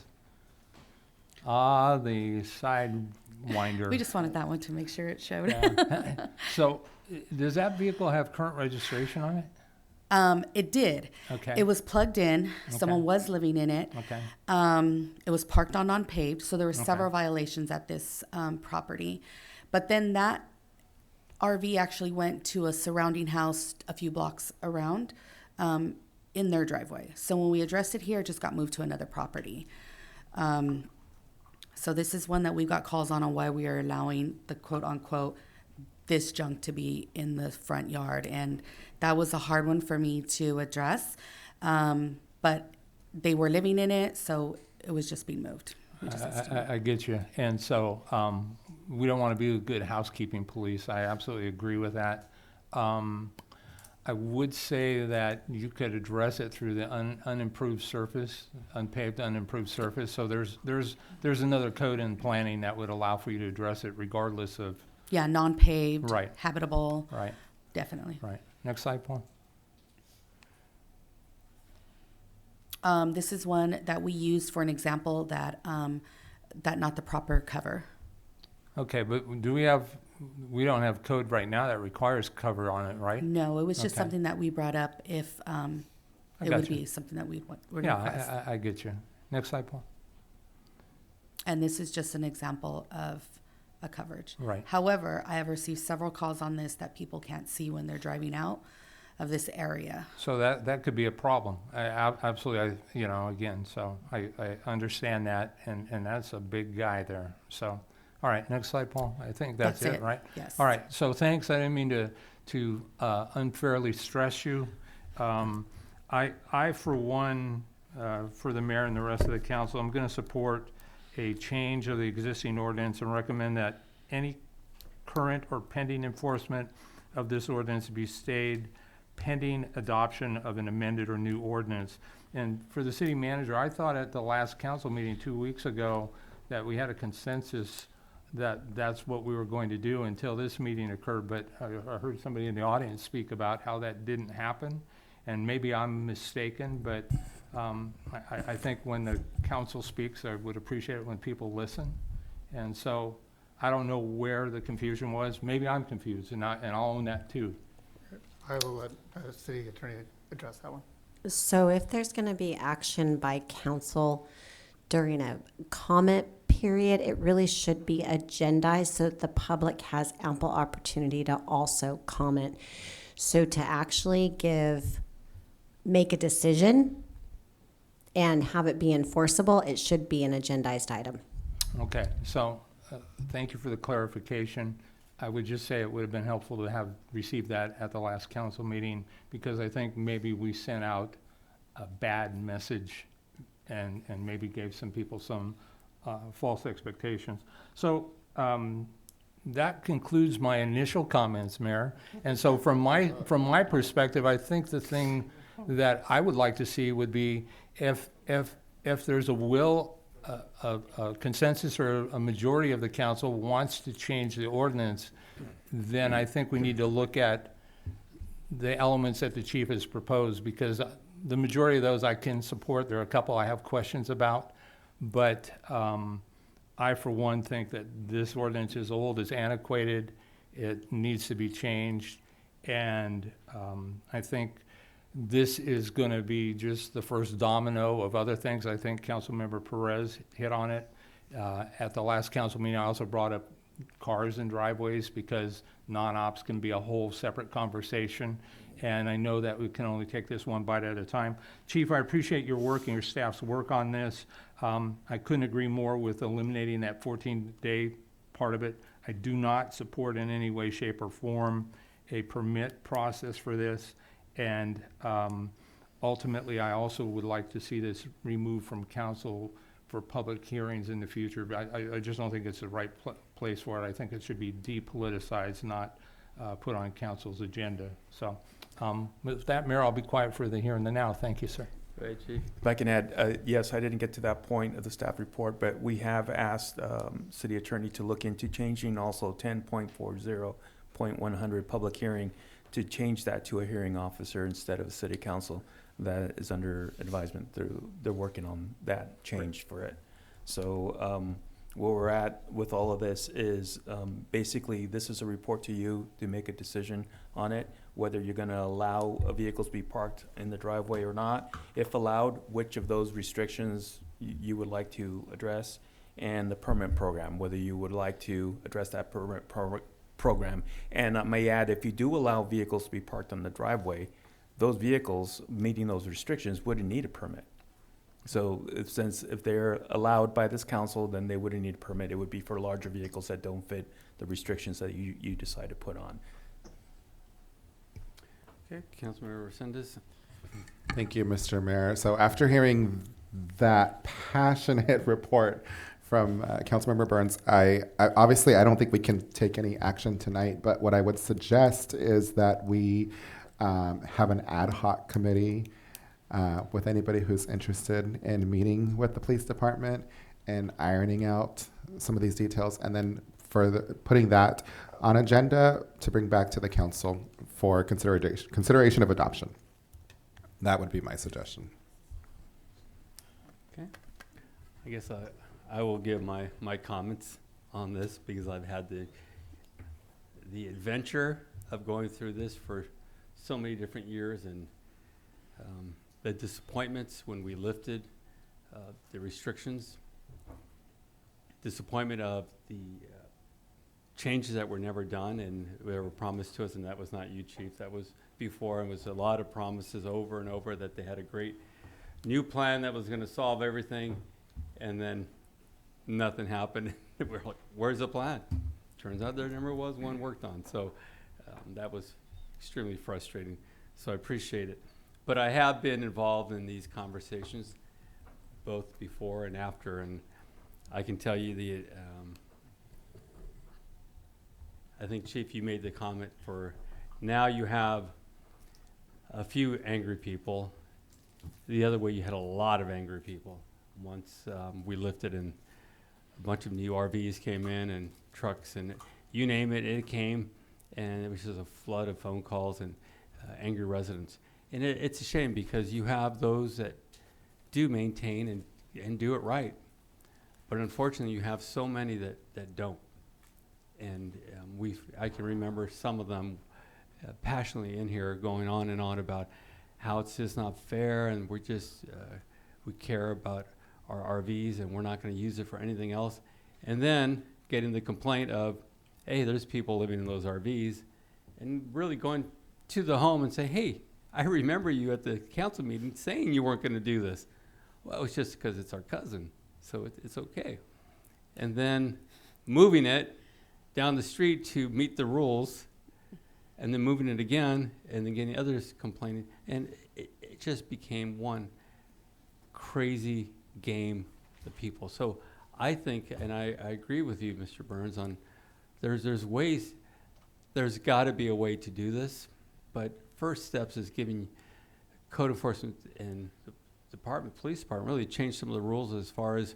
The sidewinder. We just wanted that one to make sure it showed. Yeah. So, does that vehicle have current registration on it? It did. Okay. It was plugged in. Okay. Someone was living in it. Okay. It was parked on non-paved, so there were Okay. several violations at this property. But then that RV actually went to a surrounding house a few blocks around in their driveway. So when we addressed it here, it just got moved to another property. So this is one that we've got calls on why we are allowing the quote unquote this junk to be in the front yard. And that was a hard one for me to address. But they were living in it, so it was just being moved. I get you. And so we don't want to be the good housekeeping police. I absolutely agree with that. I would say that you could address it through the unimproved surface, unpaved, unimproved surface. So there's another code in planning that would allow for you to address it regardless of. Yeah, non-paved, Right. habitable. Right. Definitely. Right. Next slide, Paul. This is one that we used for an example that not the proper cover. Okay, but we don't have code right now that requires cover on it, right? No, it was just Okay. something that we brought up if it got would you. be something that we would Yeah, request. I get you. Next slide, Paul. And this is just an example of a coverage. Right. However, I have received several calls on this that people can't see when they're driving out of this area. So that could be a problem. Absolutely, again, so I understand that, and that's a big guy there. So, all right, next slide, Paul. I think that's it, right? Yes. All right, so thanks. I didn't mean to unfairly stress you. I, for one, for the mayor and the rest of the council, I'm going to support a change of the existing ordinance and recommend that any current or pending enforcement of this ordinance be stayed pending adoption of an amended or new ordinance. And for the city manager, I thought at the last council meeting 2 weeks ago that we had a consensus that that's what we were going to do until this meeting occurred. But I heard somebody in the audience speak about how that didn't happen. And maybe I'm mistaken, but I think when the council speaks, I would appreciate it when people listen. And so I don't know where the confusion was. Maybe I'm confused, and I'll own that too. I will let the city attorney address that one. So if there's going to be action by council during a comment period, it really should be agendized so that the public has ample opportunity to also comment. So to actually make a decision and have it be enforceable, it should be an agendized item. Okay, so thank you for the clarification. I would just say it would have been helpful to have received that at the last council meeting, because I think maybe we sent out a bad message and maybe gave some people some false expectations. So that concludes my initial comments, Mayor. And so from my perspective, I think the thing that I would like to see would be if there's a will, a consensus or a majority of the council wants to change the ordinance, then I think we need to look at the elements that the chief has proposed, because the majority of those I can support. There are a couple I have questions about, but I, for one, think that this ordinance is old, it's antiquated, it needs to be changed, and I think this is going to be just the first domino of other things. I think Councilmember Perez hit on it. At the last council meeting, I also brought up cars and driveways, because non-ops can be a whole separate conversation. and I know that we can only take this one bite at a time. Chief, I appreciate your work and your staff's work on this. I couldn't agree more with eliminating that 14-day part of it. I do not support in any way, shape, or form a permit process for this, and ultimately, I also would like to see this removed from council for public hearings in the future. I just don't think it's the right place for it. I think it should be depoliticized, not put on council's agenda. So with that, Mayor, I'll be quiet for the here and the now. Thank you, sir. Right, Chief. If I can add, yes, I didn't get to that point of the staff report, but we have asked city attorney to look into changing also 10.40.100 public hearing to change that to a hearing officer instead of a city council. That is under advisement. They're working on that change for it. So where we're at with all of this is basically this is a report to you to make a decision on it, whether you're going to allow vehicles to be parked in the driveway or not. If allowed, which of those restrictions you would like to address, and the permit program, whether you would like to address that permit program. And I may add, if you do allow vehicles to be parked on the driveway, those vehicles meeting those restrictions wouldn't need a permit. So since if they're allowed by this council, then they wouldn't need a permit. It would be for larger vehicles that don't fit the restrictions that you decide to put on. Okay, Councilmember Resendez. Thank you, Mr. Mayor. So after hearing that passionate report from Councilmember Burns, I obviously I don't think we can take any action tonight, but what I would suggest is that we have an ad hoc committee with anybody who's interested in meeting with the police department and ironing out some of these details, and then putting that on agenda to bring back to the council for consideration of adoption. That would be my suggestion. Okay. I guess I will give my comments on this because I've had the adventure of going through this for so many different years, and the disappointments when we lifted the restrictions, disappointment of the changes that were never done and they were promised to us, and that was not you, Chief. That was before, and was a lot of promises over and over that they had a great new plan that was going to solve everything, and then nothing happened. We're like, where's the plan? Turns out there never was one worked on. So that was extremely frustrating. So I appreciate it. But I have been involved in these conversations both before and after, and I can tell you I think, Chief, you made the comment for now you have a few angry people. The other way, you had a lot of angry people. Once we lifted and a bunch of new RVs came in and trucks and you name it, it came, and it was just a flood of phone calls and angry residents. And it's a shame because you have those that do maintain and do it right. But unfortunately, you have so many that don't. And I can remember some of them passionately in here going on and on about how it's just not fair, and we're just, we care about our RVs and we're not going to use it for anything else. And then getting the complaint of, hey, there's people living in those RVs, and really going to the home and say, hey, I remember you at the council meeting saying you weren't going to do this. Well, it's just because it's our cousin, so it's okay. And then moving it down the street to meet the rules, and then moving it again, and then getting others complaining. And it just became one crazy game of people. So I think, and I agree with you, Mr. Burns, on there's ways, there's got to be a way to do this, but first steps is giving code enforcement and the police department really change some of the rules as far as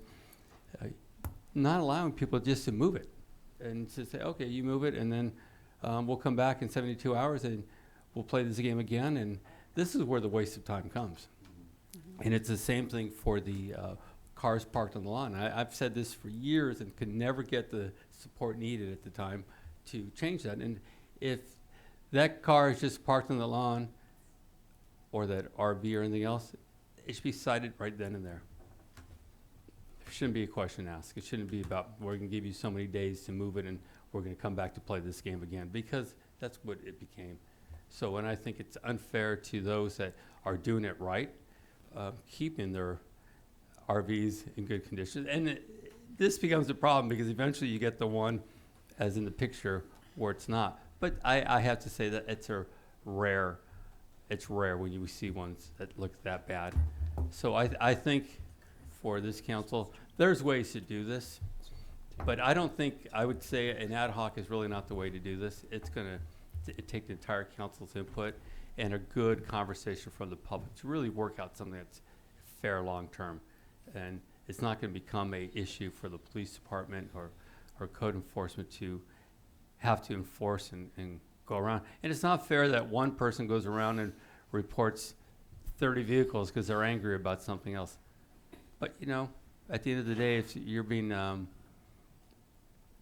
not allowing people just to move it and to say, okay, you move it, and then we'll come back in 72 hours and we'll play this game again. And this is where the waste of time comes. Mm-hmm. And it's the same thing for the cars parked on the lawn. I've said this for years and could never get the support needed at the time to change that. And if that car is just parked on the lawn, or that RV or anything else, it should be cited right then and there. There shouldn't be a question asked. It shouldn't be about, we're going to give you so many days to move it and we're going to come back to play this game again, because that's what it became. So, and I think it's unfair to those that are doing it right, keeping their RVs in good condition. And this becomes a problem because eventually you get the one, as in the picture, where it's not. But I have to say that it's rare when you see ones that look that bad. So I think for this council, there's ways to do this. But I don't think, I would say an ad hoc is really not the way to do this. It's going to take the entire council's input and a good conversation from the public to really work out something that's fair long-term. And it's not going to become a issue for the police department or code enforcement to have to enforce and go around. And it's not fair that one person goes around and reports 30 vehicles because they're angry about something else. But, you know, at the end of the day, if you're being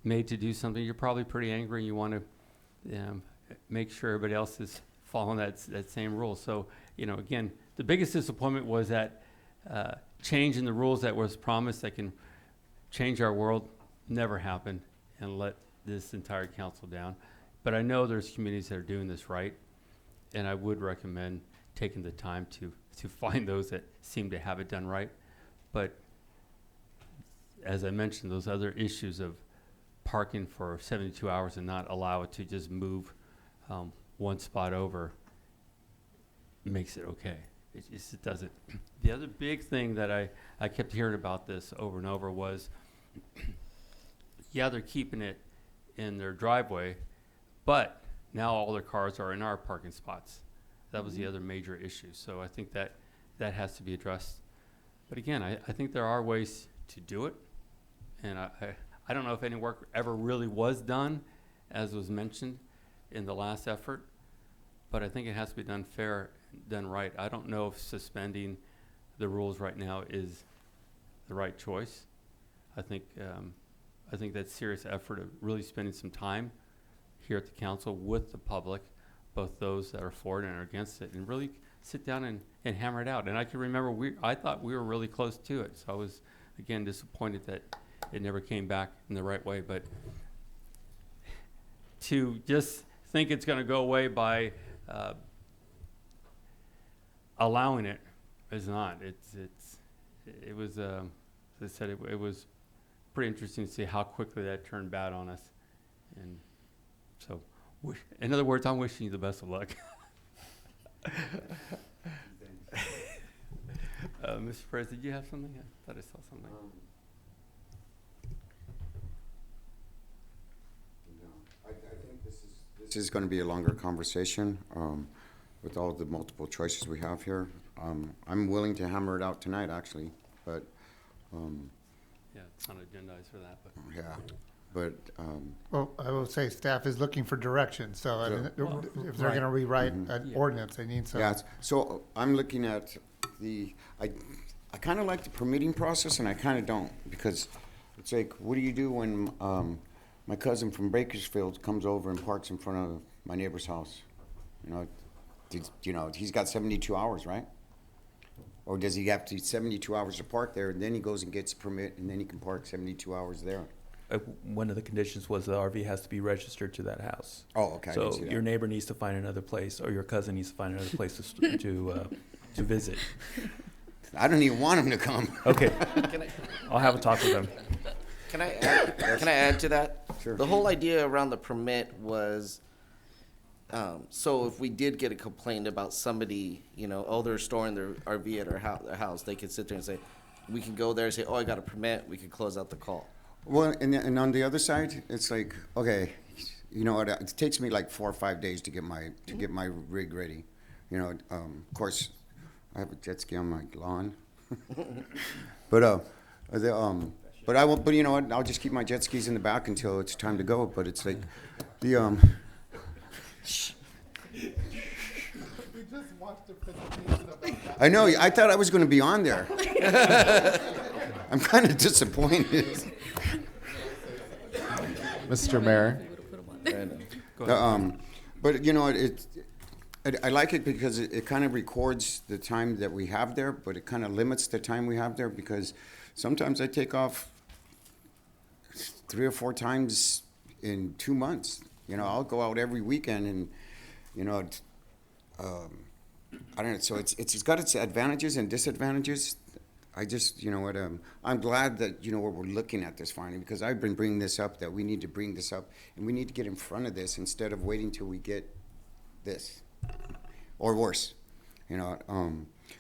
made to do something, you're probably pretty angry and you want to make sure everybody else is following that same rule. So, you know, again, the biggest disappointment was that change in the rules that was promised that can change our world never happened and let this entire council down. But I know there's communities that are doing this right, and I would recommend taking the time to find those that seem to have it done right. But as I mentioned, those other issues of parking for 72 hours and not allow it to just move one spot over makes it okay. It doesn't. The other big thing that I kept hearing about this over and over was, yeah, they're keeping it in their driveway, but now all their cars are in our parking spots. That was the other major issue. So I think that has to be addressed. But again, I think there are ways to do it. And I don't know if any work ever really was done, as was mentioned in the last effort, but I think it has to be done fair, done right. I don't know if suspending the rules right now is the right choice. I think that serious effort of really spending some time here at the council with the public, both those that are for it and are against it, and really sit down and hammer it out. And I can remember I thought we were really close to it. So I was, again, disappointed that it never came back in the right way. But to just think it's going to go away by allowing it is not. It was, as I said, it was pretty interesting to see how quickly that turned bad on us. And so, in other words, I'm wishing you the best of luck. Mr. President, did you have something? I thought I saw something. I think this is going to be a longer conversation with all the multiple choices we have here. I'm willing to hammer it out tonight, actually, but yeah, it's not agendized for that. But yeah, but Well, I will say staff is looking for direction, so I mean, if they're going to rewrite an ordinance, they need some. yeah. So I'm looking at I kind of like the permitting process, and I kind of don't, because it's like, what do you do when my cousin from Bakersfield comes over and parks in front of my neighbor's house? He's got 72 hours, right? Or does he have to 72 hours to park there, and then he goes and gets a permit, and then he can park 72 hours there? One of the conditions was the RV has to be registered to that house. Oh, okay. I didn't So see that. your neighbor needs to find another place, or your cousin needs to find another place to visit. I don't even want him to come. Okay, I'll have a talk with him. Can I add to that? Sure. The whole idea around the permit was, so if we did get a complaint about somebody, they're storing their RV at their house, they could sit there and say, we can go there and say, oh, I got a permit, we could close out the call. Well, and on the other side, it's like, okay, you know what? It takes me like 4 or 5 days to get my rig ready. Of course, I have a jet ski on my lawn, but I won't. But you know what? I'll just keep my jet skis in the back until it's time to go. But it's like the I know. I thought I was going to be on there. I'm kind of disappointed. Mr. Mayor. But I like it because it kind of records the time that we have there, but it kind of limits the time we have there, because sometimes I take off 3 or 4 times in 2 months. I'll go out every weekend, and I don't know, so it's got its advantages and disadvantages. I just, you know what, I'm glad that, you know, we're looking at this finally, because I've been bringing this up, that we need to bring this up, and we need to get in front of this instead of waiting till we get this, or worse, you know.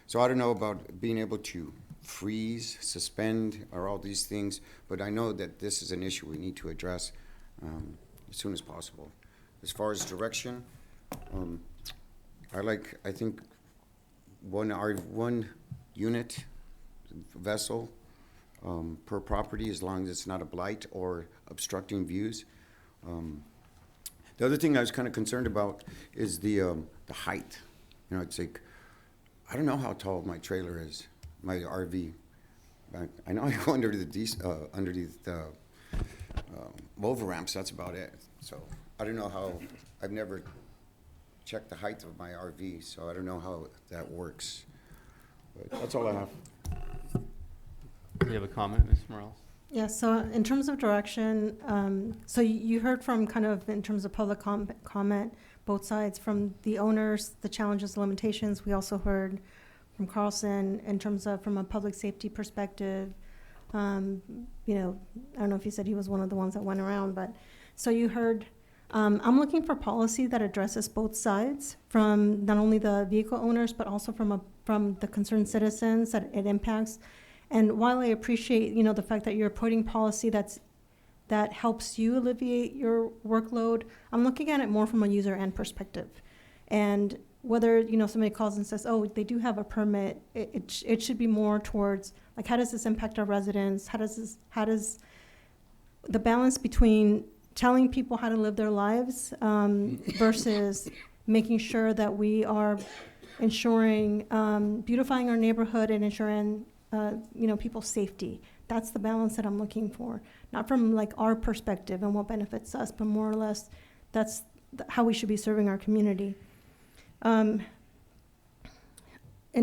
So I don't know about being able to freeze, suspend, or all these things, but I know that this is an issue we need to address as soon as possible. As far as direction, I think one unit vessel per property, as long as it's not a blight or obstructing views. The other thing I was kind of concerned about is the height. You know, it's like, I don't know how tall my trailer is, my RV. I know I go underneath the over ramps, that's about it. So I don't know how, I've never checked the height of my RV, so I don't know how that works. But that's all I have. Do you have a comment, Ms. Morales? Yeah, so in terms of direction, so you heard from kind of in terms of public comment, both sides, from the owners, the challenges, limitations. We also heard from Carlson in terms of from a public safety perspective. You know, I don't know if you said he was one of the ones that went around, but so you heard, I'm looking for policy that addresses both sides, from not only the vehicle owners, but also from the concerned citizens that it impacts. And while I appreciate, you know, the fact that you're putting policy that helps you alleviate your workload, I'm looking at it more from a user end perspective. And whether, you know, somebody calls and says, oh, they do have a permit, it should be more towards, like, how does this impact our residents? How does the balance between telling people how to live their lives versus making sure that we are ensuring, beautifying our neighborhood and ensuring you know, people's safety. That's the balance that I'm looking for. Not from like our perspective and what benefits us, but more or less that's how we should be serving our community. In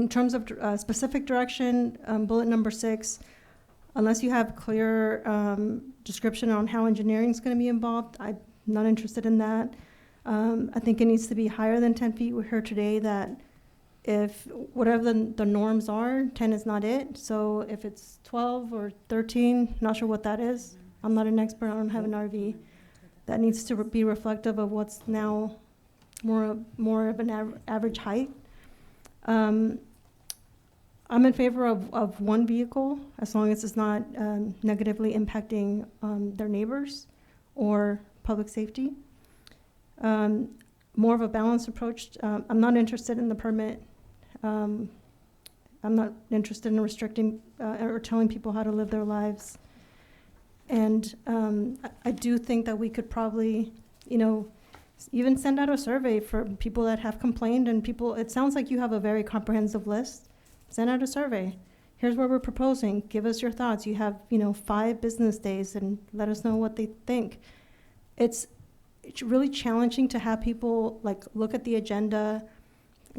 terms of specific direction, bullet number 6, unless you have clear description on how engineering is going to be involved, I'm not interested in that. I think it needs to be higher than 10 feet. We heard today that if whatever the norms are, 10 is not it. So if it's 12 or 13, not sure what that is. I'm not an expert, I don't have an RV. That needs to be reflective of what's now more of an average height. I'm in favor of one vehicle, as long as it's not negatively impacting their neighbors or public safety. More of a balanced approach. I'm not interested in the permit. I'm not interested in restricting or telling people how to live their lives. And I do think that we could probably, you know, even send out a survey for people that have complained, and people, it sounds like you have a very comprehensive list. Send out a survey. Here's what we're proposing. Give us your thoughts. You have, you know, 5 business days, and let us know what they think. It's really challenging to have people like look at the agenda,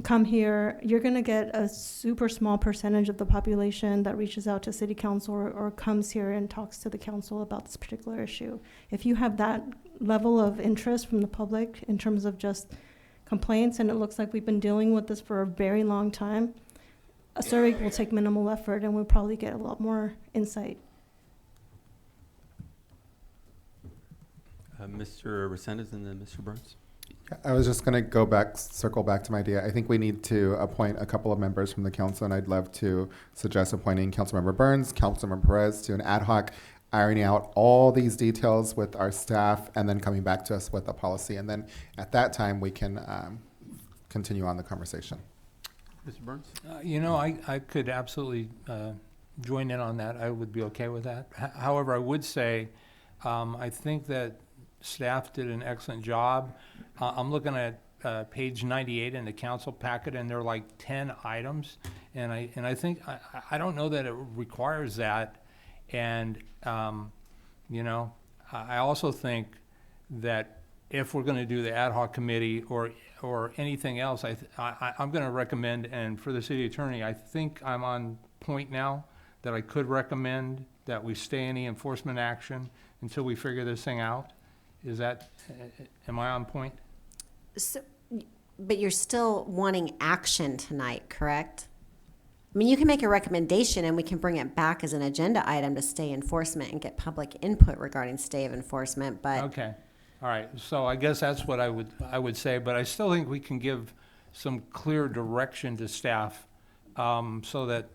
come here. You're going to get a super small percentage of the population that reaches out to city council or comes here and talks to the council about this particular issue. If you have that level of interest from the public in terms of just complaints, and it looks like we've been dealing with this for a very long time, a survey will take minimal effort and we'll probably get a lot more insight. Mr. Resendez and then Mr. Burns. I was just going to circle back to my idea. I think we need to appoint a couple of members from the council, and I'd love to suggest appointing Councilmember Burns, Councilmember Perez to an ad hoc, ironing out all these details with our staff, and then coming back to us with a policy. And then at that time, we can continue on the conversation. Mr. Burns? You know, I could absolutely join in on that. I would be okay with that. However, I would say I think that staff did an excellent job. I'm looking at page 98 in the council packet, and there are like 10 items, and I think I don't know that it requires that. And you know, I also think that if we're going to do the ad hoc committee or anything else, I'm going to recommend, and for the city attorney, I think I'm on point now that I could recommend that we stay any enforcement action until we figure this thing out. Is that, am I on point? So But you're still wanting action tonight, correct? I mean, you can make a recommendation and we can bring it back as an agenda item to stay enforcement and get public input regarding stay of enforcement, but. Okay, all right, so I guess that's what I would say, but I still think we can give some clear direction to staff, so that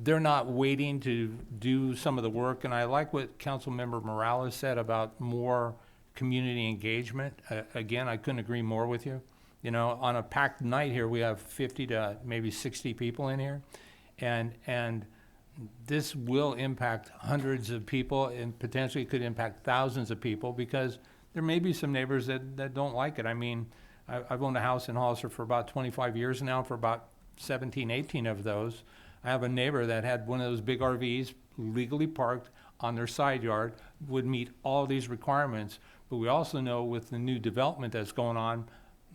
they're not waiting to do some of the work. And I like what Councilmember Morales said about more community engagement. Again, I couldn't agree more with you. You know, on a packed night here, we have 50 to maybe 60 people in here. And this will impact hundreds of people and potentially could impact thousands of people, because there may be some neighbors that don't like it. I mean, I've owned a house in Hollister for about 25 years now. For about 17, 18 of those, I have a neighbor that had one of those big RVs legally parked on their side yard, would meet all these requirements. But we also know with the new development that's going on,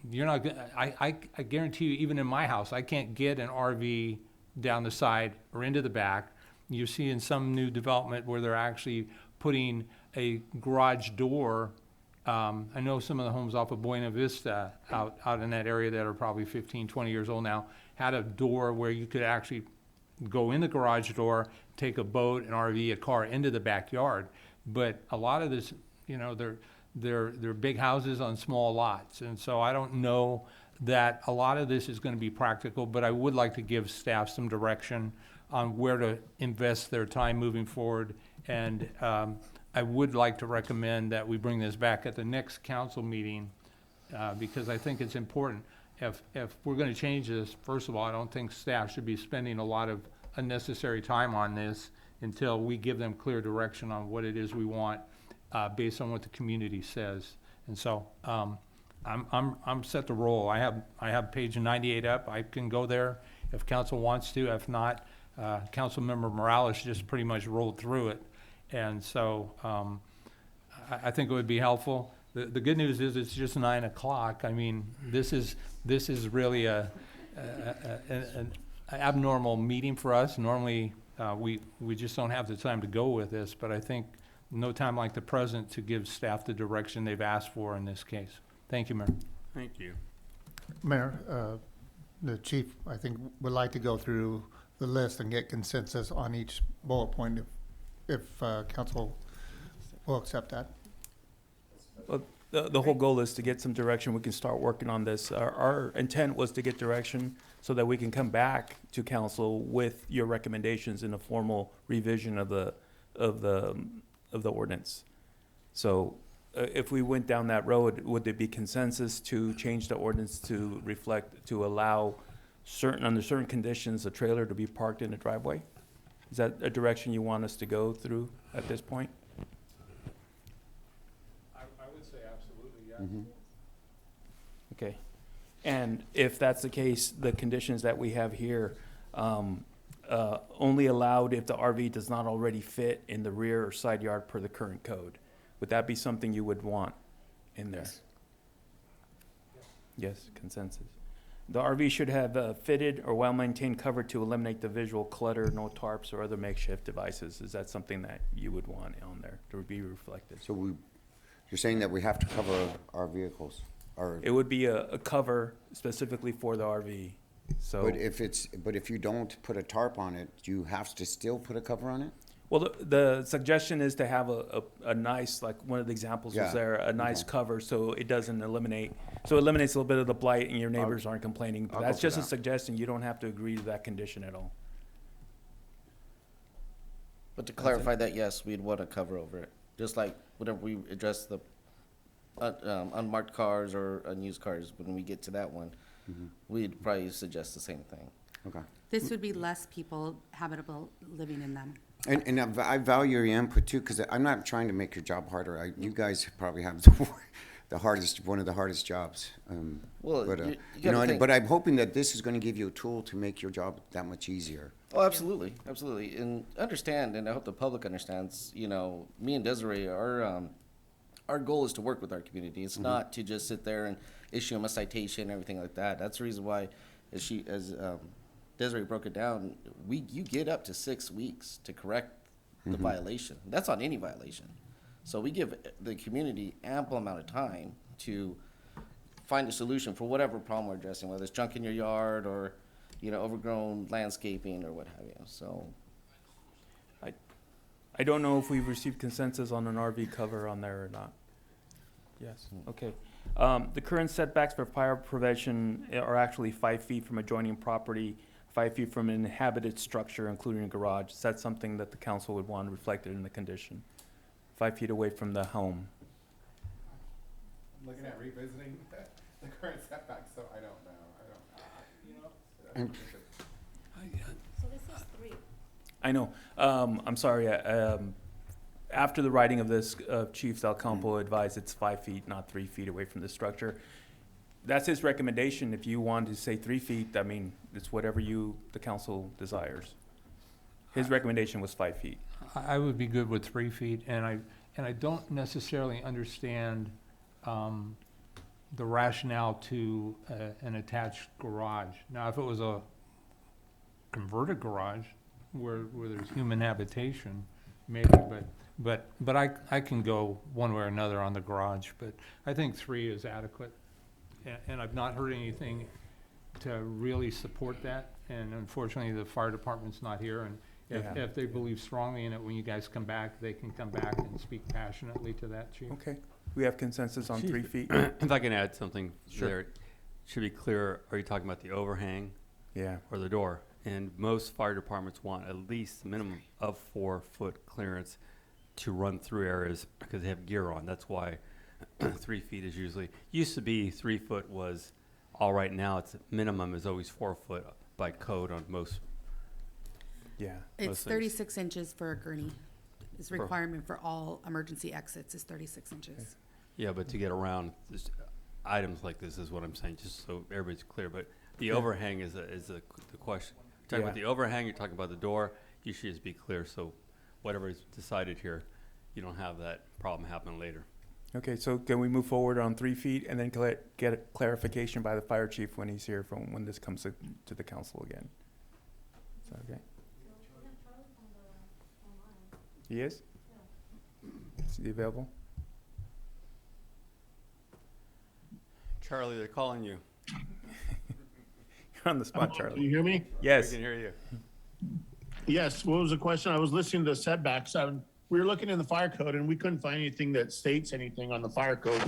you're not, I guarantee you, even in my house, I can't get an RV down the side or into the back. You see in some new development where they're actually putting a garage door. I know some of the homes off of Buena Vista out in that area that are probably 15, 20 years old now, had a door where you could actually go in the garage door, take a boat, an RV, a car into the backyard. But a lot of this, you know, they're big houses on small lots. And so I don't know that a lot of this is going to be practical, but I would like to give staff some direction on where to invest their time moving forward. And I would like to recommend that we bring this back at the next council meeting, because I think it's important. If we're going to change this, first of all, I don't think staff should be spending a lot of unnecessary time on this until we give them clear direction on what it is we want, based on what the community says. And so I'm set to roll. I have page 98 up. I can go there if council wants to. If not, Councilmember Morales just pretty much rolled through it. And so I think it would be helpful. The good news is it's just 9 o'clock. I mean, this is really an abnormal meeting for us. Normally, we just don't have the time to go with this, but I think no time like the present to give staff the direction they've asked for in this case. Thank you, Mayor. Thank you. Mayor, the chief, I think, would like to go through the list and get consensus on each bullet point if council will accept that. Well, the whole goal is to get some direction. We can start working on this. Our intent was to get direction so that we can come back to council with your recommendations in a formal revision of the ordinance. So if we went down that road, would there be consensus to change the ordinance to reflect, to allow under certain conditions, a trailer to be parked in a driveway? Is that a direction you want us to go through at this point? I would say absolutely, yeah. Mm-hmm. Okay. And if that's the case, the conditions that we have here, only allowed if the RV does not already fit in the rear or side yard per the current code. Would that be something you would want in there? Yes, consensus. The RV should have fitted or well-maintained cover to eliminate the visual clutter, no tarps or other makeshift devices. Is that something that you would want on there to be reflected? So you're saying that we have to cover our vehicles? It would be a cover specifically for the RV. So, but if you don't put a tarp on it, do you have to still put a cover on it? well, the suggestion is to have a nice, like one of the examples was there, a nice cover so it doesn't eliminate, so it eliminates a little bit of the blight and your neighbors aren't complaining. But that's just a suggestion. You don't have to agree to that condition at all. But to clarify that, yes, we'd want a cover over it. Just like whenever we address the unmarked cars or unused cars, when we get to that one, we'd probably suggest the same thing. Okay. This would be less people habitable living in them. And I value your input too, because I'm not trying to make your job harder. You guys probably have one of the hardest jobs. But I'm hoping that this is going to give you a tool to make your job that much easier. Oh, absolutely, absolutely, and understand, and I hope the public understands. You know, me and Desiree, our goal is to work with our community. It's not to just sit there and issue them a citation and everything like that. That's the reason why, as Desiree broke it down, you get up to 6 weeks to correct the violation. That's on any violation. So we give the community ample amount of time to find a solution for whatever problem we're addressing, whether it's junk in your yard or, overgrown landscaping or what have you. So, I don't know if we've received consensus on an RV cover on there or not. Yes, okay. The current setbacks for fire prevention are actually 5 feet from adjoining property, 5 feet from an inhabited structure, including a garage. Is that something that the council would want reflected in the condition? 5 feet away from the home. I'm looking at revisiting the current setback, so I don't know. So this is 3. I know. I'm sorry. After the writing of this, Chief Zalcampo advised it's 5 feet, not 3 feet away from the structure. That's his recommendation. If you want to say 3 feet, I mean, it's whatever the council desires. His recommendation was 5 feet. I would be good with 3 feet, and I don't necessarily understand the rationale to an attached garage. Now, if it was a converted garage where there's human habitation, maybe, but I can go one way or another on the garage, but I think 3 is adequate. And I've not heard anything to really support that, and unfortunately, the fire department's not here, and if they believe strongly in it, when you guys come back, they can come back and speak passionately to that, Chief. Okay. We have consensus on 3 feet. If I can add something Sure. there, it should be clear, are you talking about the overhang Yeah. or the door? And most fire departments want at least a minimum of 4-foot clearance to run through areas because they have gear on. That's why 3 feet is usually, used to be 3 foot was all right. Now it's minimum is always 4 foot by code on most. Yeah. It's most things. 36 inches for a gurney. Is requirement for all emergency exits is 36 inches. Yeah, but to get around just items like this is what I'm saying, just so everybody's clear. But the overhang is the question. You're talking about the overhang, you're talking about the door. You should just be clear. So whatever is decided here, you don't have that problem happen later. Okay, so can we move forward on 3 feet and then get a clarification by the fire chief when he's here from when this comes to the council again? Is that okay? He is? Is he available? Charlie, they're calling you. You're on the spot, Charlie. Can you hear me? Yes. I can hear you. Yes. What was the question? I was listening to setbacks. We were looking in the fire code and we couldn't find anything that states anything on the fire code.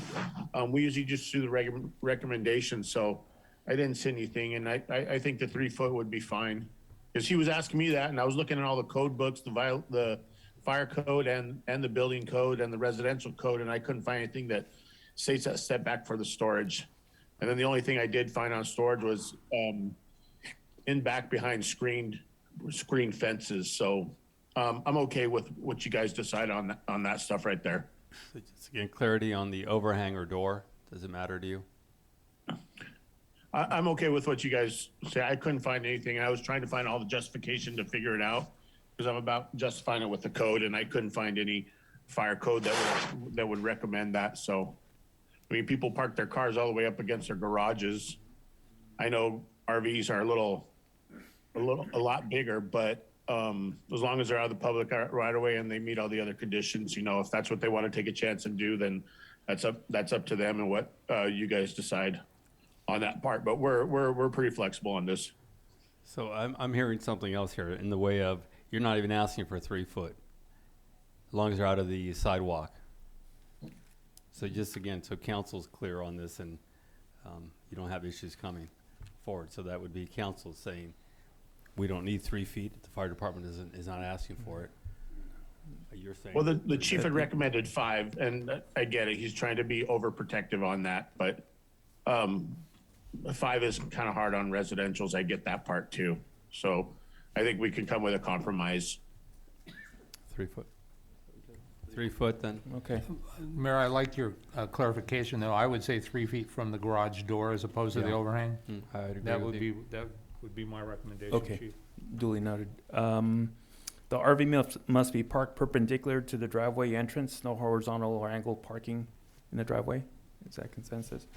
We usually just do the recommendations. So I didn't see anything. And I think the 3 foot would be fine. Because he was asking me that and I was looking at all the code books, the fire code and the building code and the residential code. And I couldn't find anything that states that setback for the storage. And then the only thing I did find on storage was in back behind screen fences. So I'm okay with what you guys decide on that stuff right there. So just again, clarity on the overhang or door. Does it matter to you? I'm okay with what you guys say. I couldn't find anything. I was trying to find all the justification to figure it out because I'm about justifying it with the code, and I couldn't find any fire code that would recommend that. So, I mean, people park their cars all the way up against their garages. I know RVs are a lot bigger, but as long as they're out of the public right away and they meet all the other conditions, if that's what they want to take a chance and do, then that's up to them and what you guys decide on that part. But we're pretty flexible on this. So I'm hearing something else here in the way of you're not even asking for 3 foot, as long as they're out of the sidewalk. So just again, so council's clear on this and you don't have issues coming forward. So that would be council saying, we don't need 3 feet. The fire department is not asking for it. You're saying. Well, the chief had recommended 5, and I get it. He's trying to be overprotective on that, but 5 is kind of hard on residentials. I get that part too. So I think we can come with a compromise. 3 foot. 3 foot then. Okay. Mayor, I like your clarification, though. I would say 3 feet from the garage door as opposed to the overhang. I'd agree That with would you. that would be my recommendation, Okay. Chief. Duly noted. The RV must be parked perpendicular to the driveway entrance, no horizontal or angled parking in the driveway. Is that consensus?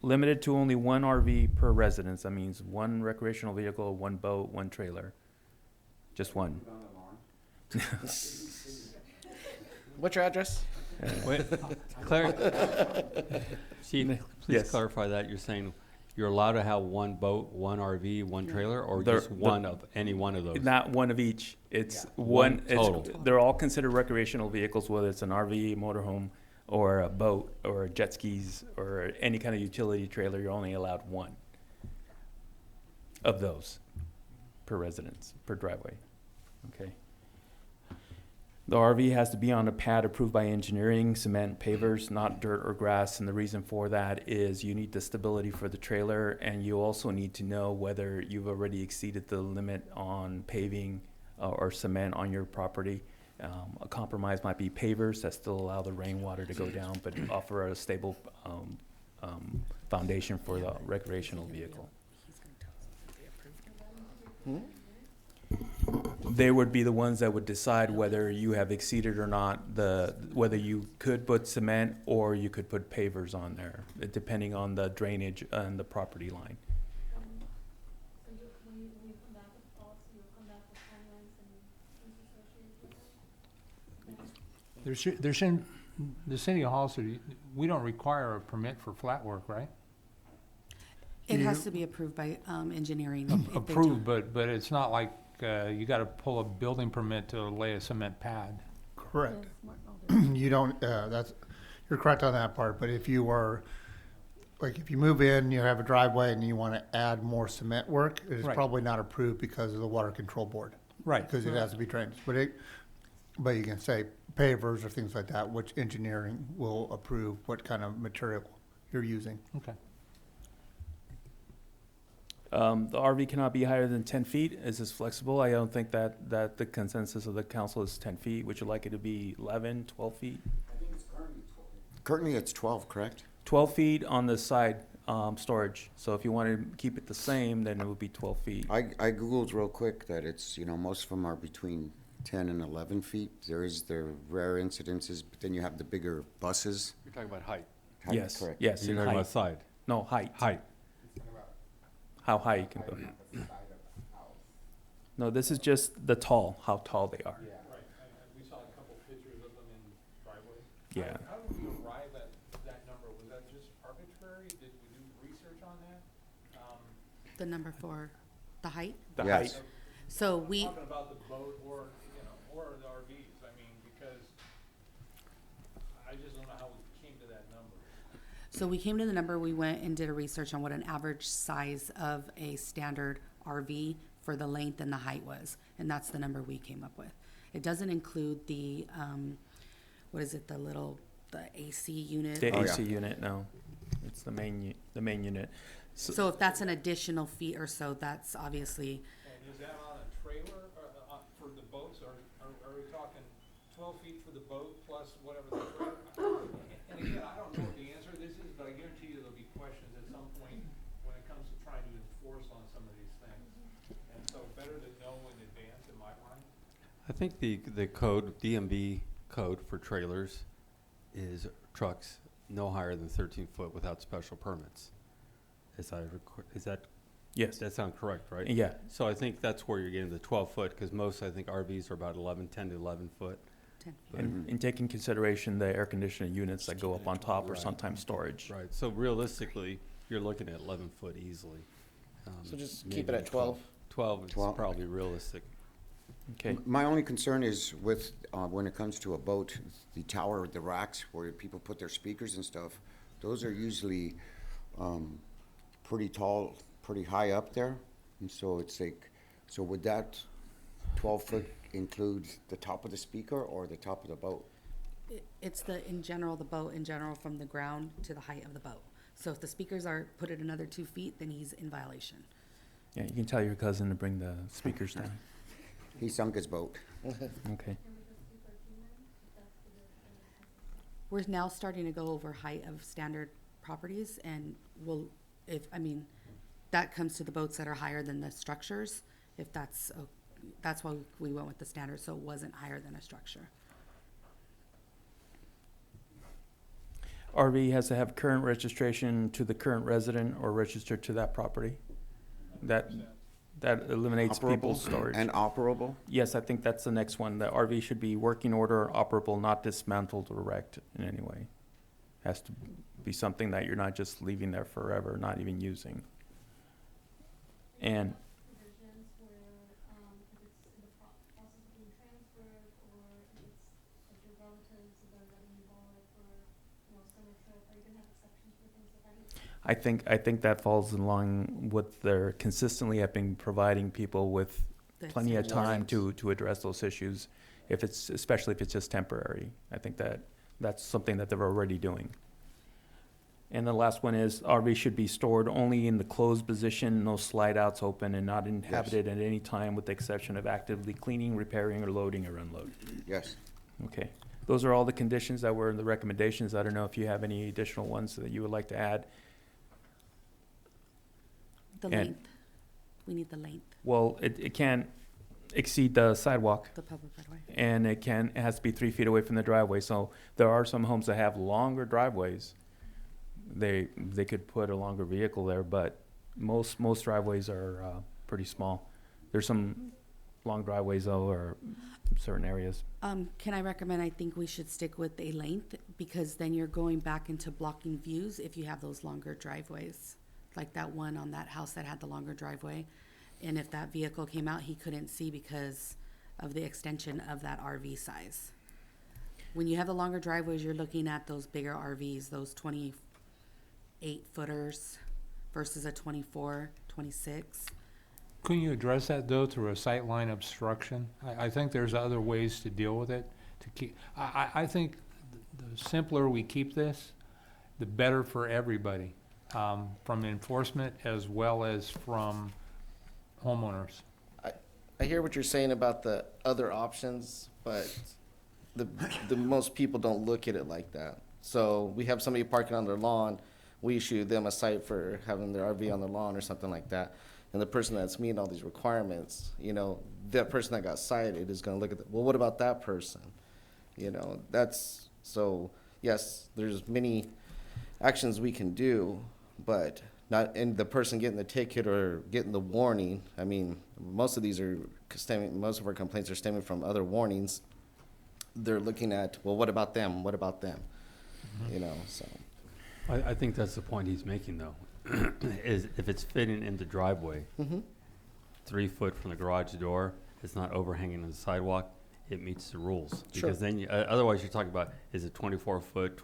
Limited to only 1 RV per residence. That means 1 recreational vehicle, 1 boat, 1 trailer. Just 1. What's your address? Wait, Chief, please Yes. clarify that. You're saying you're allowed to have one boat, one RV, one trailer, or They're- just one of any one of those? Not one of each. It's One one. total. They're all considered recreational vehicles, whether it's an RV, motorhome, or a boat, or jet skis, or any kind of utility trailer. You're only allowed one of those per residence, per driveway. Okay. The RV has to be on a pad approved by engineering, cement, pavers, not dirt or grass. And the reason for that is you need the stability for the trailer, and you also need to know whether you've already exceeded the limit on paving or cement on your property. A compromise might be pavers that still allow the rainwater to go down, but offer a stable foundation for the recreational vehicle. They would be the ones that would decide whether you have exceeded or not whether you could put cement or you could put pavers on there, depending on the drainage and the property line. The city of Hollister, we don't require a permit for flat work, right? It has to be approved by engineering. if they do. Approved, but it's not like you got to pull a building permit to lay a cement pad. Correct. You don't, you're correct on that part, but if you were, like, if you move in, you have a driveway and you want to add more cement work, it is Right. probably not approved because of the water control board. Right. Because it has to be drained. But you can say pavers or things like that, which engineering will approve what kind of material you're using. Okay. The RV cannot be higher than 10 feet. Is this flexible? I don't think that the consensus of the council is 10 feet. Would you like it to be 11, 12 feet? I think it's currently 12. Currently, it's 12, correct? 12 feet on the side storage. So if you want to keep it the same, then it would be 12 feet. I Googled real quick that it's, most of them are between 10 and 11 feet. There is the rare incidences, but then you have the bigger buses. You're talking about height. Height, Yes, correct. yes. You're in talking height. about side. No, height. Height. How high you can go. No, this is just the tall, how tall they are. Right. We saw a couple pictures of them in driveways. Yeah. How did we arrive at that number? Was that just arbitrary? Did we do research on that? The number for the height? The Yes. height. So we, I'm talking about the boat or the RVs. I mean, because I just don't know how we came to that number. So we came to the number, we went and did a research on what an average size of a standard RV for the length and the height was, and that's the number we came up with. It doesn't include the, what is it, the AC unit? The Oh, yeah. AC unit, no. It's the main unit. So if that's an additional feet or so, that's obviously, And is that on a trailer for the boats, or are we talking 12 feet for the boat plus whatever the trailer? And again, I don't know what the answer to this is, but I guarantee you there'll be questions at some point when it comes to trying to enforce on some of these things. And so better to know in advance, in my mind. I think the code, DMV code for trailers is trucks no higher than 13 foot without special permits. Is that, Yes. that sound correct, right? Yeah. So I think that's where you're getting the 12 foot, because most, I think RVs are about 10 to 11 foot. 10 feet. And in taking consideration the air conditioning units that go up on top or sometimes storage. Right, so realistically, you're looking at 11 foot easily. So just maybe keep it at 12? 12 is 12. probably realistic. Okay. My only concern is with, when it comes to a boat, the tower, the racks where people put their speakers and stuff, those are usually pretty tall, pretty high up there. And so it's like, so would that 12-foot include the top of the speaker or the top of the boat? it's the boat in general from the ground to the height of the boat. So if the speakers are put at another 2 feet, then he's in violation. Yeah, you can tell your cousin to bring the speakers down. He sunk his boat. Okay. We're now starting to go over height of standard properties, and that comes to the boats that are higher than the structures. If that's why we went with the standard, so it wasn't higher than a structure. RV has to have current registration to the current resident or registered to that property. That That eliminates Operable people's storage. and operable? Yes, I think that's the next one. The RV should be working order, operable, not dismantled or wrecked in any way. Has to be something that you're not just leaving there forever, not even using. And I think that falls along with their consistently have been providing people with plenty of time to address those issues, especially if it's just temporary. I think that's something that they're already doing. And the last one is RV should be stored only in the closed position, no slide outs open, and not inhabited at any time with the exception of actively cleaning, repairing, or loading or unloading. Yes. Okay. Those are all the conditions that were in the recommendations. I don't know if you have any additional ones that you would like to add. The length. We need the length. Well, it can't exceed the sidewalk. The public right away. And it has to be 3 feet away from the driveway. So there are some homes that have longer driveways. They could put a longer vehicle there, but most driveways are pretty small. There's some long driveways though, or certain areas. Can I recommend, I think we should stick with a length, because then you're going back into blocking views if you have those longer driveways. Like that one on that house that had the longer driveway. And if that vehicle came out, he couldn't see because of the extension of that RV size. When you have the longer driveways, you're looking at those bigger RVs, those 28 footers versus a 24, 26. Couldn't you address that though through a sightline obstruction? I think there's other ways to deal with it. I think the simpler we keep this, the better for everybody. From enforcement as well as from homeowners. I hear what you're saying about the other options, but the most people don't look at it like that. So we have somebody parking on their lawn, we issue them a cite for having their RV on their lawn or something like that. And the person that's meeting all these requirements, that person that got cited is gonna look at well, what about that person? Yes, there's many actions we can do, but not in the person getting the ticket or getting the warning. I mean, most of our complaints are stemming from other warnings. They're looking at, well, what about them? What about them? So. I think that's the point he's making though, is if it's fitting in the driveway, 3 foot from the garage door, it's not overhanging the sidewalk, it meets the rules. Sure. Because then, otherwise you're talking about, is it 24 foot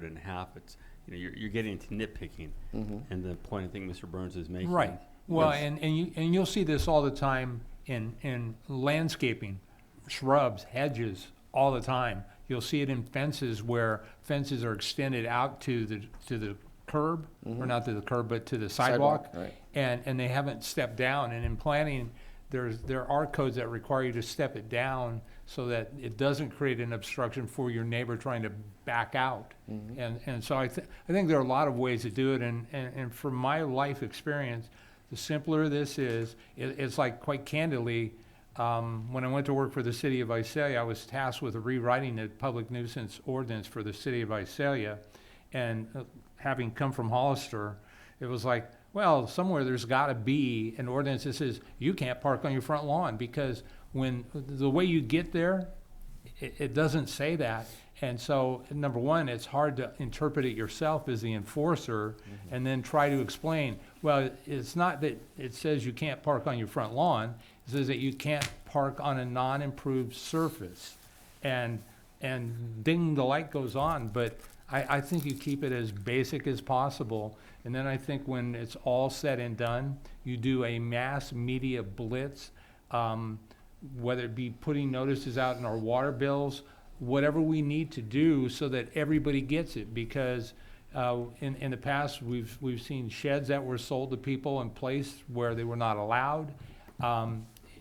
and a half? It's, you're getting into nitpicking, and the point I think Mr. Burns is making. Right. Well, and you'll see this all the time in landscaping, shrubs, hedges, all the time. You'll see it in fences where fences are extended out to the curb, or not to the curb, but to the sidewalk, right. and they haven't stepped down. And in planning, there are codes that require you to step it down so that it doesn't create an obstruction for your neighbor trying to back out. And so I think there are a lot of ways to do it. And from my life experience, the simpler this is, it's like quite candidly, when I went to work for the city of Visalia, I was tasked with rewriting the public nuisance ordinance for the city of Visalia. And having come from Hollister, it was like, well, somewhere there's got to be an ordinance that says you can't park on your front lawn, because when the way you get there, it doesn't say that. And so, number one, it's hard to interpret it yourself as the enforcer and then try to explain, well, it's not that it says you can't park on your front lawn, it says that you can't park on a non-improved surface. And ding, the light goes on, but I think you keep it as basic as possible. And then I think when it's all said and done, you do a mass media blitz, whether it be putting notices out in our water bills, whatever we need to do so that everybody gets it. Because in the past, we've seen sheds that were sold to people and placed where they were not allowed.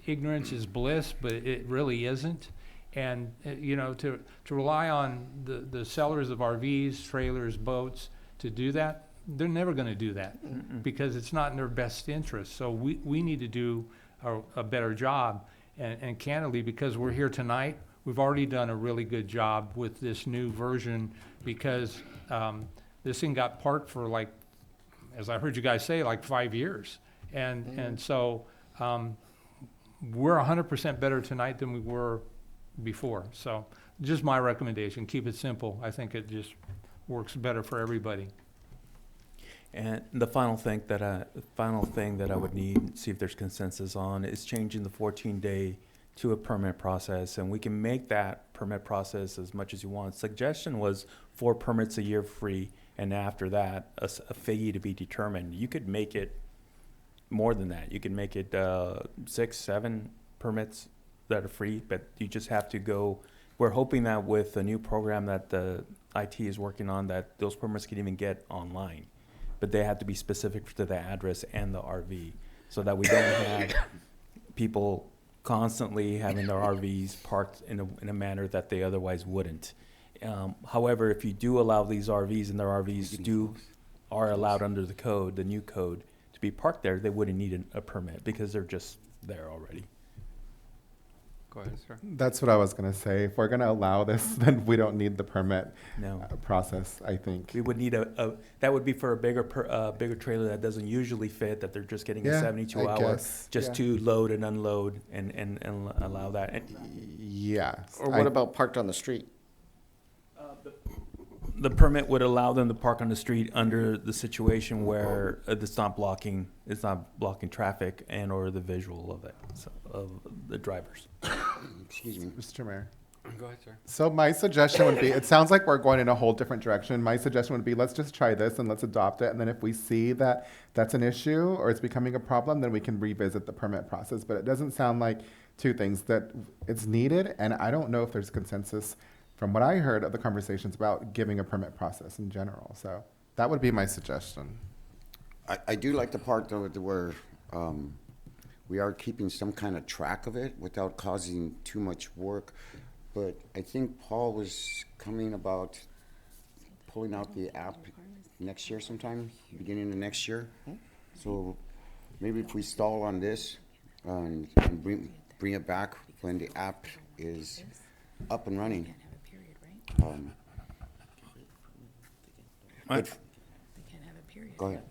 Ignorance is bliss, but it really isn't. And to rely on the sellers of RVs, trailers, boats to do that, they're never going to do that because it's not in their best interest. So we need to do a better job. And candidly, because we're here tonight, we've already done a really good job with this new version, because this thing got parked for, like, as I heard you guys say, like 5 years. And so We're 100% better tonight than we were before. So just my recommendation, keep it simple. I think it just works better for everybody. And the final thing that I would need, see if there's consensus on, is changing the 14-day to a permit process, and we can make that permit process as much as you want. Suggestion was 4 permits a year free, and after that, a fee to be determined. You could make it more than that. You can make it 6, 7 permits that are free, but you just have to go. We're hoping that with a new program that the IT is working on, that those permits can even get online, but they have to be specific to the address and the RV, so that we don't have people constantly having their RVs parked in a manner that they otherwise wouldn't. However, if you do allow these RVs, and their RVs are allowed under the code, the new code, to be parked there, they wouldn't need a permit because they're just there already. Go ahead, sir. That's what I was going to say. If we're going to allow this, then we don't need the permit process, I think. We would need that would be for a bigger trailer that doesn't usually fit, that they're just getting a 72-hour to load and unload and allow that. Yeah. Or what about parked on the street? The permit would allow them to park on the street under the situation where it's not blocking traffic and or the visual of it, of the drivers. Excuse me, Mr. Mayor. Go ahead, sir. So my suggestion would be, it sounds like we're going in a whole different direction. My suggestion would be, let's just try this and let's adopt it. And then if we see that that's an issue or it's becoming a problem, then we can revisit the permit process. But it doesn't sound like 2 things, that it's needed. And I don't know if there's consensus from what I heard of the conversations about giving a permit process in general. So that would be my suggestion. I do like the part though where we are keeping some kind of track of it without causing too much work. But I think Paul was coming about pulling out the app next year sometime, beginning of next year. So maybe if we stall on this and bring it back when the app is up and running. Go ahead.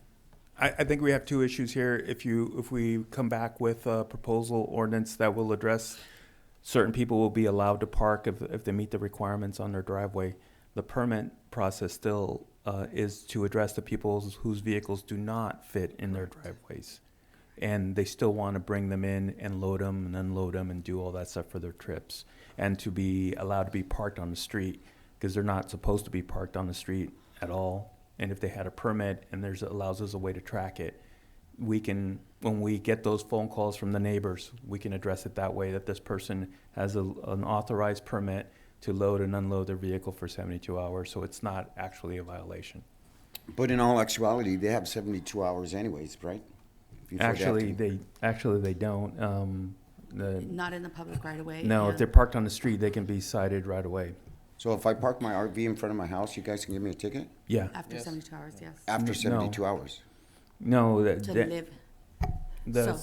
I think we have 2 issues here. If we come back with a proposal ordinance that will address certain people will be allowed to park if they meet the requirements on their driveway, the permit process still is to address the people whose vehicles do not fit in their driveways, and they still want to bring them in and load them and unload them and do all that stuff for their trips, and to be allowed to be parked on the street, because they're not supposed to be parked on the street at all. And if they had a permit and allows us a way to track it, we can, when we get those phone calls from the neighbors, we can address it that way, that this person has an authorized permit to load and unload their vehicle for 72 hours, so it's not actually a violation. But in all actuality, they have 72 hours anyways, right? Actually, they don't. Not in the public right away. No, if they're parked on the street, they can be cited right away. So if I park my RV in front of my house, you guys can give me a ticket? Yeah. After 72 hours, yes. After 72 hours? No, To live. the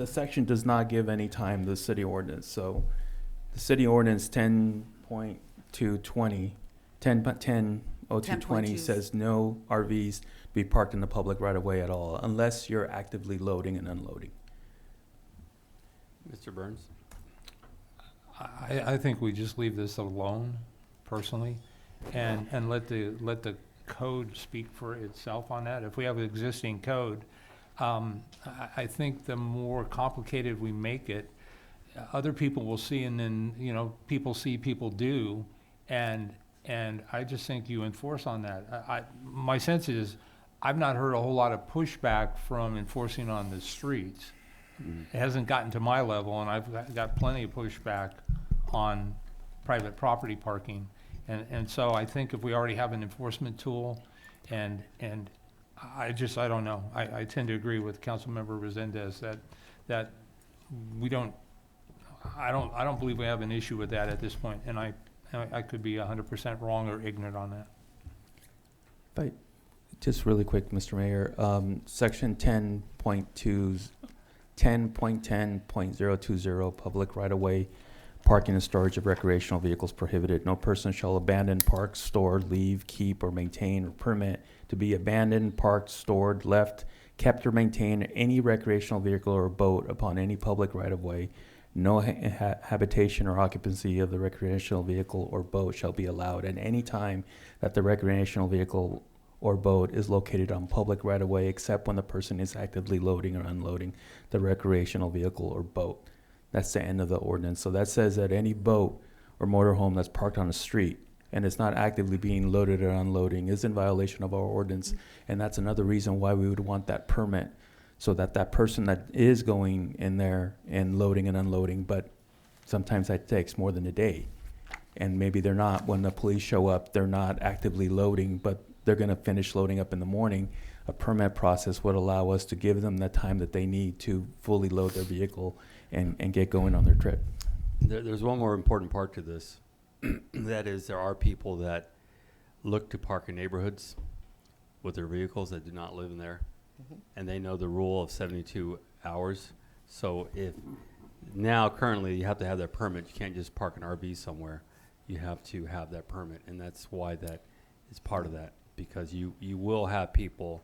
section does not give any time, the city ordinance. So the city ordinance 10.0220 says no RVs be parked in the public right of way at all, unless you're actively loading and unloading. Mr. Burns? I think we just leave this alone, personally, and let the code speak for itself on that. If we have an existing code, I think the more complicated we make it, other people will see, and then, people see, people do, and I just think you enforce on that. My sense is, I've not heard a whole lot of pushback from enforcing on the streets. It hasn't gotten to my level, and I've got plenty of pushback on private property parking. And so I think if we already have an enforcement tool, and I don't know. I tend to agree with Councilmember Resendez that I don't believe we have an issue with that at this point, and I could be 100% wrong or ignorant on that. But just really quick, Mr. Mayor, section 10.10.020, public right-of-way, parking and storage of recreational vehicles prohibited. No person shall abandon, park, store, leave, keep, or maintain, or permit to be abandoned, parked, stored, left, kept or maintain any recreational vehicle or boat upon any public right-of-way. No habitation or occupancy of the recreational vehicle or boat shall be allowed at any time that the recreational vehicle or boat is located on public right-of-way, except when the person is actively loading or unloading the recreational vehicle or boat. That's the end of the ordinance. So that says that any boat or motorhome that's parked on the street and it's not actively being loaded or unloading is in violation of our ordinance. And that's another reason why we would want that permit, so that that person that is going in there and loading and unloading, but sometimes that takes more than a day. And maybe they're not, when the police show up, they're not actively loading, but they're gonna finish loading up in the morning. A permit process would allow us to give them the time that they need to fully load their vehicle and get going on their trip. There's one more important part to this. That is, there are people that look to park in neighborhoods with their vehicles that do not live in there. And they know the rule of 72 hours. So if now currently you have to have that permit, you can't just park an RV somewhere. You have to have that permit, and that's why that is part of that, because you will have people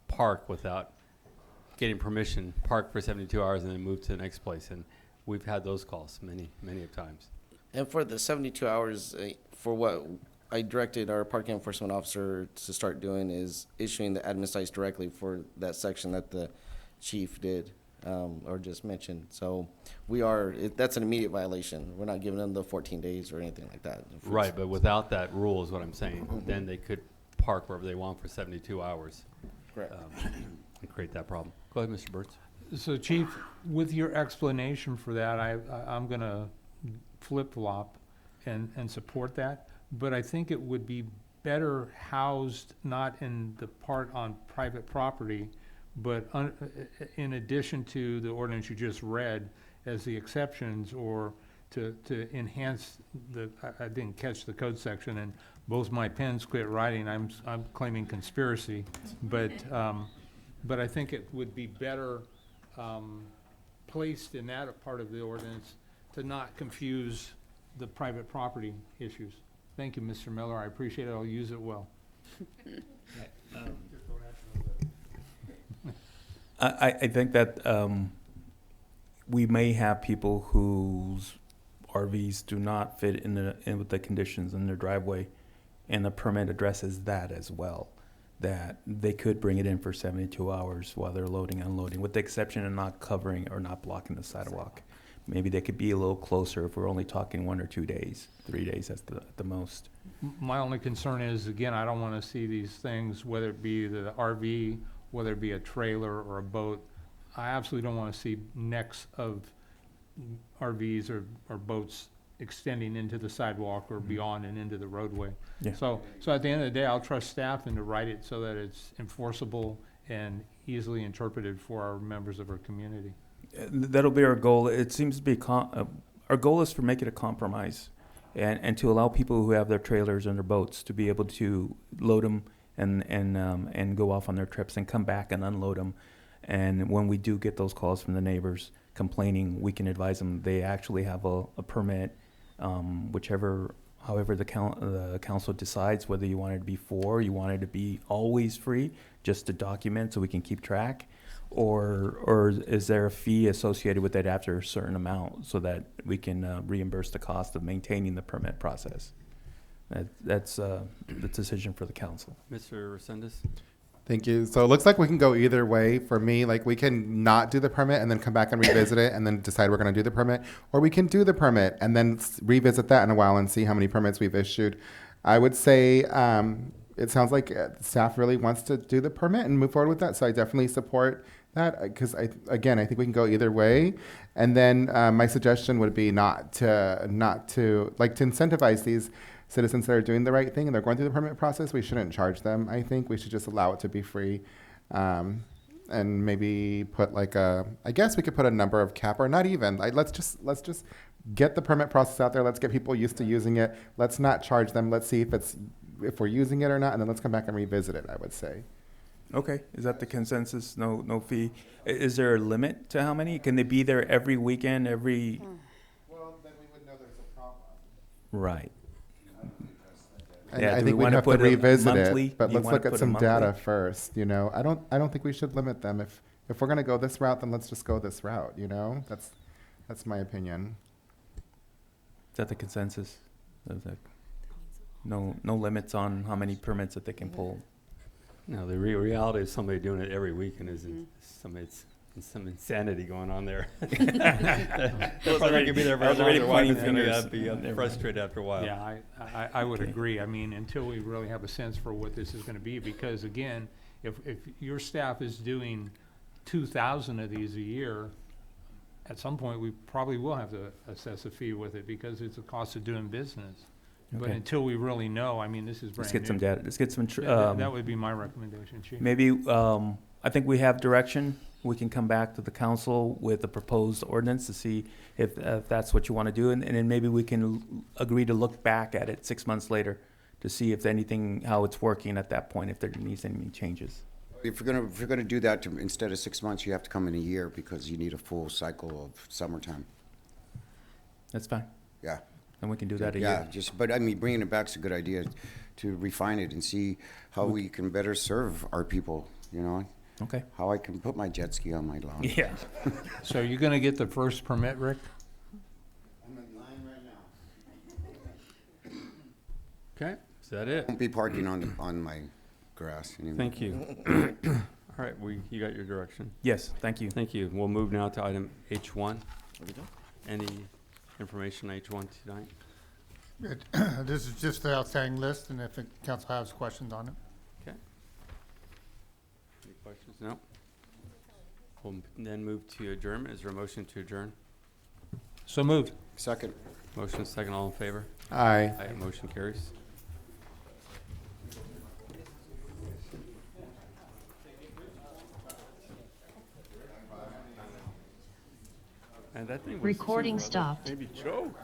park without getting permission, park for 72 hours and then move to the next place. And we've had those calls many of times. And for the 72 hours, for what I directed our parking enforcement officer to start doing is issuing the admin cites directly for that section that the chief did or just mentioned. So that's an immediate violation. We're not giving them the 14 days or anything like that. Right, but without that rule is what I'm saying. Then they could park wherever they want for 72 hours. Correct. And create that problem. Go ahead, Mr. Burns. So Chief, with your explanation for that, I'm gonna flip-flop and support that. But I think it would be better housed not in the part on private property, but in addition to the ordinance you just read as the exceptions, or to enhance I didn't catch the code section, and both my pens quit writing. I'm claiming conspiracy, but I think it would be better placed in that part of the ordinance to not confuse the private property issues. Thank you, Mr. Miller. I appreciate it. I'll use it well. I think that we may have people whose RVs do not fit in with the conditions in their driveway, and the permit addresses that as well, that they could bring it in for 72 hours while they're loading and unloading, with the exception of not covering or not blocking the sidewalk. Maybe they could be a little closer if we're only talking 1 or 2 days, 3 days at the most. My only concern is, again, I don't want to see these things, whether it be the RV, whether it be a trailer or a boat. I absolutely don't want to see necks of RVs or boats extending into the sidewalk or beyond and into the roadway. Yeah. So at the end of the day, I'll trust staff and to write it so that it's enforceable and easily interpreted for our members of our community. That'll be our goal. It seems to be our goal is to make it a compromise, and to allow people who have their trailers and their boats to be able to load them and go off on their trips and come back and unload them. And when we do get those calls from the neighbors complaining, we can advise them they actually have a permit, however the council decides, whether you want it to be you want it to be always free, just to document so we can keep track, or is there a fee associated with it after a certain amount so that we can reimburse the cost of maintaining the permit process? That's the decision for the council. Mr. Resendez? Thank you. So it looks like we can go either way. For me, like, we can not do the permit and then come back and revisit it and then decide we're going to do the permit, or we can do the permit and then revisit that in a while and see how many permits we've issued. I would say it sounds like staff really wants to do the permit and move forward with that. So I definitely support that, because I think we can go either way. And then my suggestion would be not to incentivize these citizens that are doing the right thing and they're going through the permit process. We shouldn't charge them. I think we should just allow it to be free, and maybe put I guess we could put a number of cap, or not even. Let's just get the permit process out there. Let's get people used to using it. Let's not charge them. Let's see if we're using it or not, and then let's come back and revisit it, I would say. Okay, is that the consensus? No fee. Is there a limit to how many? Can they be there every weekend, every? Well, then we would know there's a problem. Right. And Yeah, I do think we we wanna have to put a revisit monthly? it, but Do you let's wanna look at put a some data monthly? first, you know? I don't think we should limit them. If we're gonna go this route, then let's just go this route, you know? That's my opinion. Is that the consensus? Is that no limits on how many permits that they can pull? No, the reality is somebody doing it every weekend is some insanity going on there. They're probably not gonna be there very long. Their wife is gonna be frustrated after a while. Yeah, I would agree. I mean, until we really have a sense for what this is gonna be, because again, if your staff is doing 2,000 of these a year, at some point, we probably will have to assess a fee with it because it's a cost of doing business. But Okay. until we really know, I mean, this is brand new. Let's get some data. Let's get some. That would be my recommendation, Chief. Maybe, I think we have direction. We can come back to the council with a proposed ordinance to see if that's what you want to do. And then maybe we can agree to look back at it 6 months later to see if anything, how it's working at that point, if there needs any changes. If you're gonna do that, instead of 6 months, you have to come in a year because you need a full cycle of summertime. That's fine. Yeah. And we can do that a Yeah, year. but I mean, bringing it back is a good idea to refine it and see how we can better serve our people, you know? Okay. How I can put my jet ski on my lawn. Yeah. So you're gonna get the first permit, Rick? I'm in line right now. Okay, is that it? Won't be parking on my grass anymore. Thank you. All right, you got your direction. Yes, thank you. Thank you. We'll move now to item H1. Any information on H1 tonight? This is just the outstanding list, and if the council has questions on it. Okay. Any questions? No? We'll then move to adjournment. Is there a motion to adjourn? So moved. Second. Motion second, all in favor? Aye. Aye, motion carries. And that thing was Recording stopped. maybe choke.